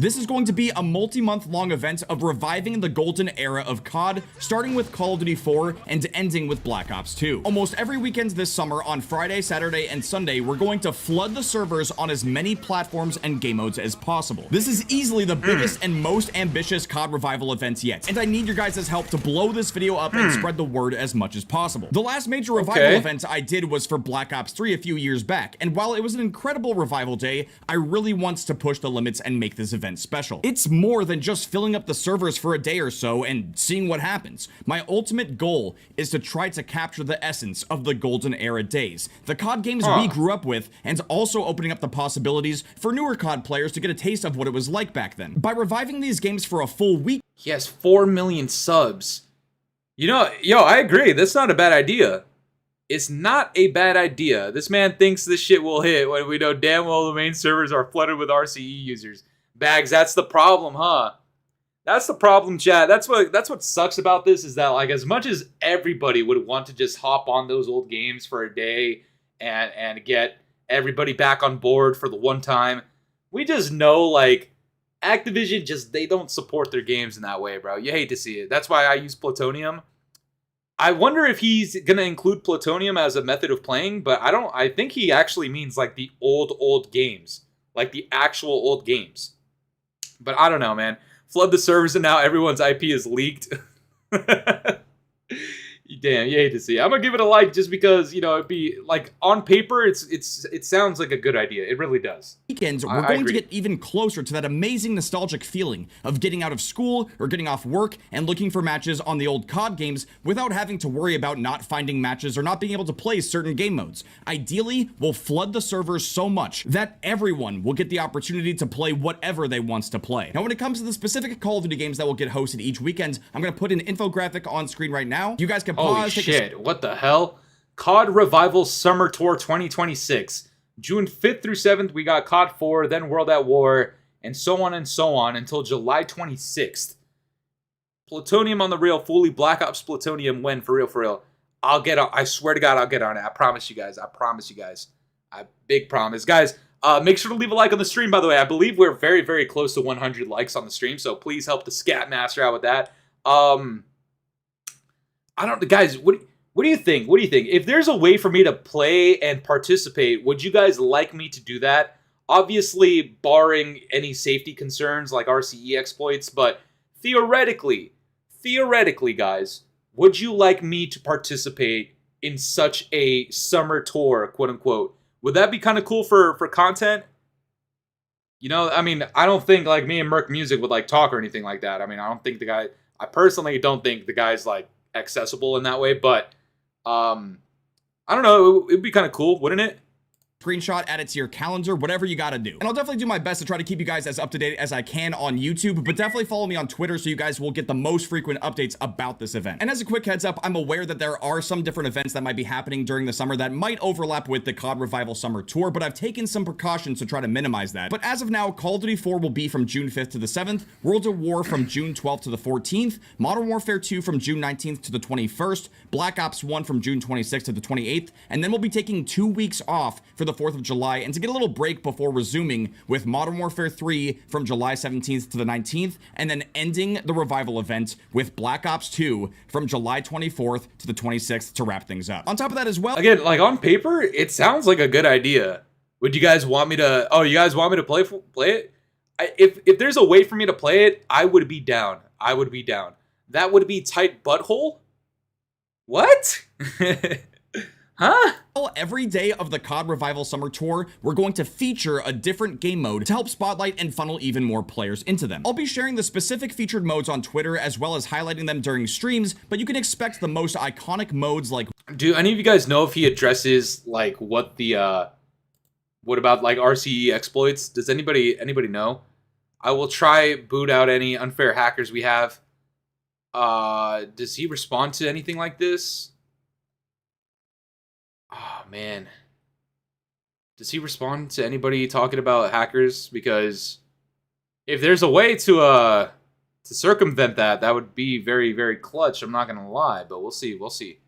Speaker 5: This is going to be a multi-month long event of reviving the golden era of COD, starting with Call of Duty 4 and ending with Black Ops 2. Almost every weekend this summer on Friday, Saturday, and Sunday, we're going to flood the servers on as many platforms and game modes as possible. This is easily the biggest and most ambitious COD revival event yet, and I need your guys' help to blow this video up and spread the word as much as possible. The last major revival event I did was for Black Ops 3 a few years back, and while it was an incredible revival day, I really want to push the limits and make this event special. It's more than just filling up the servers for a day or so and seeing what happens. My ultimate goal is to try to capture the essence of the golden era days, the COD games we grew up with, and also opening up the possibilities for newer COD players to get a taste of what it was like back then. By reviving these games for a full week,
Speaker 1: he has 4 million subs. You know, yo, I agree. That's not a bad idea. It's not a bad idea. This man thinks this shit will hit when we know damn well the main servers are flooded with RCE users. Bags, that's the problem, huh? That's the problem, chat. That's what sucks about this, is that, like, as much as everybody would want to just hop on those old games for a day and get everybody back on board for the one time, we just know, like, Activision just, they don't support their games in that way, bro. You hate to see it. That's why I use Plutonium. I wonder if he's gonna include Plutonium as a method of playing, but I think he actually means like the old games, like the actual old games. But I don't know, man. Flood the servers and now everyone's IP is leaked. Damn, you hate to see it. I'm gonna give it a like just because, you know, it'd be like, on paper, it sounds like a good idea. It really does.
Speaker 5: Weekends, we're going to get even closer to that amazing nostalgic feeling of getting out of school or getting off work and looking for matches on the old COD games without having to worry about not finding matches or not being able to play certain game modes. Ideally, we'll flood the servers so much that everyone will get the opportunity to play whatever they want to play. Now, when it comes to the specific Call of Duty games that will get hosted each weekend, I'm going to put an infographic on screen right now. You guys can pause.
Speaker 1: Holy shit, what the hell? COD Revival Summer Tour 2026. June 5th through 7th, we got COD 4, then World at War, and so on until July 26th. Plutonium on the real, Fooly, Black Ops Plutonium, when, for real. I'll get on, I swear to God, I'll get on it. I promise you guys. I big promise. Guys, make sure to leave a like on the stream, by the way. I believe we're very, very close to 100 likes on the stream, so please help the Scat Master out with that. I don't, guys, what do you think? What do you think? If there's a way for me to play and participate, would you guys like me to do that? Obviously, barring any safety concerns like RCE exploits, but theoretically, guys, would you like me to participate in such a summer tour, quote unquote? Would that be kind of cool for content? You know, I mean, I don't think like me and Merc Music would like talk or anything like that. I mean, I personally don't think the guy's like accessible in that way, but I don't know, it'd be kind of cool, wouldn't it?
Speaker 5: Screenshot, add it to your calendar, whatever you gotta do. And I'll definitely do my best to try to keep you guys as up to date as I can on YouTube, but definitely follow me on Twitter so you guys will get the most frequent updates about this event. And as a quick heads up, I'm aware that there are some different events that might be happening during the summer that might overlap with the COD Revival Summer Tour, but I've taken some precautions to try to minimize that. But as of now, Call of Duty 4 will be from June 5th to the 7th, World at War from June 12th to the 14th, Modern Warfare 2 from June 19th to the 21st, Black Ops 1 from June 26th to the 28th, and then we'll be taking 2 weeks off for the 4th of July and to get a little break before resuming with Modern Warfare 3 from July 17th to the 19th, and then ending the revival event with Black Ops 2 from July 24th to the 26th to wrap things up. On top of that as well,
Speaker 1: again, like on paper, it sounds like a good idea. Would you guys want me to, you guys want me to play it? If there's a way for me to play it, I would be down. That would be tight butthole? What? Huh?
Speaker 5: Every day of the COD Revival Summer Tour, we're going to feature a different game mode to help spotlight and funnel even more players into them. I'll be sharing the specific featured modes on Twitter as well as highlighting them during streams, but you can expect the most iconic modes like...
Speaker 1: Do any of you guys know if he addresses like what about like RCE exploits? Does anybody know? I will try boot out any unfair hackers we have. Does he respond to anything like this? Oh, man. Does he respond to anybody talking about hackers? Because if there's a way to circumvent that, that would be very, very clutch. I'm not going to lie, but we'll see.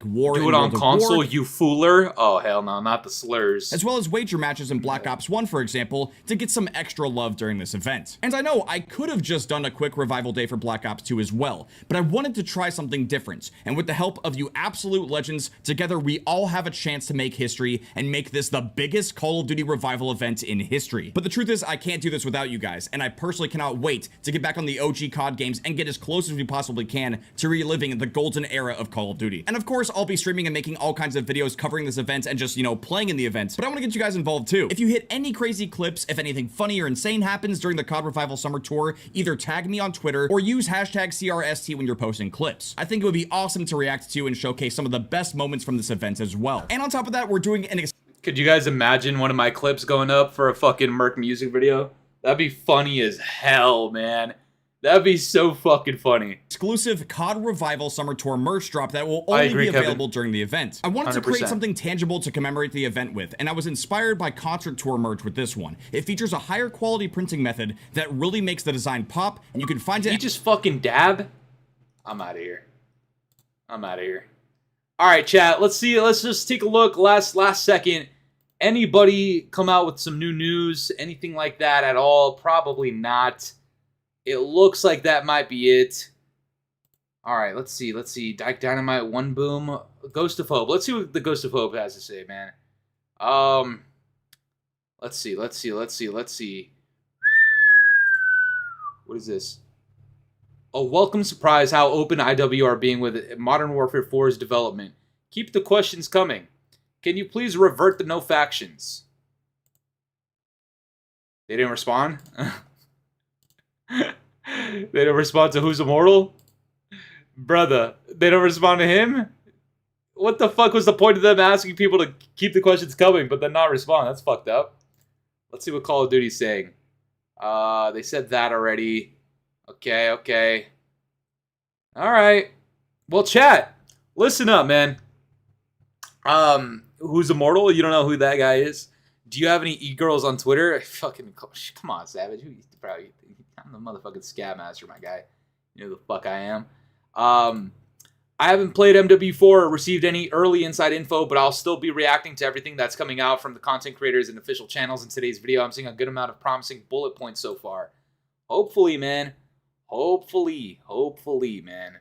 Speaker 5: war
Speaker 1: Do
Speaker 5: in
Speaker 1: it on
Speaker 5: World of
Speaker 1: console,
Speaker 5: War,
Speaker 1: you fooler. Oh, hell no, not the slurs.
Speaker 5: as well as wager matches in Black Ops 1, for example, to get some extra love during this event. And I know I could have just done a quick revival day for Black Ops 2 as well, but I wanted to try something different, and with the help of you absolute legends, together we all have a chance to make history and make this the biggest Call of Duty revival event in history. But the truth is, I can't do this without you guys, and I personally cannot wait to get back on the OG COD games and get as close as we possibly can to reliving the golden era of Call of Duty. And of course, I'll be streaming and making all kinds of videos covering this event and just, you know, playing in the event, but I want to get you guys involved too. If you hit any crazy clips, if anything funny or insane happens during the COD Revival Summer Tour, either tag me on Twitter or use hashtag CRST when you're posting clips. I think it would be awesome to react to and showcase some of the best moments from this event as well. And on top of that, we're doing an
Speaker 1: Could you guys imagine one of my clips going up for a fucking Merc music video? That'd be funny as hell, man. That'd be so fucking funny.
Speaker 5: Exclusive COD Revival Summer Tour merch drop that will only be available during the event. I wanted to create
Speaker 1: 100%.
Speaker 5: something tangible to commemorate the event with, and I was inspired by Concert Tour merch with this one. It features a higher quality printing method that really makes the design pop, and you can find it.
Speaker 1: You just fucking dab? I'm out of here. I'm out of here. All right, chat. Let's see. Let's just take a look. Last second. Anybody come out with some new news? Anything like that at all? Probably not. It looks like that might be it. All right, let's see. Let's see. Dyke Dynamite, One Boom, Ghost of Hope. Let's see what the Ghost of Hope has to say, man. Let's see. Let's see. Let's see. Let's see. What is this? A welcome surprise how open IW are being with Modern Warfare 4's development. Keep the questions coming. Can you please revert the no factions? They didn't respond? They don't respond to Who's Immortal? Brother, they don't respond to him? What the fuck was the point of them asking people to keep the questions coming but then not respond? That's fucked up. Let's see what Call of Duty's saying. They said that already. Okay, okay. Alright. Well, chat, listen up, man. Who's Immortal? You don't know who that guy is? Do you have any e-girls on Twitter? Fucking, come on, Savage. I'm the motherfucking Scat Master, my guy. You know who the fuck I am. I haven't played MW4 or received any early inside info, but I'll still be reacting to everything that's coming out from the content creators and official channels in today's video. I'm seeing a good amount of promising bullet points so far. Hopefully, man. Hopefully, man.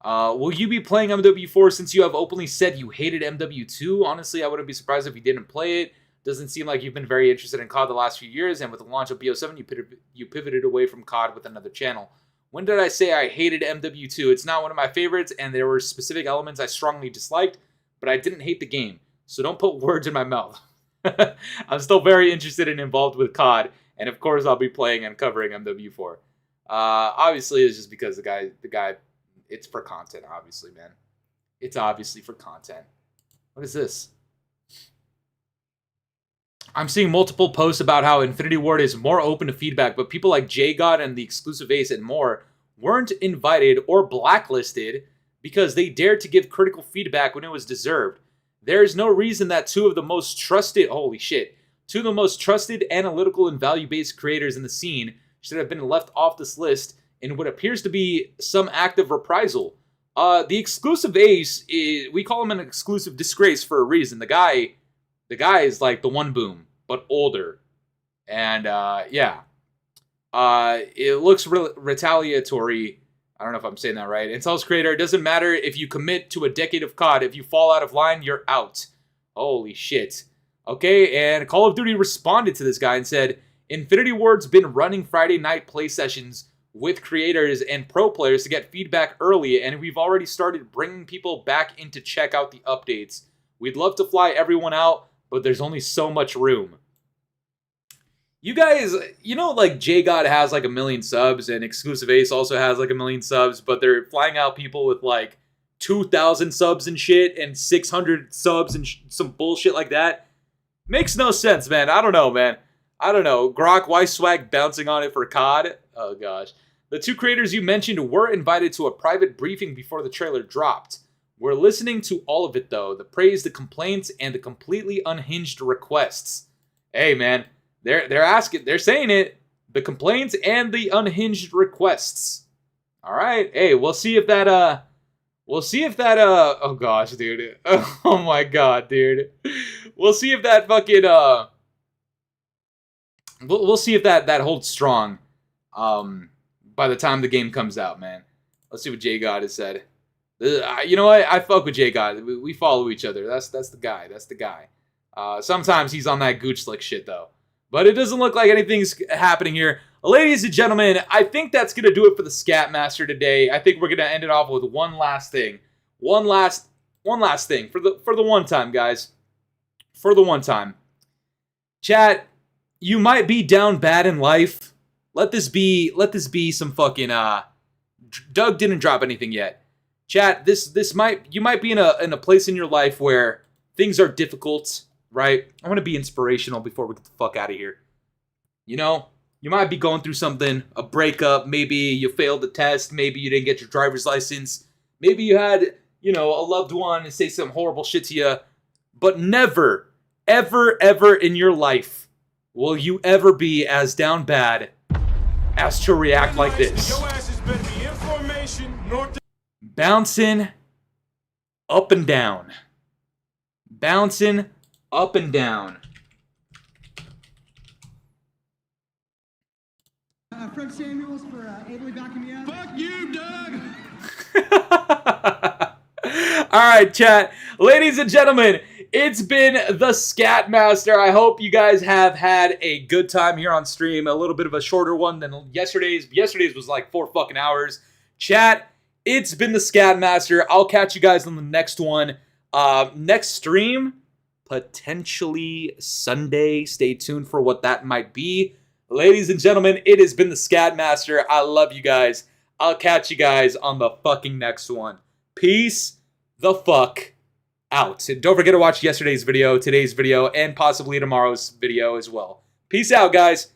Speaker 1: Will you be playing MW4 since you have openly said you hated MW2? Honestly, I wouldn't be surprised if you didn't play it. Doesn't seem like you've been very interested in COD the last few years, and with the launch of BO7, you pivoted away from COD with another channel. When did I say I hated MW2? It's not one of my favorites, and there were specific elements I strongly disliked, but I didn't hate the game, so don't put words in my mouth. I'm still very interested and involved with COD, and of course I'll be playing and covering MW4. Obviously, it's just because the guy, it's for content, obviously, man. It's obviously for content. What is this? I'm seeing multiple posts about how Infinity Ward is more open to feedback, but people like JGod and the Exclusive Ace and more weren't invited or blacklisted because they dared to give critical feedback when it was deserved. There is no reason that two of the most trusted analytical and value-based creators in the scene should have been left off this list in what appears to be some act of reprisal. The Exclusive Ace, we call him an exclusive disgrace for a reason. The guy is like the One Boom, but older. And, yeah. It looks retaliatory. I don't know if I'm saying that right. Intel's creator, it doesn't matter if you commit to a decade of COD. If you fall out of line, you're out. Holy shit. Okay, and Call of Duty responded to this guy and said, Infinity Ward's been running Friday night play sessions with creators and pro players to get feedback early, and we've already started bringing people back in to check out the updates. We'd love to fly everyone out, but there's only so much room. You guys, you know, like JGod has like 1 million subs and Exclusive Ace also has like 1 million subs, but they're flying out people with like 2,000 subs and shit and 600 subs and some bullshit like that. Makes no sense, man. I don't know, man. I don't know. Grok, why Swag bouncing on it for COD? Oh, gosh. The two creators you mentioned were invited to a private briefing before the trailer dropped. We're listening to all of it, though. The praise, the complaints, and the completely unhinged requests. Hey, man. They're saying it. The complaints and the unhinged requests. All right. Hey, we'll see if that We'll see if that, oh gosh, dude. Oh my god, dude. We'll see if that fucking, we'll see if that holds strong, by the time the game comes out, man. Let's see what J God has said. You know what? I fuck with J God. We follow each other. That's the guy. That's the guy. Sometimes he's on that gooch slick shit, though. But it doesn't look like anything's happening here. Ladies and gentlemen, I think that's going to do it for the Scatmaster today. I think we're going to end it off with one last thing. One last thing. For the one time, guys. For the one time. Chat, you might be down bad in life. Let this be some fucking, Doug didn't drop anything yet. Chat, you might be in a place in your life where things are difficult, right? I want to be inspirational before we get the fuck out of here. You know, you might be going through something, a breakup, maybe you failed the test, maybe you didn't get your driver's license, maybe you had, you know, a loved one say some horrible shit to you, but never, ever, ever in your life will you ever be as down bad as to react like this. Bouncing up and down. Bouncing up and down.
Speaker 10: Fred Samuels for ably backing me up.
Speaker 11: Fuck you, Doug!
Speaker 1: Alright, chat. Ladies and gentlemen, it's been the Scatmaster. I hope you guys have had a good time here on stream. A little bit of a shorter one than yesterday's. Yesterday's was like 4 fucking hours. Chat, it's been the Scatmaster. I'll catch you guys on the next one. Next stream, potentially Sunday. Stay tuned for what that might be. Ladies and gentlemen, it has been the Scatmaster. I love you guys. I'll catch you guys on the fucking next one. Peace the fuck out. And don't forget to watch yesterday's video, today's video, and possibly tomorrow's video as well. Peace out, guys.